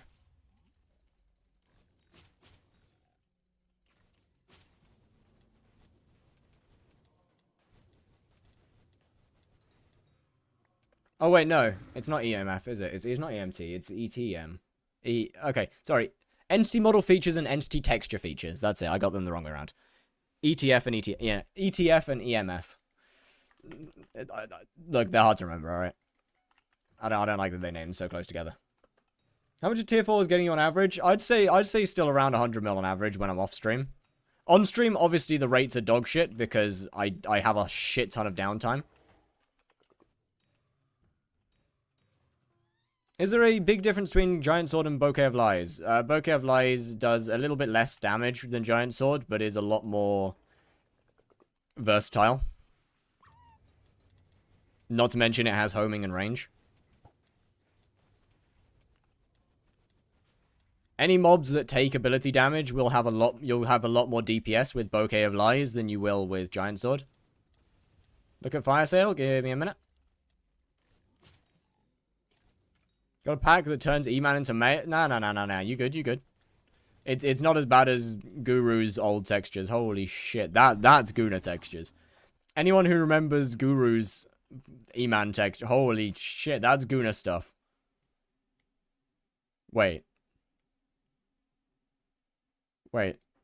Oh, wait, no. It's not EMF, is it? It's not EMT. It's ETM. Okay, sorry. Entity model features and entity texture features. That's it. I got them the wrong way around. ETF and ETF. Yeah, ETF and EMF. Look, they're hard to remember, alright? I don't like that they named so close together. How much a tier 4 is getting you on average? I'd say still around 100 mil on average when I'm off stream. On stream, obviously the rates are dog shit because I have a shit ton of downtime. Is there a big difference between Giant Sword and Bouquet of Lies? Bouquet of Lies does a little bit less damage than Giant Sword, but is a lot more versatile. Not to mention it has homing and range. Any mobs that take ability damage will have you'll have a lot more DPS with Bouquet of Lies than you will with Giant Sword. Look at Fire Sale, give me a minute. Got a pack that turns E-Man into May. No. You good. It's not as bad as Guru's old textures. Holy shit. That's Guna textures. Anyone who remembers Guru's E-Man texture, holy shit, that's Guna stuff. Wait,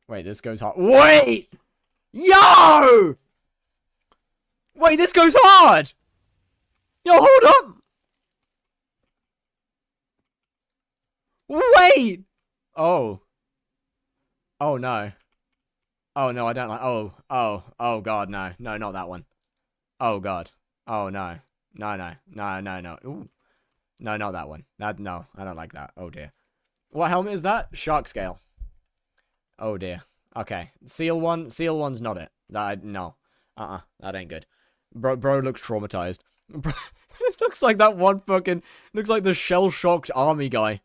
this goes hard. Wait! Yo! Wait, this goes hard! Yo, hold up! Wait! Oh. Oh, no. Oh, no, I don't like... Oh, God, no. No, not that one. Oh, God. Oh, no. No. Ooh. No, not that one. No, I don't like that. Oh, dear. What helmet is that? Shark scale. Oh, dear. Okay. Seal one's not it. No. That ain't good. Bro looks traumatized. Bro, it looks like that one fucking... Looks like the shell-shocked army guy.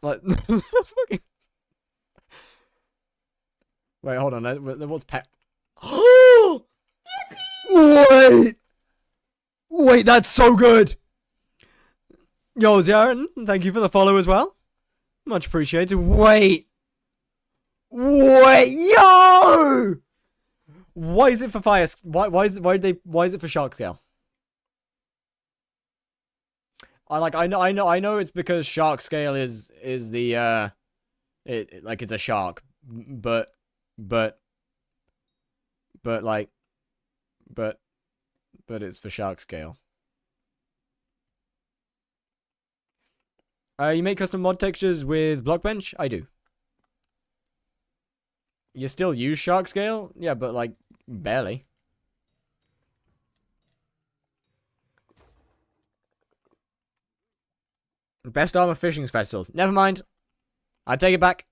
Like, fucking... Wait, hold on. What's pet? Wait, that's so good. Yo, Zarin, thank you for the follow as well. Much appreciated. Wait, yo! Why is it for fire? Why is it for shark scale? I know it's because shark scale is the it's a shark, but it's for shark scale. You make custom mod textures with Blockbench? I do. You still use shark scale? Yeah, but like barely. Best armor fishing festivals. Never mind. I take it back.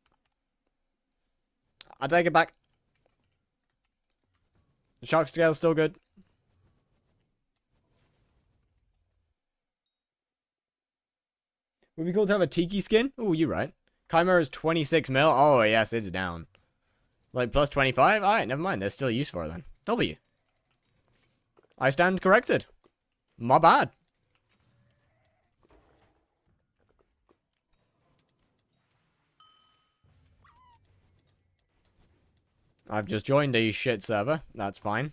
The shark scale is still good. Would be cool to have a tiki skin. Oh, you're right. Chimera is 26 mil. Oh, yes, it's down. Like, plus 25? Alright, never mind. There's still use for it then. W. I stand corrected. My bad. I've just joined a shit server. That's fine.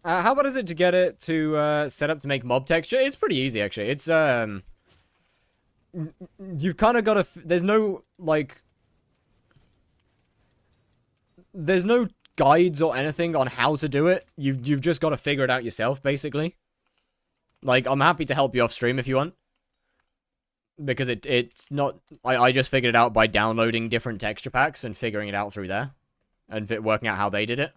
How about is it to get it to set up to make mob texture? It's pretty easy actually. It's you've kind of got to. There's no like. There's no guides or anything on how to do it. You've just got to figure it out yourself, basically. Like, I'm happy to help you off stream if you want. Because it's not... I just figured it out by downloading different texture packs and figuring it out through there. And working out how they did it.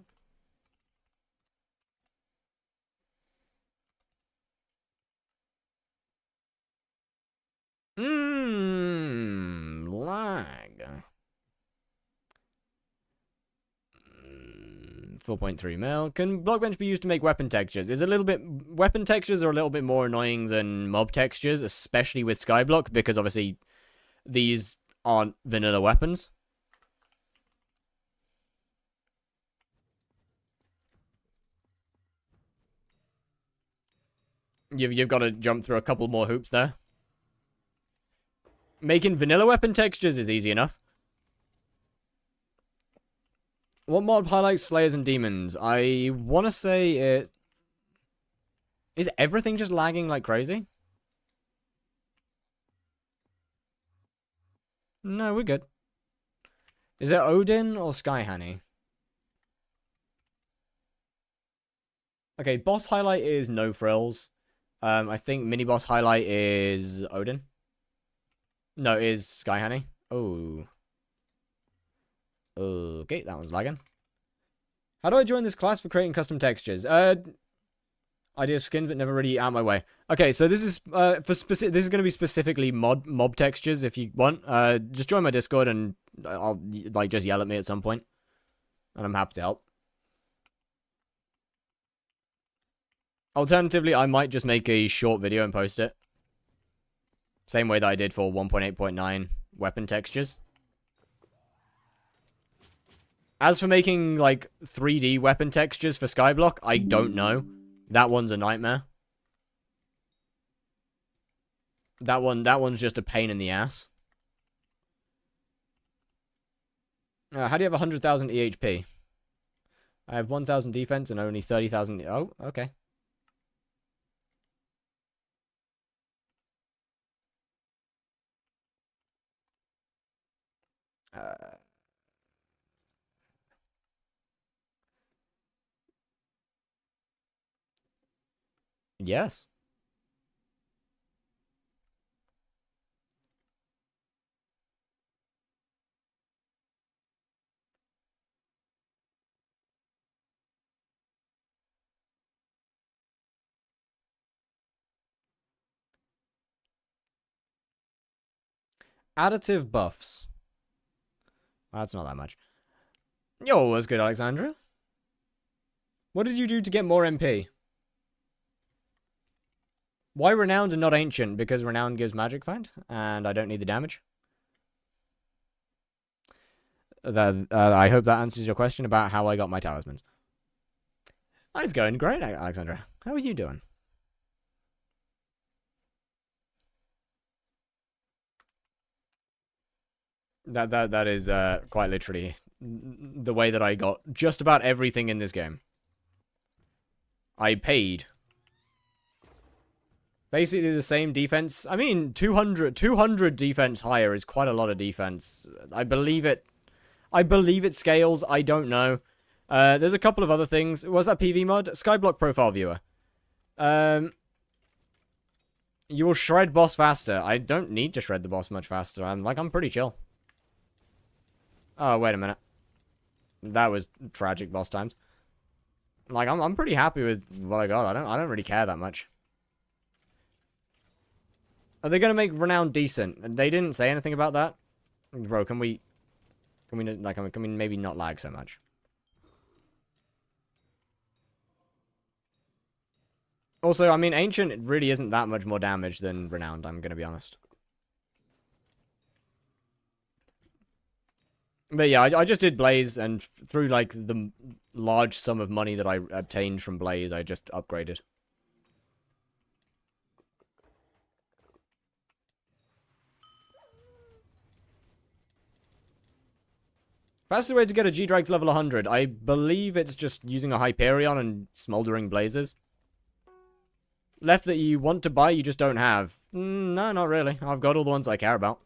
Lag. 4.3 mil. Can Blockbench be used to make weapon textures? Weapon textures are a little bit more annoying than mob textures, especially with skyblock, because obviously these aren't vanilla weapons. You've got to jump through a couple more hoops there. Making vanilla weapon textures is easy enough. What mod highlights Slayers and Demons? I want to say it... Is everything just lagging like crazy? No, we're good. Is it Odin or Sky Honey? Okay, boss highlight is No Frills. I think mini boss highlight is Odin. No, it is Sky Honey. Oh. Okay, that one's lagging. How do I join this class for creating custom textures? Idea of skins, but never really out my way. Okay, so this is This is going to be specifically mob textures. If you want, just join my Discord and I'll like just yell at me at some point, and I'm happy to help. Alternatively, I might just make a short video and post it. Same way that I did for 1.8.9 weapon textures. As for making, like, 3D weapon textures for skyblock, I don't know. That one's a nightmare. That one's just a pain in the ass. How do you have 100,000 EHP? I have 1,000 defense and only 30,000... Oh, okay. Yes. Additive buffs. That's not that much. Yo, what's good, Alexandra? What did you do to get more MP? Why Renowned and not Ancient? Because Renowned gives Magic Find, and I don't need the damage. I hope that answers your question about how I got my talismans. It's going great, Alexandra. How are you doing? That is quite literally the way that I got just about everything in this game. I paid. Basically the same defense. I mean, 200 defense higher is quite a lot of defense. I believe it scales. I don't know. There's a couple of other things. Was that PV mod? Skyblock profile viewer. You will shred boss faster. I don't need to shred the boss much faster. I'm pretty chill. Oh, wait a minute. That was tragic boss times. Like, I'm pretty happy with what I got. I don't really care that much. Are they gonna make Renowned decent? They didn't say anything about that. Bro, can we maybe not lag so much? Also, I mean, Ancient really isn't that much more damage than Renowned, I'm gonna be honest. But yeah, I just did Blaze, and through, like, the large sum of money that I obtained from Blaze, I just upgraded. Fastest way to get a G-Drag to level 100. I believe it's just using a Hyperion and Smoldering Blazes. Left that you want to buy, you just don't have. No, not really. I've got all the ones I care about.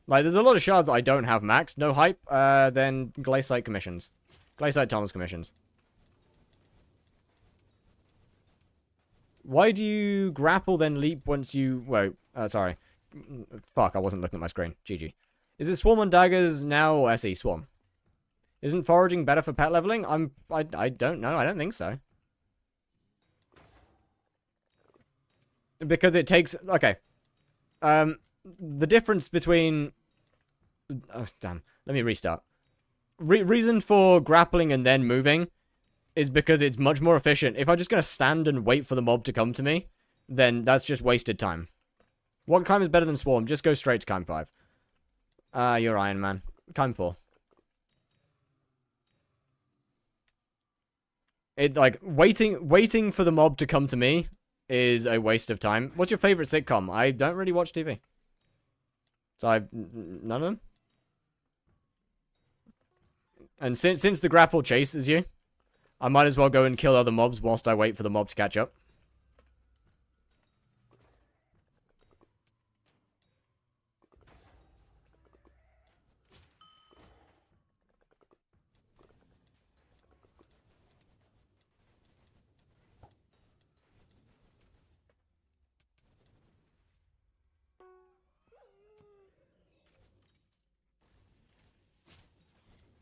Like, there's a lot of shards that I don't have maxed. No hype, then Glaciate commissions. Glaciate Tunnels commissions. Why do you grapple then leap once you... Whoa, sorry. Fuck, I wasn't looking at my screen. GG. Is it Swarm on daggers now or SE Swarm? Isn't foraging better for pet leveling? I don't know. I don't think so. Because it takes... Okay. The difference between... Oh, damn. Let me restart. Reason for grappling and then moving is because it's much more efficient. If I'm just going to stand and wait for the mob to come to me, then that's just wasted time. What Kime is better than Swarm? Just go straight to Kime 5. You're Iron Man. Kime 4. It, like, waiting for the mob to come to me is a waste of time. What's your favorite sitcom? I don't really watch TV. So none of them? And since the grapple chases you, I might as well go and kill other mobs whilst I wait for the mob to catch up.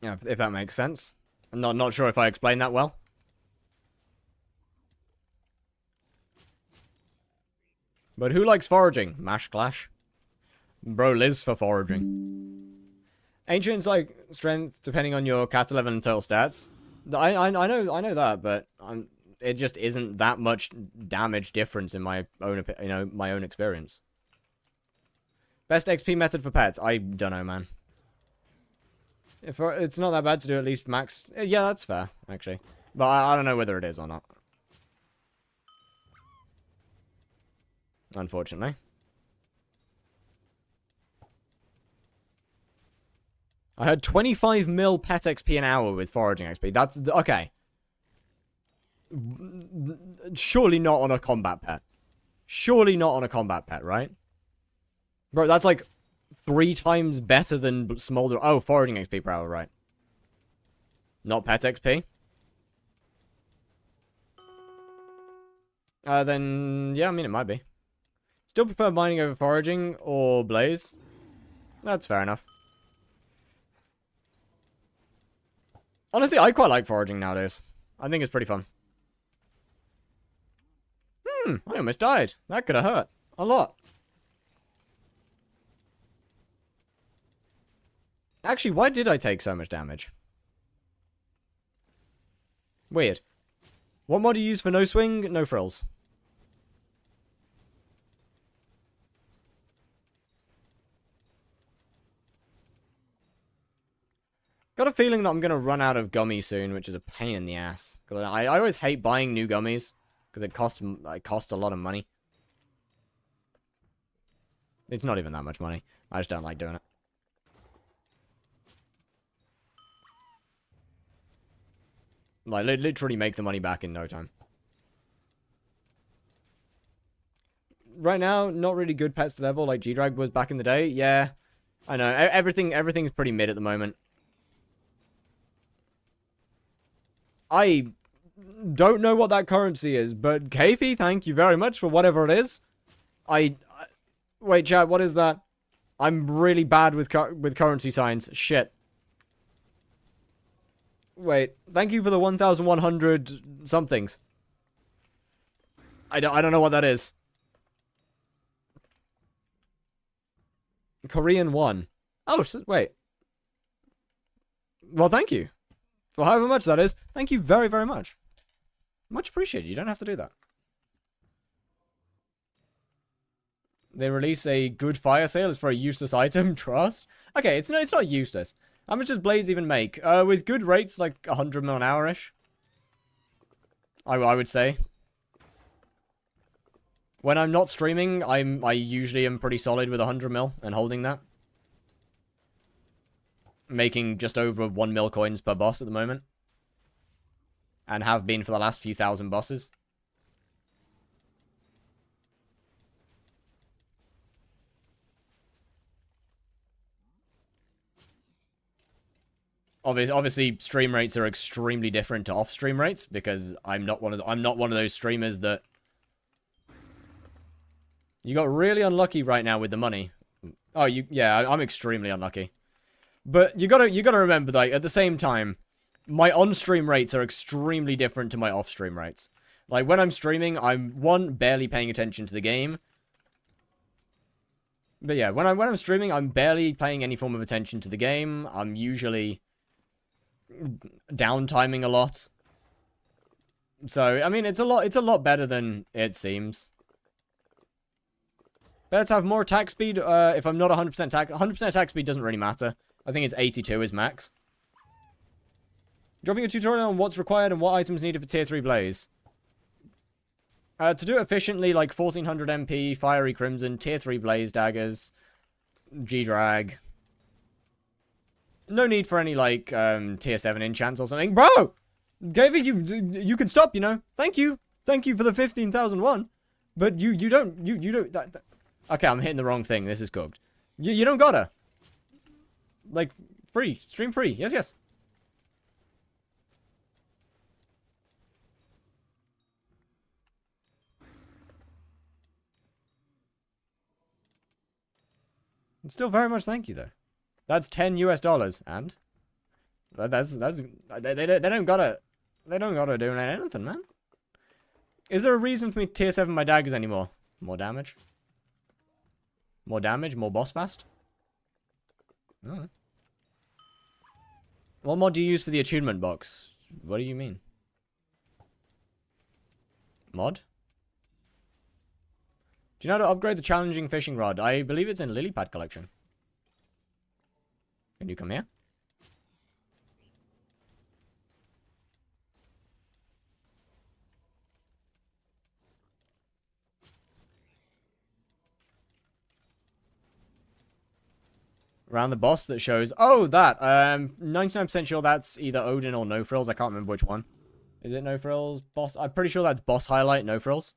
Yeah, if that makes sense. I'm not sure if I explained that well. But who likes foraging? Mash Clash. Bro lives for foraging. Ancient's like strength depending on your cat level and total stats. I know that, but it just isn't that much damage difference in my own my own experience. Best XP method for pets? I don't know, man. If it's not that bad to do at least max. Yeah, that's fair, actually. But I don't know whether it is or not. Unfortunately. I had 25 mil pet XP an hour with foraging XP. That's... Okay. Surely not on a combat pet. Surely not on a combat pet, right? Bro, that's like 3 times better than Smolder. Oh, foraging XP per hour, right. Not pet XP? Then, yeah, I mean, it might be. Still prefer mining over foraging or blaze? That's fair enough. Honestly, I quite like foraging nowadays. I think it's pretty fun. I almost died. That could have hurt. A lot. Actually, why did I take so much damage? Weird. What mod do you use for no swing, no frills? Got a feeling that I'm going to run out of gummies soon, which is a pain in the ass. Because I always hate buying new gummies, because it costs a lot of money. It's not even that much money. I just don't like doing it. Like, literally make the money back in no time. Right now, not really good pets to level like G-Drag was back in the day. Yeah, I know. Everything's pretty mid at the moment. I don't know what that currency is, but Kafie, thank you very much for whatever it is. Wait, chat, what is that? I'm really bad with currency signs. Shit. Wait, thank you for the 1,100 somethings. I don't know what that is. Korean 1. Oh, wait. Well, thank you. For however much that is, thank you very, very much. Much appreciated. You don't have to do that. They release a good fire sale. It's for a useless item. Trust. Okay, it's not useless. How much does Blaze even make? With good rates, like 100 mil an hour-ish. I would say. When I'm not streaming, I usually am pretty solid with 100 mil and holding that. Making just over 1 mil coins per boss at the moment. And have been for the last few thousand bosses. Obviously, stream rates are extremely different to off-stream rates because I'm not one of those streamers that. You got really unlucky right now with the money. Oh, yeah, I'm extremely unlucky. But you gotta remember that at the same time, my on-stream rates are extremely different to my off-stream rates. Like when I'm streaming, I'm barely paying attention to the game. But yeah, when I'm streaming, I'm barely paying any form of attention to the game. I'm usually downtiming a lot. So I mean, it's a lot better than it seems. Better to have more attack speed. If I'm not 100% attack, 100% attack speed doesn't really matter. I think it's 82 is max. Dropping a tutorial on what's required and what items needed for tier 3 Blaze. To do it efficiently, like 1400 MP, Fiery Crimson, tier 3 Blaze daggers, G-Drag. No need for any, like, tier 7 enchants or something. Bro! Gavy, you can stop, you know. Thank you. Thank you for the 15,001. But you don't, Okay, I'm hitting the wrong thing. This is cooked. You don't gotta. Like, free. Stream free. Yes, yes. And still very much thank you, though. That's $10 US, and they don't gotta do anything, man. Is there a reason for me to tier 7 my daggers anymore? More damage? More damage? More boss fast? Oh. What mod do you use for the attunement box? What do you mean? Mod? Do you know how to upgrade the challenging fishing rod? I believe it's in Lily Pad collection. Can you come here? Around the boss that shows... Oh, that! 99% sure that's either Odin or No Frills. I can't remember which one. Is it No Frills? Boss? I'm pretty sure that's boss highlight, No Frills.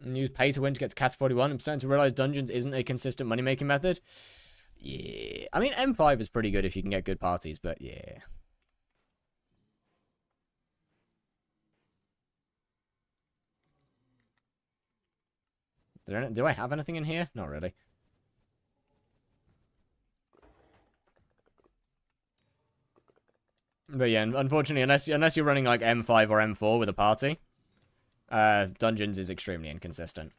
And use pay to win to get to Cat 41. I'm starting to realize dungeons isn't a consistent money-making method. Yeah. I mean, M5 is pretty good if you can get good parties, but yeah. Do I have anything in here? Not really. But yeah, unfortunately, unless you're running like M5 or M4 with a party, dungeons is extremely inconsistent.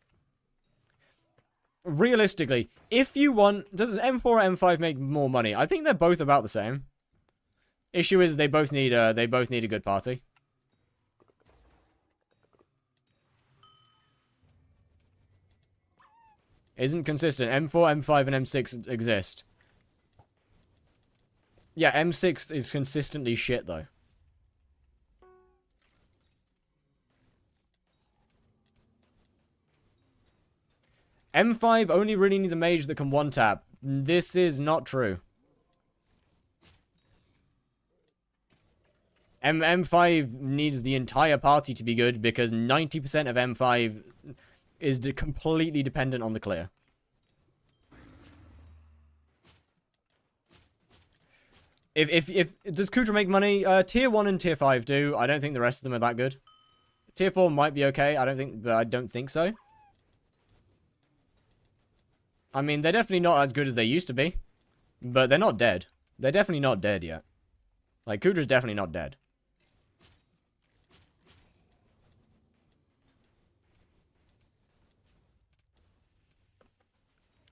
Realistically, if you want... Does M4 or M5 make more money? I think they're both about the same. Issue is they both need a good party. Isn't consistent. M4, M5, and M6 exist. Yeah, M6 is consistently shit, though. M5 only really needs a mage that can one-tap. This is not true. M5 needs the entire party to be good because 90% of M5 is completely dependent on the clear. If does Kudra make money? Tier 1 and Tier 5 do. I don't think the rest of them are that good. Tier 4 might be okay. I don't think so. I mean, they're definitely not as good as they used to be. But they're not dead. They're definitely not dead yet. Like, Kudra's definitely not dead.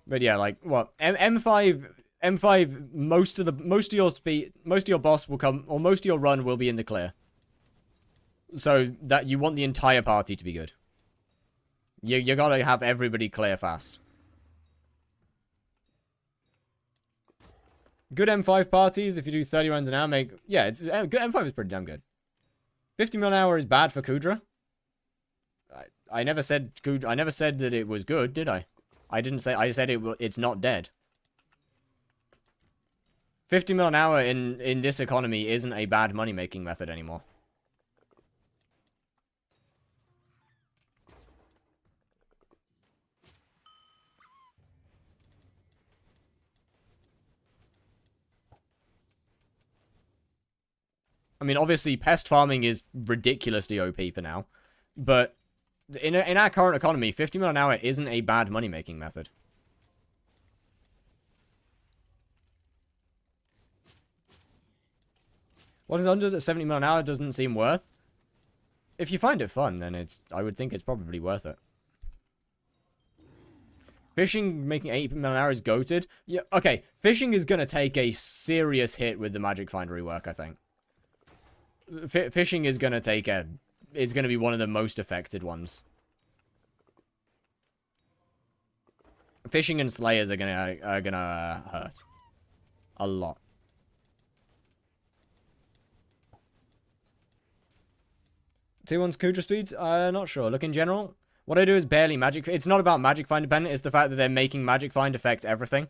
But yeah, like, what? M5, most of your boss will come, or most of your run will be in the clear. So, that you want the entire party to be good. You gotta have everybody clear fast. Good M5 parties, if you do 30 runs an hour, make... Yeah, it's good. M5 is pretty damn good. 50 mil an hour is bad for Kudra. I never said that it was good, did I? I didn't say... I said it's not dead. 50 mil an hour in this economy isn't a bad money-making method anymore. I mean, obviously, pest farming is ridiculously OP for now. But in our current economy, 50 mil an hour isn't a bad money-making method. What is under 70 mil an hour doesn't seem worth. If you find it fun, then I would think it's probably worth it. Fishing making 8 mil an hour is goated. Yeah, okay. Fishing is going to take a serious hit with the Magic Find rework, I think. Fishing is going to take is going to be one of the most affected ones. Fishing and Slayers are gonna hurt a lot. Tier 1's Kudra speeds? Not sure. Look, in general, What I do is barely magic. It's not about magic find dependent. It's the fact that they're making magic find affect everything,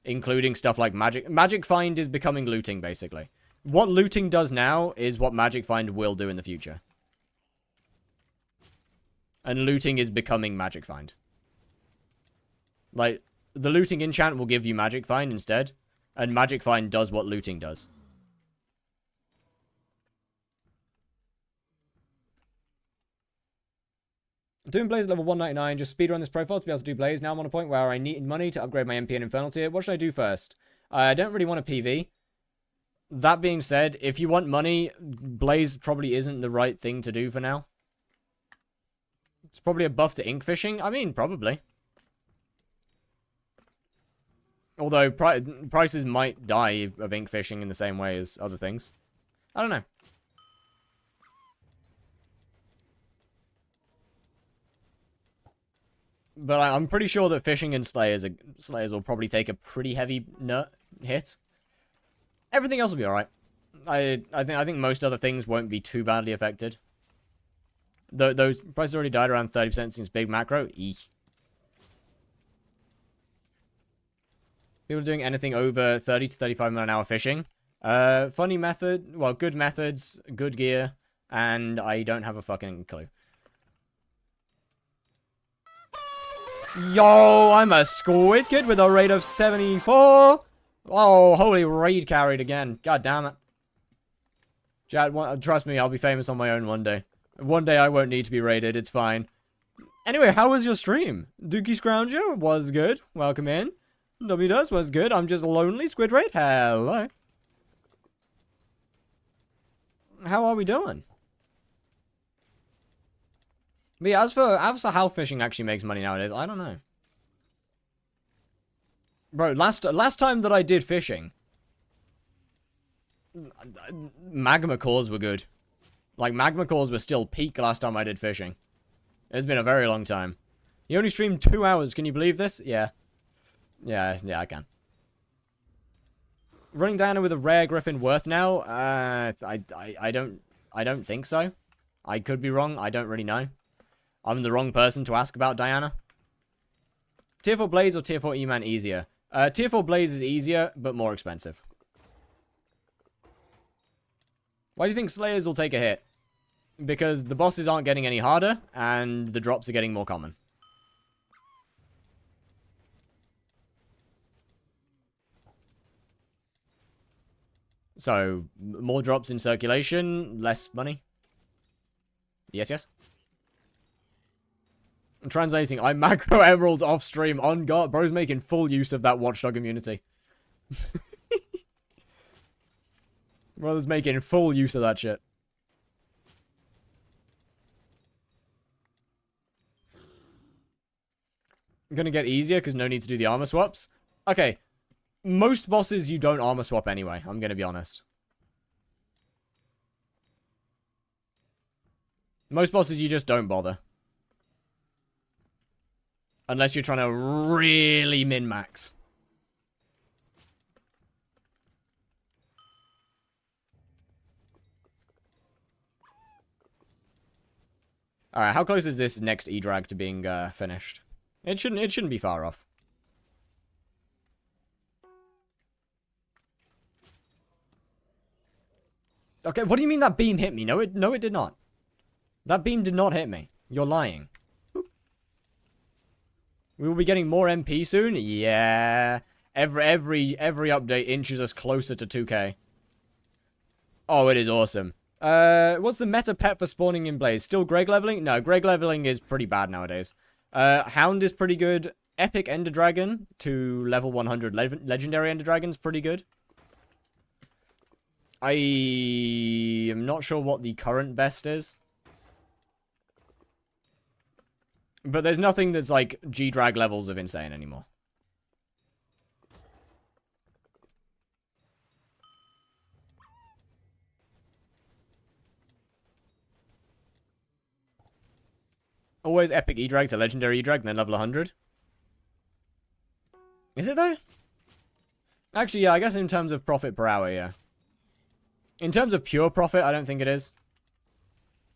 including stuff like magic. Magic find is becoming looting, basically. What looting does now is what magic find will do in the future. And looting is becoming magic find. Like, the looting enchant will give you magic find instead, and magic find does what looting does. Doing Blaze level 199, just speedrun this profile to be able to do Blaze. Now I'm on a point where I need money to upgrade my MP and Infernal tier. What should I do first? I don't really want a PV. That being said, if you want money, Blaze probably isn't the right thing to do for now. It's probably a buff to ink fishing. I mean, probably. Although, prices might die of ink fishing in the same way as other things. I don't know. But I'm pretty sure that fishing and Slayers will probably take a pretty heavy hit. Everything else will be alright. I think most other things won't be too badly affected. Those prices already died around 30% since big macro. Eek. People doing anything over 30 to 35 mile an hour fishing. Funny method. Well, good methods, good gear, and I don't have a fucking clue. Yo, I'm a squid kid with a rate of 74. Oh, holy raid carried again. God damn it. Chat, trust me, I'll be famous on my own one day. One day I won't need to be raided, it's fine. Anyway, how was your stream? Dookie Scrounger was good. Welcome in. WDus was good. I'm just lonely. Squid Raid, hello. How are we doing? But yeah, as for how fishing actually makes money nowadays, I don't know. Bro, last time that I did fishing, magma cores were good. Like, magma cores were still peak last time I did fishing. It's been a very long time. You only streamed 2 hours, can you believe this? Yeah. Yeah, I can. Running Diana with a rare Griffin worth now? I don't think so. I could be wrong, I don't really know. I'm the wrong person to ask about Diana. Tier 4 Blaze or Tier 4 E-Man easier? Tier 4 Blaze is easier, but more expensive. Why do you think Slayers will take a hit? Because the bosses aren't getting any harder, and the drops are getting more common. So, more drops in circulation, less money. Yes. I'm translating. I macro emeralds off stream on God. Bro's making full use of that watchdog immunity. Bro's making full use of that shit. I'm gonna get easier because no need to do the armor swaps. Okay. Most bosses you don't armor swap anyway. I'm gonna be honest. Most bosses you just don't bother. Unless you're trying to really min-max. Alright, how close is this next E-Drag to being finished? It shouldn't be far off. Okay, what do you mean that beam hit me? No, it did not. That beam did not hit me. You're lying. We will be getting more MP soon? Yeah. Every update inches us closer to 2K. Oh, it is awesome. What's the meta pet for spawning in Blaze? Still Greg leveling? No, Greg leveling is pretty bad nowadays. Hound is pretty good. Epic Ender Dragon to level 100 Legendary Ender Dragon's pretty good. I am not sure what the current best is. But there's nothing that's like G-Drag levels of insane anymore. Always epic E-Drag to legendary E-Drag, then level 100. Is it though? Actually, yeah, I guess in terms of profit per hour, yeah. In terms of pure profit, I don't think it is.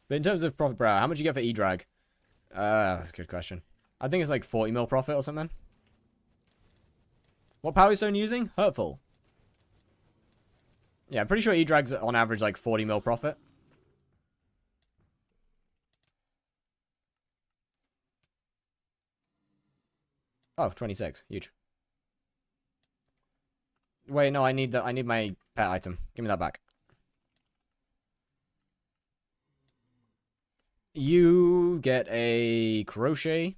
But in terms of profit per hour, how much you get for E-Drag? Good question. I think it's like 40 mil profit or something. What power stone using? Hurtful. Yeah, I'm pretty sure E-Drag's on average like 40 mil profit. Oh, 26. Huge. Wait, no, I need my pet item. Give me that back. You get a crochet.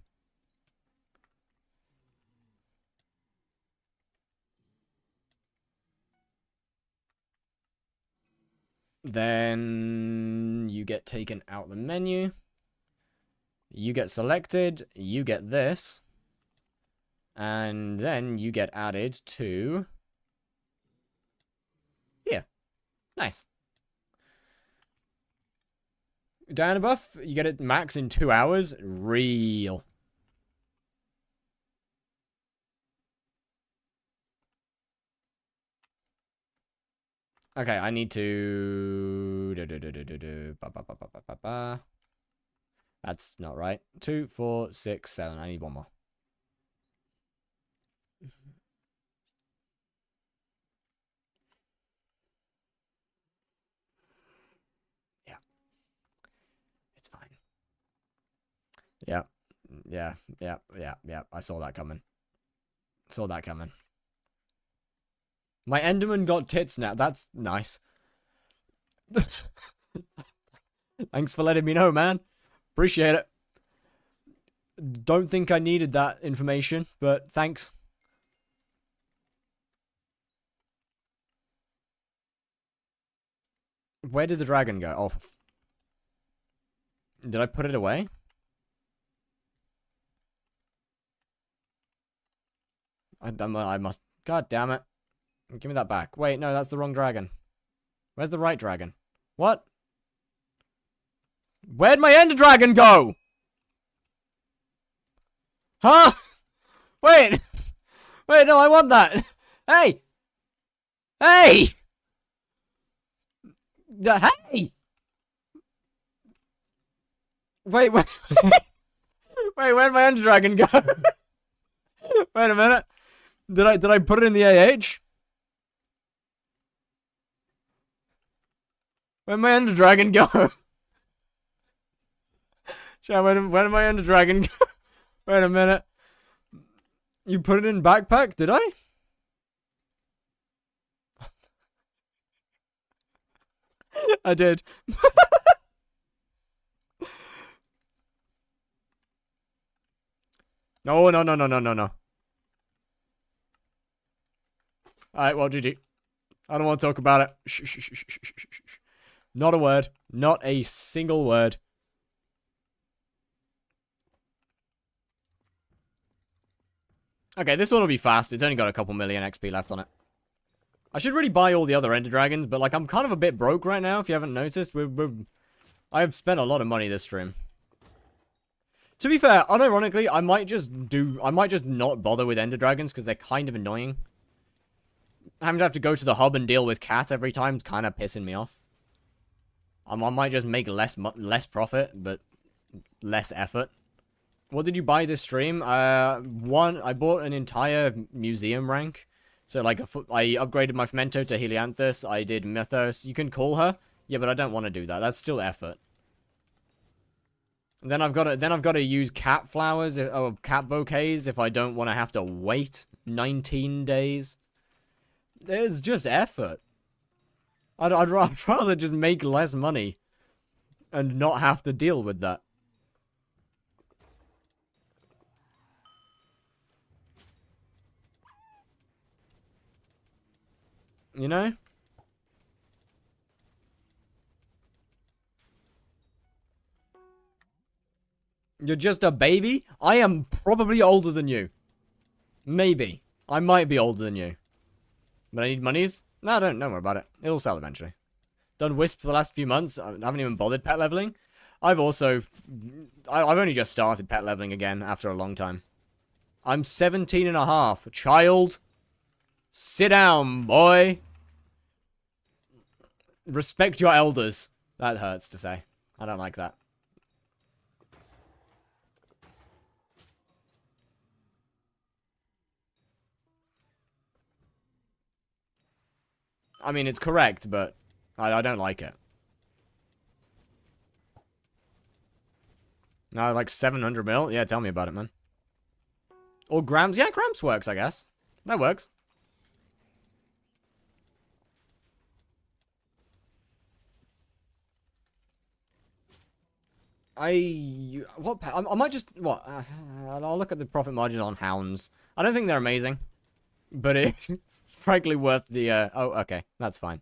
Then you get taken out the menu. You get selected. You get this. And then you get added to... Here. Nice. Diana buff, you get it max in 2 hours. Real. Okay, I need to... That's not right. 2, 4, 6, 7. I need one more. Yeah. It's fine. Yeah. Yeah. Yeah. Yeah. Yeah. I saw that coming. Saw that coming. My Enderman got tits now. That's nice. Thanks for letting me know, man. Appreciate it. Don't think I needed that information, but thanks. Where did the dragon go? Oh. Did I put it away? I must... God damn it. Give me that back. Wait, no, that's the wrong dragon. Where's the right dragon? What? Where'd my Ender Dragon go? Huh? Wait. Wait, no, I want that. Hey! Hey! Hey! Wait, wait. Wait, where'd my Ender Dragon go? Wait a minute. Did I put it in the AH? Where'd my Ender Dragon go? Where did my Ender Dragon go? Wait a minute. You put it in backpack, did I? I did. No. Alright, well, GG. I don't want to talk about it. Shh. Not a word. Not a single word. Okay, this one will be fast. It's only got a couple million XP left on it. I should really buy all the other Ender Dragons, but like I'm kind of a bit broke right now. If you haven't noticed, I've spent a lot of money this stream. To be fair, unironically, I might just not bother with Ender Dragons because they're kind of annoying. Having to have to go to the hub and deal with cats every time is kind of pissing me off. I might just make less profit, but less effort. What did you buy this stream? I bought an entire museum rank. So, like, I upgraded my Femento to Helianthus. I did Mythos. You can call her. Yeah, but I don't want to do that. That's still effort. And then I've got to use cat flowers or cat bouquets if I don't want to have to wait 19 days. There's just effort. I'd rather just make less money and not have to deal with that. You know? You're just a baby? I am probably older than you. Maybe. I might be older than you. But I need monies? No, don't worry about it. It'll sell eventually. Done Wisp for the last few months. I haven't even bothered pet leveling. I've only just started pet leveling again after a long time. I'm 17 and a half. Child. Sit down, boy. Respect your elders. That hurts to say. I don't like that. I mean, it's correct, but I don't like it. No, like 700 mil? Yeah, tell me about it, man. Or grams? Yeah, grams works, I guess. That works. I might just, what? I'll look at the profit margins on hounds. I don't think they're amazing. But it's frankly worth the, oh, okay. That's fine.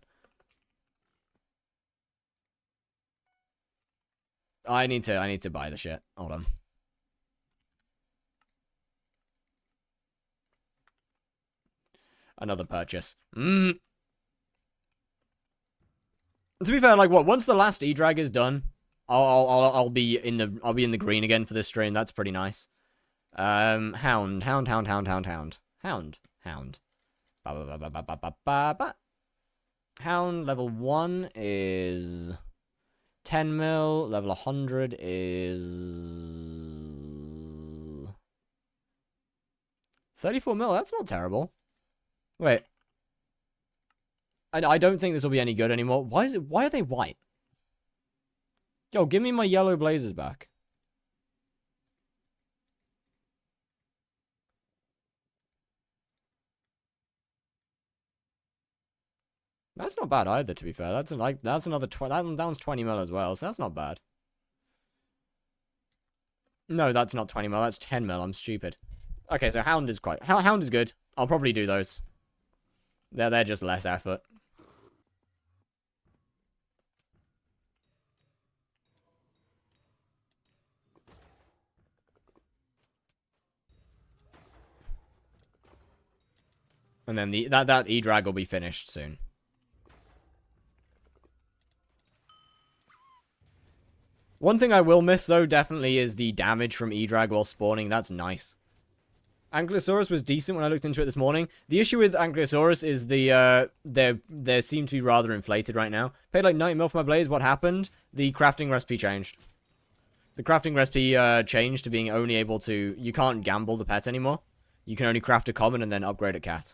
I need to buy the shit. Hold on. Another purchase. To be fair, like what? Once the last E-drag is done, I'll be in the green again for this stream. That's pretty nice. Hound. Hound level 1 is 10 mil. Level 100 is 34 mil. That's not terrible. Wait. I don't think this will be any good anymore. Why are they white? Yo, give me my yellow blazers back. That's not bad either, to be fair. That's another that one's 20 mil as well, so that's not bad. No, that's not 20 mil. That's 10 mil. I'm stupid. Okay, so Hound is good. I'll probably do those. They're just less effort. And then that E-drag will be finished soon. One thing I will miss, though, definitely is the damage from E-drag while spawning. That's nice. Ankylosaurus was decent when I looked into it this morning. The issue with Ankylosaurus is they seem to be rather inflated right now. Paid like 90 mil for my blaze. What happened? The crafting recipe changed. The crafting recipe changed to being only able to... You can't gamble the pet anymore. You can only craft a common and then upgrade a cat.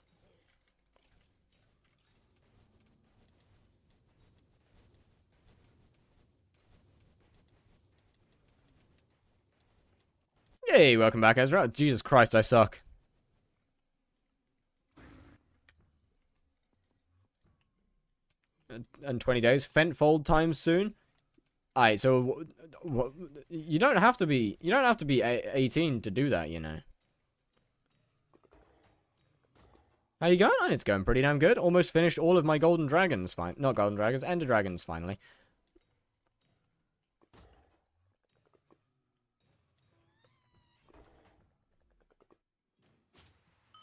Hey, welcome back, Ezra. Jesus Christ, I suck. And 20 days. Fentfold time soon. Alright, so you don't have to be 18 to do that, you know. How you going? It's going pretty damn good. Almost finished all of my golden dragons. Not golden dragons, ender dragons finally.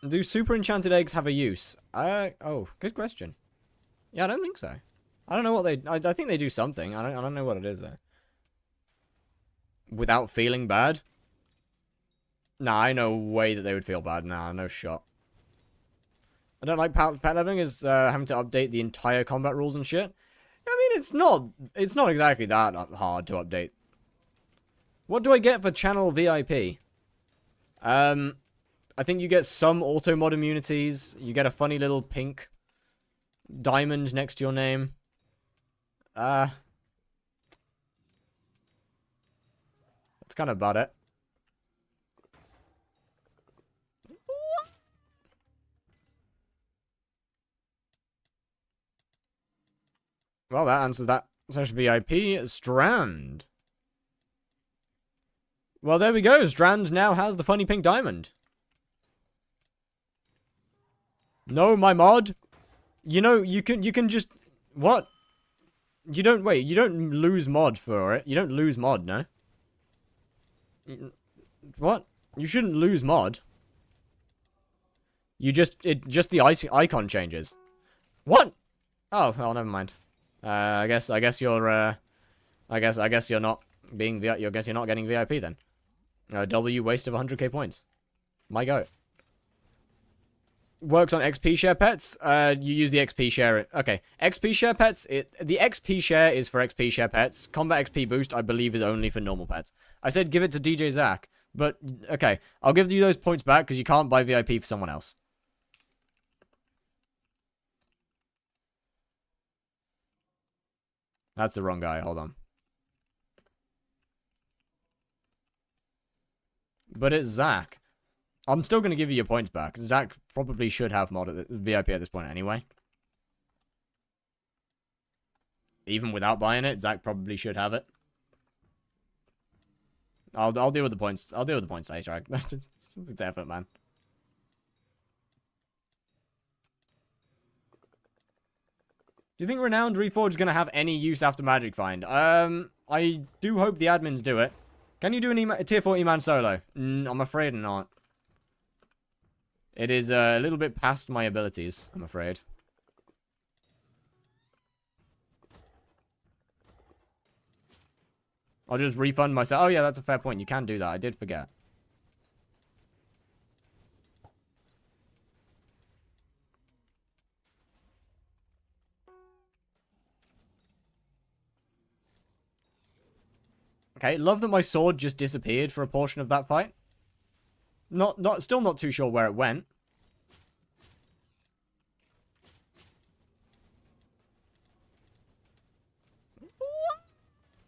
Do super enchanted eggs have a use? Oh, good question. Yeah, I don't think so. I don't know what they... I think they do something. I don't know what it is, though. Without feeling bad? Nah, I know way that they would feel bad. Nah, no shot. I don't like pet leveling is having to update the entire combat rules and shit. I mean, it's not exactly that hard to update. What do I get for channel VIP? I think you get some auto mod immunities. You get a funny little pink diamond next to your name. That's kind of about it. Well, that answers that. Slash VIP. Strand. Well, there we go. Strand now has the funny pink diamond. No, my mod. You know, you can just... What? You don't lose mod for it. You don't lose mod, no? What? You shouldn't lose mod. You just the icon changes. What? Oh, well, never mind. I guess you're I guess you're not being I guess you're not getting VIP then. W waste of 100k points. My go. Works on XP share pets. You use the XP share. Okay, XP share pets. The XP share is for XP share pets. Combat XP boost, I believe, is only for normal pets. I said give it to DJ Zach, but okay, I'll give you those points back because you can't buy VIP for someone else. That's the wrong guy. Hold on. But it's Zach. I'm still going to give you your points back. Zach probably should have VIP at this point anyway. Even without buying it, Zach probably should have it. I'll deal with the points. I'll deal with the points later. It's effort, man. Do you think Renowned Reforged is going to have any use after Magic Find? I do hope the admins do it. Can you do a tier 4 E-Man solo? I'm afraid not. It is a little bit past my abilities, I'm afraid. I'll just refund myself. Oh yeah, that's a fair point. You can do that. I did forget. Okay, love that my sword just disappeared for a portion of that fight. Still not too sure where it went.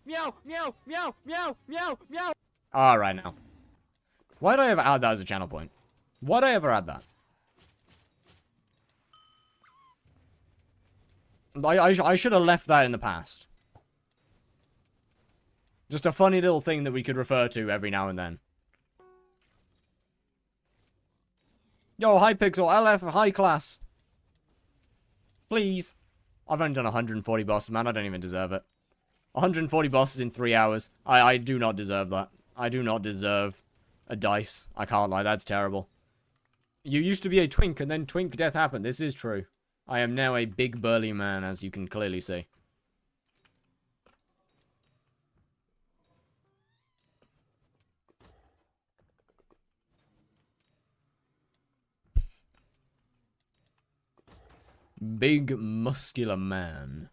Meow, meow, meow, meow, meow, meow. Alright now. Why'd I ever add that as a channel point? Why'd I ever add that? I should have left that in the past. Just a funny little thing that we could refer to every now and then. Yo, hypixel, LF, high class. Please. I've only done 140 bosses, man. I don't even deserve it. 140 bosses in 3 hours. I do not deserve that. I do not deserve a dice. I can't lie, that's terrible. You used to be a twink, and then twink death happened. This is true. I am now a big burly man, as you can clearly see. Big, muscular man.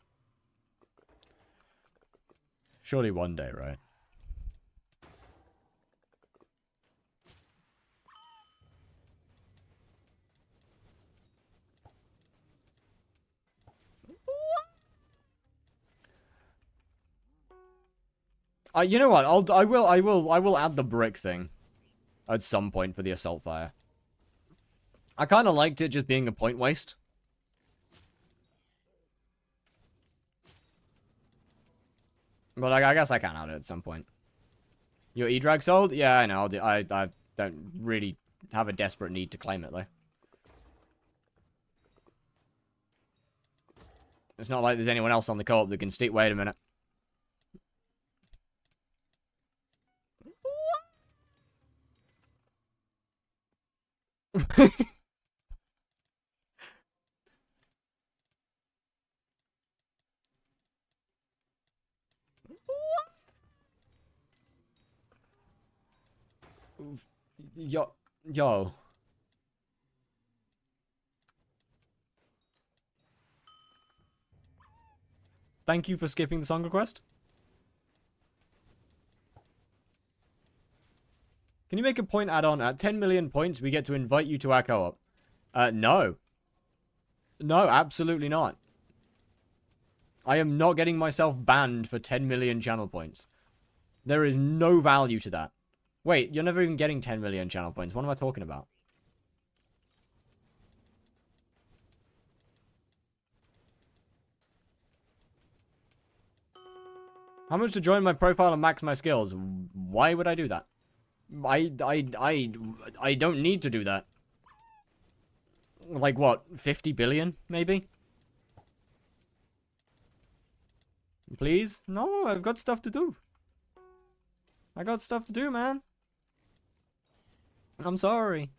Surely one day, right? You know what? I will add the brick thing at some point for the assault fire. I kind of liked it just being a point waste. But I guess I can add it at some point. Your E-Drag sold? Yeah, I know. I don't really have a desperate need to claim it, though. It's not like there's anyone else on the co-op that can steep. Wait a minute. Yo. Thank you for skipping the song request. Can you make a point add-on? At 10 million points, we get to invite you to our co-op. No. No, absolutely not. I am not getting myself banned for 10 million channel points. There is no value to that. Wait, you're never even getting 10 million channel points. What am I talking about? How much to join my profile and max my skills? Why would I do that? I don't need to do that. Like what, 50 billion, maybe? Please? No, I've got stuff to do. I got stuff to do, man. I'm sorry.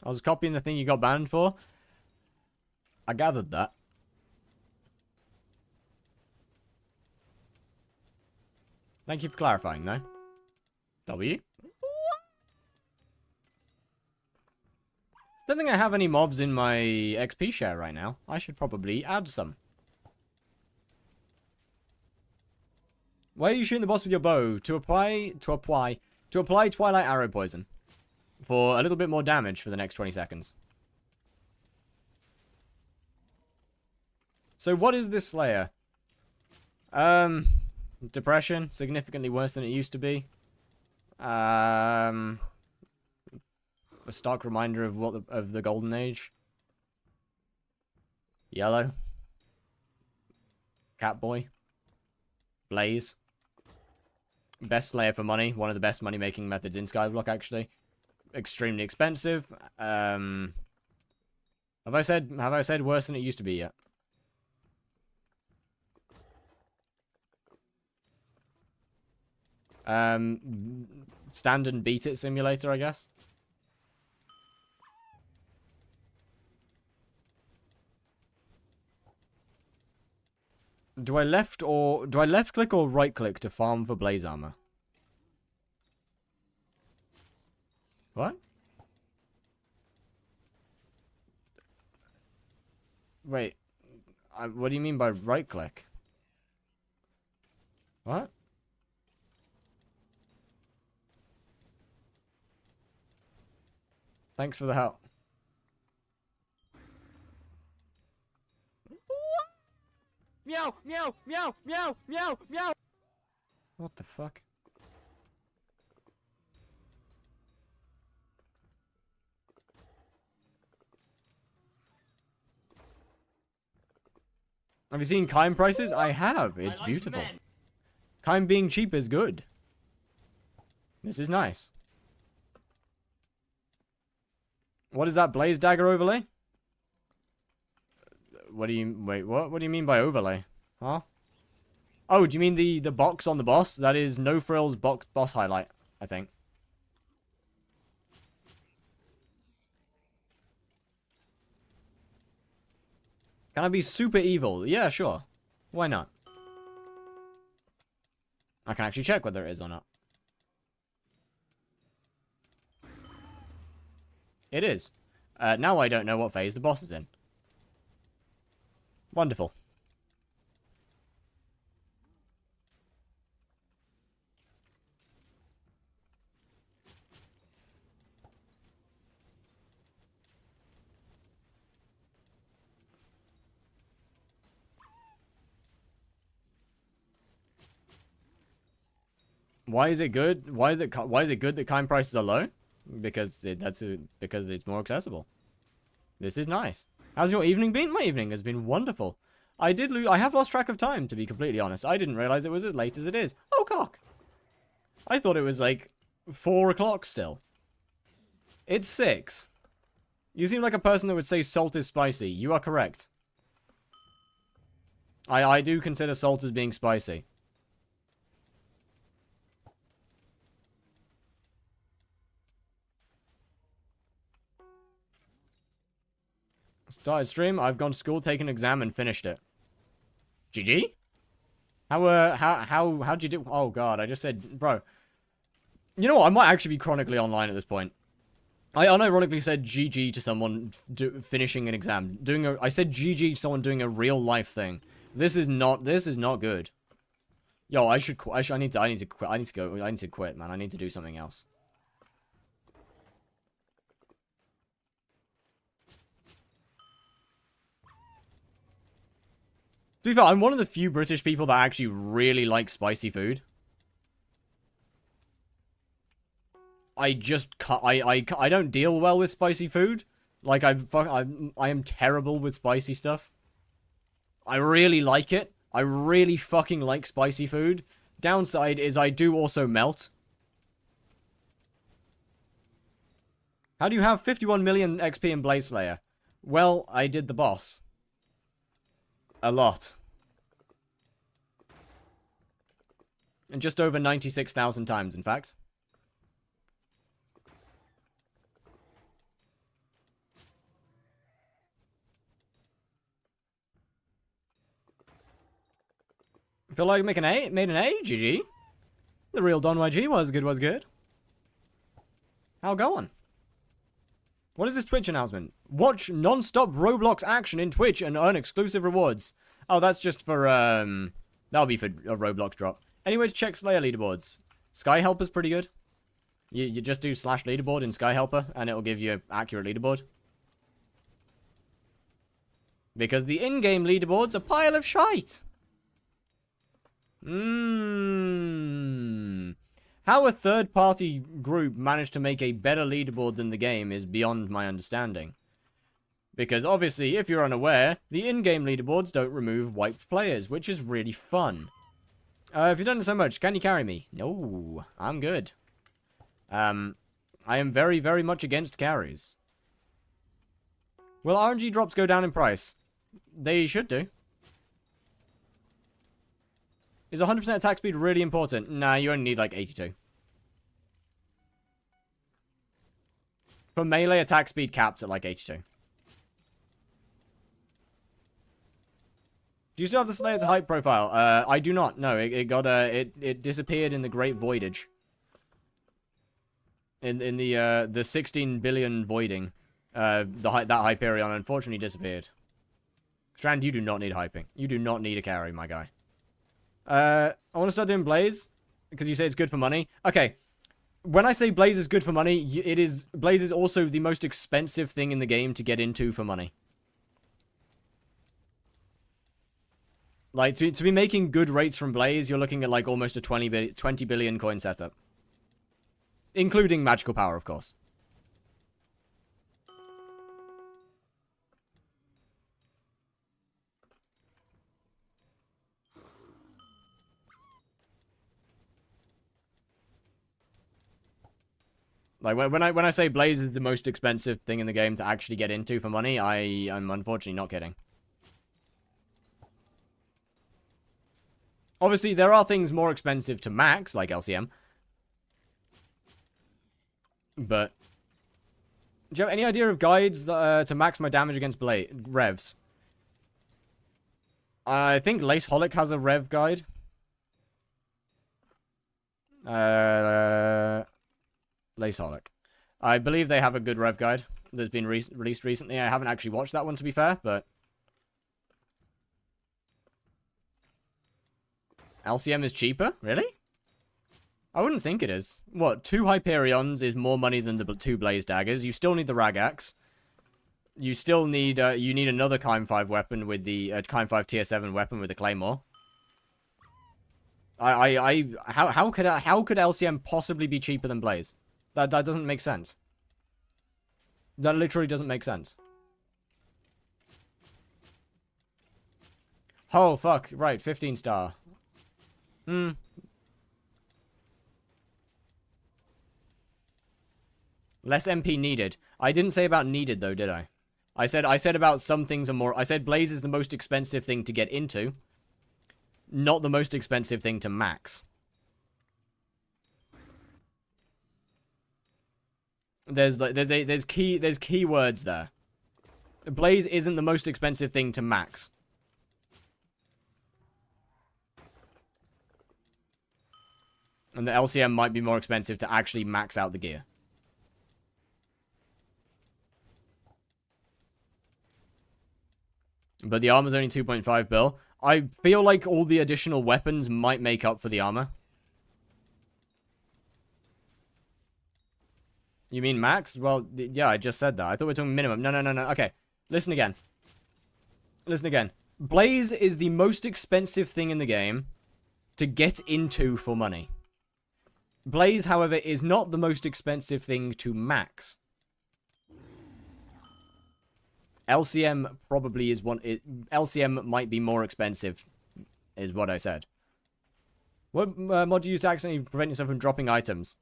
I was copying the thing you got banned for. I gathered that. Thank you for clarifying, though. W? Don't think I have any mobs in my XP share right now. I should probably add some. Why are you shooting the boss with your bow? To apply Twilight Arrow Poison. For a little bit more damage for the next 20 seconds. So what is this Slayer? Depression, significantly worse than it used to be. A stark reminder of of the Golden Age. Yellow. Catboy. Blaze. Best Slayer for money. One of the best money-making methods in Skyblock, actually. Extremely expensive. Have I said worse than it used to be yet? Stand and beat it simulator, I guess. Do I left click or right click to farm for blaze armor? What? Wait. What do you mean by right click? What? Thanks for the help. Meow, meow, meow, meow, meow, meow. What the fuck? Have you seen Kime prices? I have. It's beautiful. Kime being cheap is good. This is nice. What is that blaze dagger overlay? What do you... Wait, what? What do you mean by overlay? Huh? Oh, do you mean the box on the boss? That is No Frills boss highlight, I think. Can I be super evil? Yeah, sure. Why not? I can actually check whether it is or not. It is. Now I don't know what phase the boss is in. Wonderful. Why is it good? Why is it good that Kime prices are low? Because because it's more accessible. This is nice. How's your evening been? My evening has been wonderful. I have lost track of time, to be completely honest. I didn't realize it was as late as it is. Oh, cock. I thought it was like 4 o'clock still. It's 6. You seem like a person that would say salt is spicy. You are correct. I do consider salt as being spicy. Started stream, I've gone to school, taken an exam, and finished it. GG? How'd you do? Oh god, I just said, bro. You know what, I might actually be chronically online at this point. I unironically said GG to someone finishing an exam. I said GG to someone doing a real life thing. This is not good. Yo, I need to quit, man. I need to do something else. To be fair, I'm one of the few British people that actually really like spicy food. I don't deal well with spicy food. Like, I am terrible with spicy stuff. I really like it. I really fucking like spicy food. Downside is I do also melt. How do you have 51 million XP in Blaze Slayer? Well, I did the boss. A lot. And just over 96,000 times, in fact. Feel like made an A, GG. The real Don YG was good. How going? What is this Twitch announcement? Watch non-stop Roblox action in Twitch and earn exclusive rewards. Oh, that's just for, that'll be for a Roblox drop. Anyway, to check Slayer leaderboards. Sky Helper's pretty good. You just do /leaderboard in Sky Helper, and it'll give you an accurate leaderboard. Because the in-game leaderboard's a pile of shite. How a third-party group managed to make a better leaderboard than the game is beyond my understanding. Because obviously, if you're unaware, the in-game leaderboards don't remove wiped players, which is really fun. If you've done it so much, can you carry me? No, I'm good. I am very, very much against carries. Will RNG drops go down in price? They should do. Is 100% attack speed really important? Nah, you only need like 82. For melee, attack speed caps at like 82. Do you still have the Slayer's hype profile? I do not. No, it disappeared in the Great Voidage. In the 16 billion voiding. That Hyperion unfortunately disappeared. Strand, you do not need hyping. You do not need a carry, my guy. I want to start doing Blaze, because you say it's good for money. Okay, when I say Blaze is good for money, Blaze is also the most expensive thing in the game to get into for money. Like, to be making good rates from Blaze, you're looking at like almost a 20 billion coin setup. Including magical power, of course. Like, when I say Blaze is the most expensive thing in the game to actually get into for money, I'm unfortunately not kidding. Obviously, there are things more expensive to max, like LCM. But do you have any idea of guides that, to max my damage against revs? I think Lace Holic has a rev guide. Lace Holic. I believe they have a good rev guide that's been released recently. I haven't actually watched that one, to be fair, but LCM is cheaper? Really? I wouldn't think it is. What, 2 Hyperions is more money than the 2 Blaze Daggers. You still need the Ragax. You still need, you need another Kime 5 weapon with the, Kime 5 tier 7 weapon with the Claymore. How could LCM possibly be cheaper than Blaze? That doesn't make sense. That literally doesn't make sense. Oh, fuck. Right, 15 star. Less MP needed. I didn't say about needed, though, did I? I said about some things are more... I said Blaze is the most expensive thing to get into. Not the most expensive thing to max. There's keywords there. Blaze isn't the most expensive thing to max. And the LCM might be more expensive to actually max out the gear. But the armor's only 2.5 bill. I feel like all the additional weapons might make up for the armor. You mean max? Well, yeah, I just said that. I thought we were talking minimum. No. Okay, listen again. Listen again. Blaze is the most expensive thing in the game to get into for money. Blaze, however, is not the most expensive thing to max. LCM probably is one... LCM might be more expensive, is what I said. What mod do you use to accidentally prevent yourself from dropping items?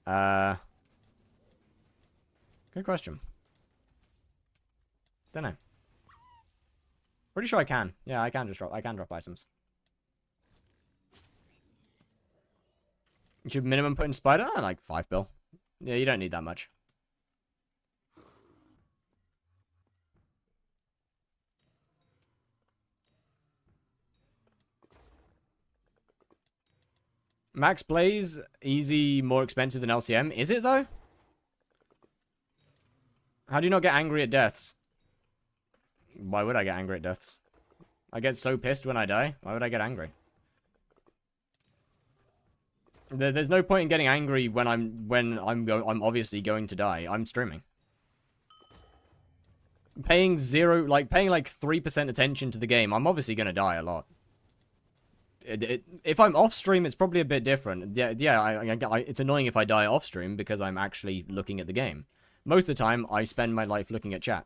Good question. Don't know. Pretty sure I can. Yeah, I can drop items. You should minimum put in spider? Like 5 bill. Yeah, you don't need that much. Max Blaze, easy, more expensive than LCM. Is it, though? How do you not get angry at deaths? Why would I get angry at deaths? I get so pissed when I die. Why would I get angry? There's no point in getting angry when I'm obviously going to die. I'm streaming. paying like 3% attention to the game, I'm obviously gonna die a lot. If I'm off stream, it's probably a bit different. Yeah, it's annoying if I die off stream because I'm actually looking at the game. Most of the time, I spend my life looking at chat.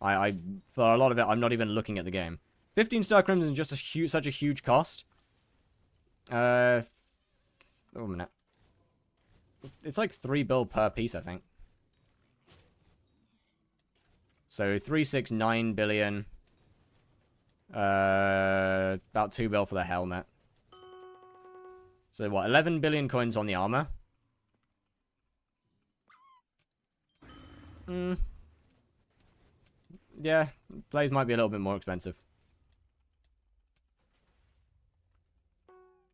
For a lot of it, I'm not even looking at the game. 15-star Crimson is just such a huge cost. Oh, a minute. It's like 3 bill per piece, I think. So 369 billion. About 2 bill for the helmet. So what, 11 billion coins on the armor? Yeah, Blaze might be a little bit more expensive.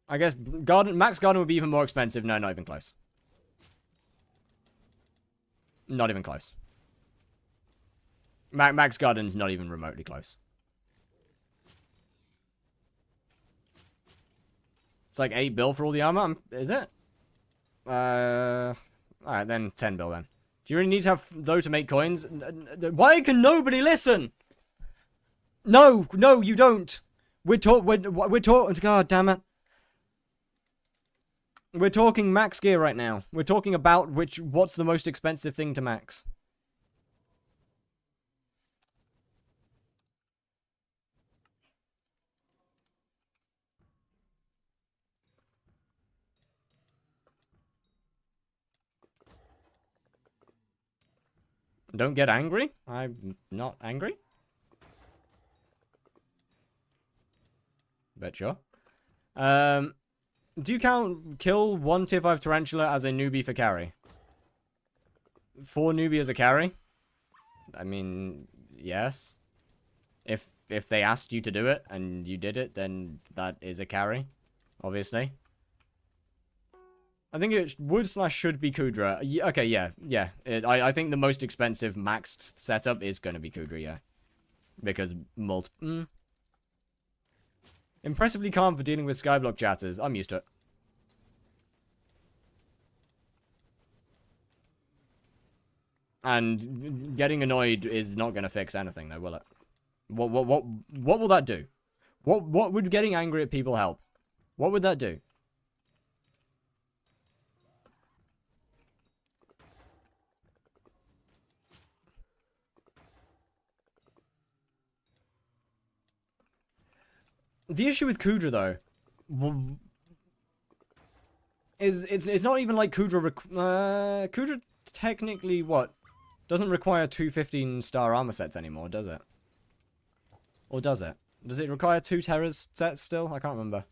I guess Max Garden would be even more expensive. No, not even close. Not even close. Max Garden's not even remotely close. It's like 8 bill for all the armor. Is it? Alright, then 10 bill then. Do you really need to have though to make coins? Why can nobody listen? No, you don't. We're talking. God damn it. We're talking max gear right now. We're talking about what's the most expensive thing to max. Don't get angry. I'm not angry. Bet sure. Do you count kill 1 tier 5 tarantula as a newbie for carry? 4 newbie as a carry? I mean, yes. If they asked you to do it and you did it, then that is a carry, obviously. I think it would/should be Kudra. Yeah, okay, yeah. I think the most expensive maxed setup is going to be Kudra, yeah. Because impressively calm for dealing with skyblock chatters. I'm used to it. And getting annoyed is not going to fix anything, though, will it? What will that do? What would getting angry at people help? What would that do? The issue with Kudra, though, is it's not even like Kudra. Kudra technically doesn't require 2 15-star armor sets anymore, does it? Or does it? Does it require 2 Terrors sets still? I can't remember.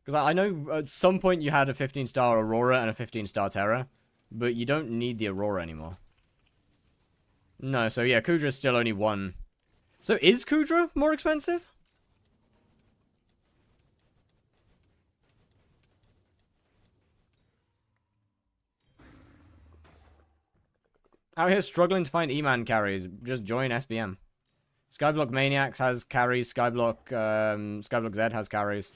Because I know at some point you had a 15-star Aurora and a 15-star Terror, but you don't need the Aurora anymore. No, so yeah, Kudra is still only 1. So is Kudra more expensive? Out here struggling to find E-Man carries. Just join SBM. Skyblock Maniacs has carries. Skyblock Z has carries.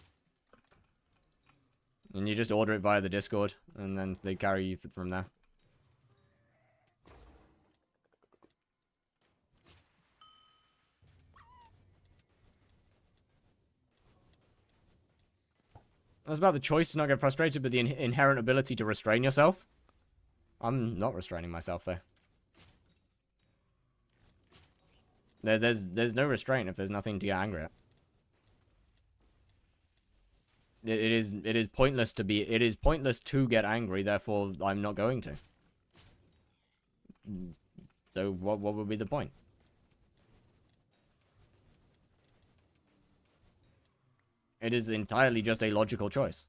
And you just order it via the Discord. And then they carry you from there. That's about the choice to not get frustrated, but the inherent ability to restrain yourself. I'm not restraining myself, though. There's no restraint if there's nothing to get angry at. It is pointless to get angry, therefore I'm not going to. So what would be the point? It is entirely just a logical choice.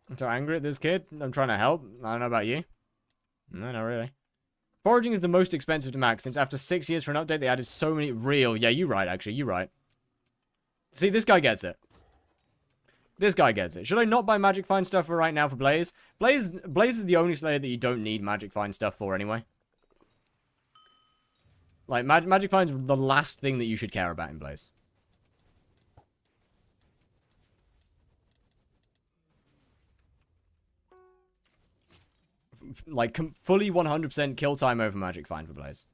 I'm so angry at this kid. I'm trying to help. I don't know about you. No, not really. Foraging is the most expensive to max, since after 6 years for an update, they added so many real... Yeah, you're right, actually. You're right. See, this guy gets it. This guy gets it. Should I not buy Magic Find stuff for right now for Blaze? Blaze is the only Slayer that you don't need Magic Find stuff for anyway. Like, Magic Find's the last thing that you should care about in Blaze. Like, fully 100% kill time over Magic Find for Blaze.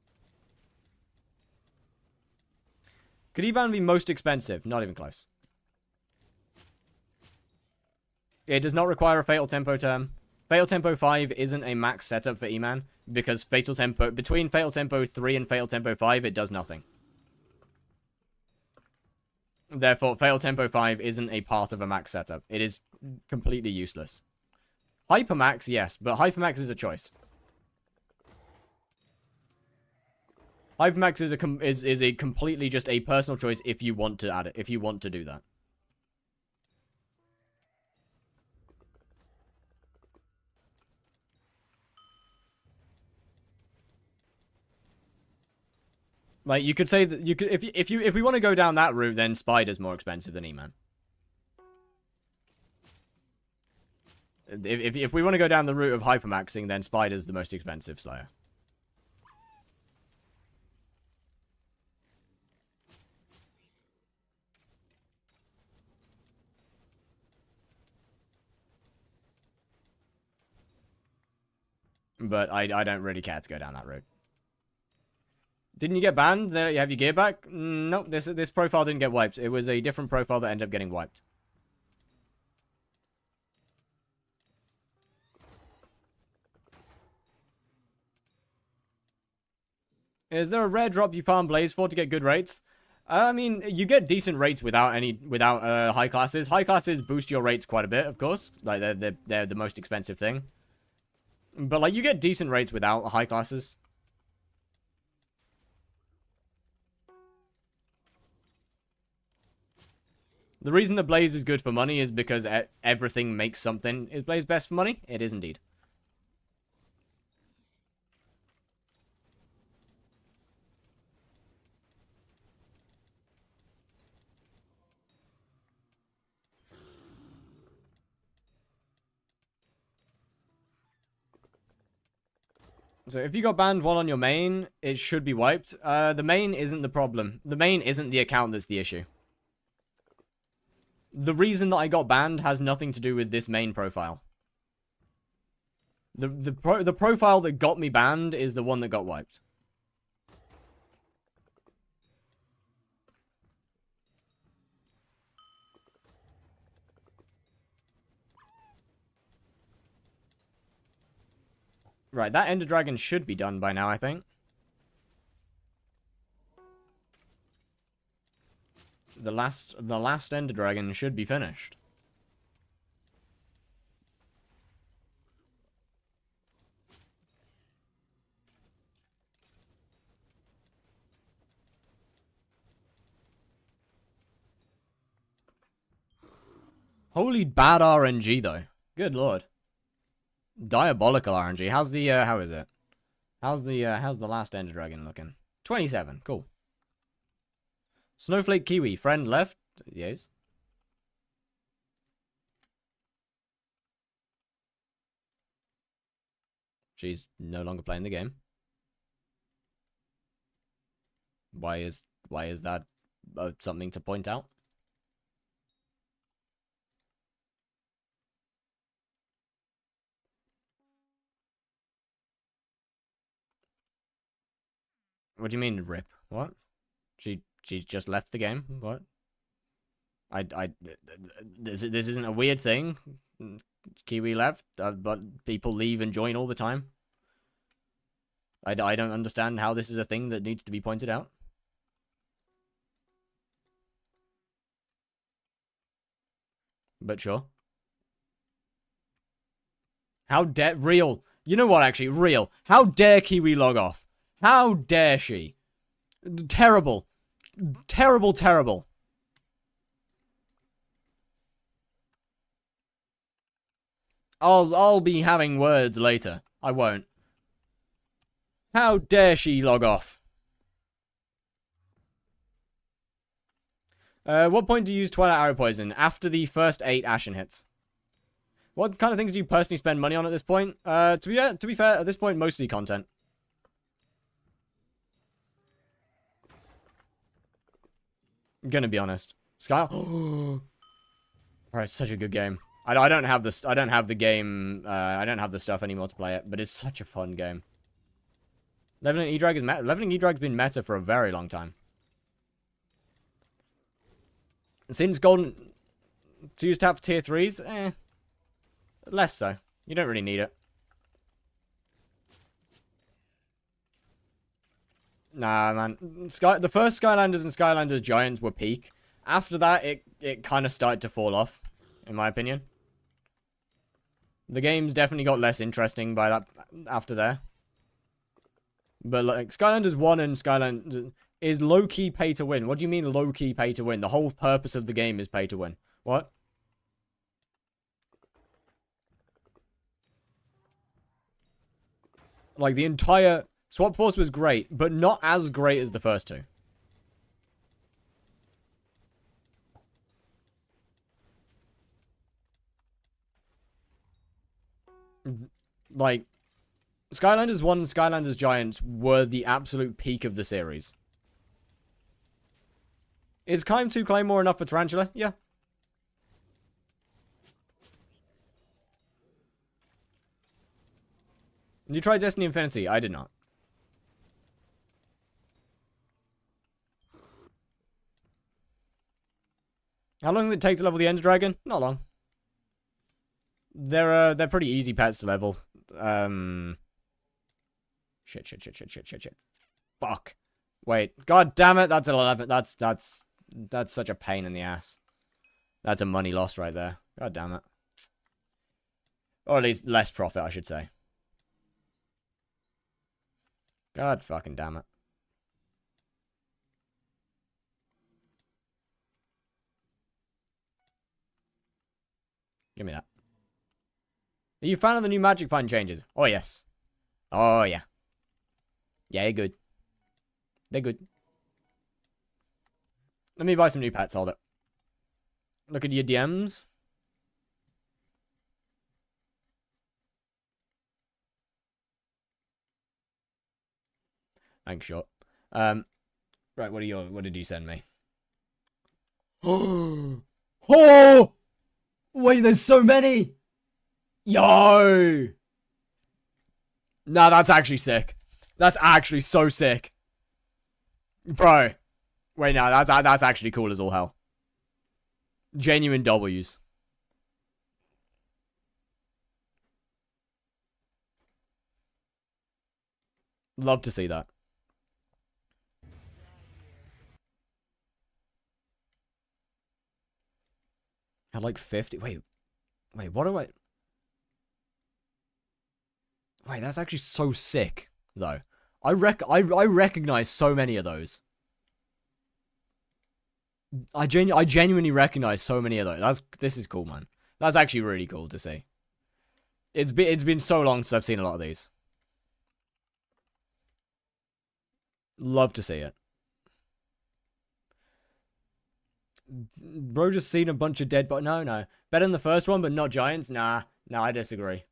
Could Eban be most expensive? Not even close. It does not require a Fatal Tempo term. Fatal Tempo 5 isn't a max setup for E-Man, because Fatal Tempo, between Fatal Tempo 3 and Fatal Tempo 5, it does nothing. Therefore, Fatal Tempo 5 isn't a part of a max setup. It is completely useless. Hypermax, yes, but Hypermax is a choice. Hypermax is a completely just a personal choice if you want to add it, if you want to do that. Like, you could say that you could if we want to go down that route, then Spider's more expensive than E-Man. If we want to go down the route of hypermaxing, then Spider's the most expensive Slayer. But I don't really care to go down that route. Didn't you get banned? There, you have your gear back? Nope, this profile didn't get wiped. It was a different profile that ended up getting wiped. Is there a rare drop you farm Blaze for to get good rates? I mean, you get decent rates without high classes. High classes boost your rates quite a bit, of course. Like, they're the most expensive thing. But, like, you get decent rates without high classes. The reason the Blaze is good for money is because everything makes something. Is Blaze best for money? It is indeed. So if you got banned while on your main, it should be wiped. The main isn't the problem. The main isn't the account that's the issue. The reason that I got banned has nothing to do with this main profile. The profile that got me banned is the one that got wiped. Right, that Ender Dragon should be done by now, I think. The last Ender Dragon should be finished. Holy bad RNG though. Good lord. Diabolical RNG. How's the how is it? How's the last Ender Dragon looking? 27. Cool. Snowflake Kiwi, friend left. Yes. She's no longer playing the game. Why is that something to point out? What do you mean rip? What? She's just left the game. What? This isn't a weird thing. Kiwi left, but people leave and join all the time. I don't understand how this is a thing that needs to be pointed out. But sure. How dare real? You know what? Actually, real. How dare Kiwi log off? How dare she? Terrible. Terrible, terrible. I'll be having words later. I won't. How dare she log off? What point do you use Twilight Arrow Poison? After the first 8 Ashen hits. What kind of things do you personally spend money on at this point? To be fair, at this point, mostly content. I'm gonna be honest. Sky... Bro, it's such a good game. I don't have this. I don't have the game. I don't have the stuff anymore to play it, but it's such a fun game. Leveling E-Drag is Leveling E-Drag's been meta for a very long time. Since Golden 2's tap for tier 3s, less so. You don't really need it. Nah, man. The first Skylanders and Skylanders Giants were peak. After that, it kind of started to fall off, in my opinion. The game's definitely got less interesting by that after there. But like Skylanders 1 and Skylanders is low-key pay to win. What do you mean low-key pay to win? The whole purpose of the game is pay to win. What? Like the entire Swap Force was great, but not as great as the first two. Like, Skylanders 1 and Skylanders Giants were the absolute peak of the series. Is Climb 2 Claymore enough for Tarantula? Yeah. Did you try Destiny Infinity? I did not. How long does it take to level the Ender Dragon? Not long. They're pretty easy pets to level. Shit. Fuck. Wait. God damn it. That's an 11. That's such a pain in the ass. That's a money loss right there. God damn it. Or at least less profit, I should say. God fucking damn it. Give me that. Are you a fan of the new Magic Find changes? Oh, yes. Oh, yeah. Yeah, they're good. They're good. Let me buy some new pets, hold it. Look at your DMs. Thanks, short. Right, what did you send me? Oh! Wait, there's so many! Yo! Nah, that's actually sick. That's actually so sick. Bro. Wait, no, that's actually cool as all hell. Genuine W's. Love to see that. Had like 50. Wait, what do I... Wait, that's actually so sick, though. I recognize so many of those. I genuinely recognize so many of those. This is cool, man. That's actually really cool to see. It's been so long since I've seen a lot of these. Love to see it. Bro just seen a bunch of dead, but no. Better than the first one, but not giants? Nah, I disagree.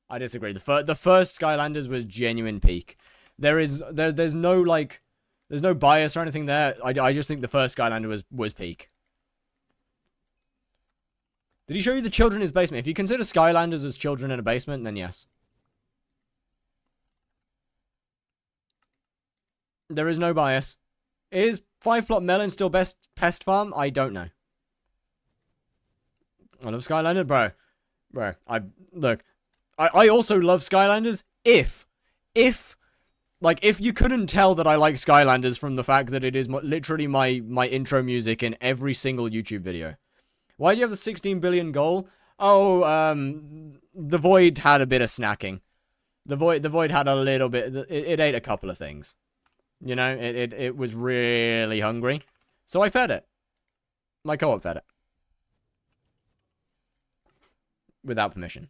The first Skylanders was genuine peak. There's no like, there's no bias or anything there. I just think the first Skylander was peak. Did he show you the children in his basement? If you consider Skylanders as children in a basement, then yes. There is no bias. Is 5-plot melon still best pest farm? I don't know. I love Skylander, bro. I also love Skylanders if you couldn't tell that I like Skylanders from the fact that it is literally my intro music in every single YouTube video. Why do you have the 16 billion goal? Oh, the Void had a bit of snacking. The Void had a little bit. It ate a couple of things. You know, it was really hungry. So I fed it. My co-op fed it. Without permission.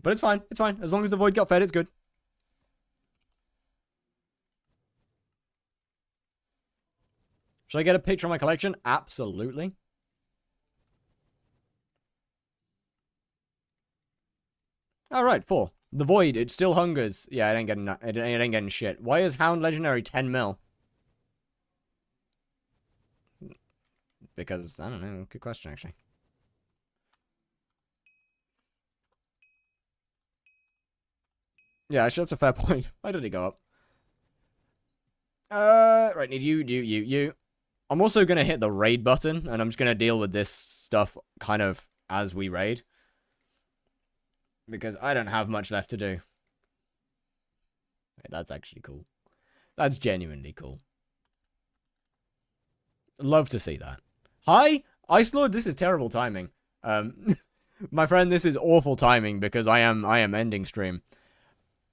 But it's fine. It's fine. As long as the Void got fed, it's good. Should I get a picture of my collection? Absolutely. Alright, 4. The Void, it still hungers. Yeah, it ain't getting shit. Why is Hound Legendary 10 mil? Because, I don't know, good question, actually. Yeah, actually, that's a fair point. Why did it go up? Right, need you. I'm also gonna hit the raid button, and I'm just gonna deal with this stuff kind of as we raid. Because I don't have much left to do. Wait, that's actually cool. That's genuinely cool. Love to see that. Hi, Ice Lord, this is terrible timing. My friend, this is awful timing because I am ending stream.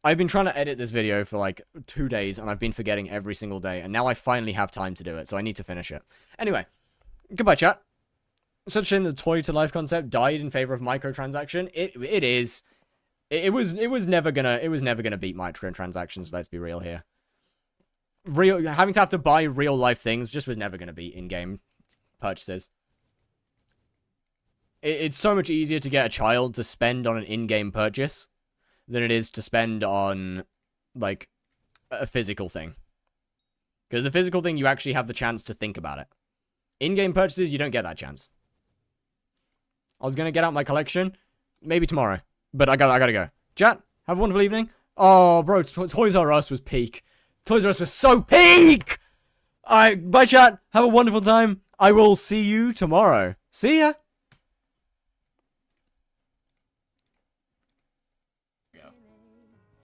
I've been trying to edit this video for like 2 days, and I've been forgetting every single day, and now I finally have time to do it, so I need to finish it. Anyway, goodbye, chat. Such a shame the toy to life concept died in favor of microtransaction. It is. It was never gonna beat microtransactions. Let's be real here. Having to have to buy real life things just was never gonna beat in-game purchases. It's so much easier to get a child to spend on an in-game purchase than it is to spend on, like, a physical thing. Because the physical thing, you actually have the chance to think about it. In-game purchases, you don't get that chance. I was gonna get out my collection, maybe tomorrow, but I gotta go. Chat, have a wonderful evening. Oh, bro, Toys R Us was peak. Toys R Us was so peak! Alright, bye, chat. Have a wonderful time. I will see you tomorrow. See ya!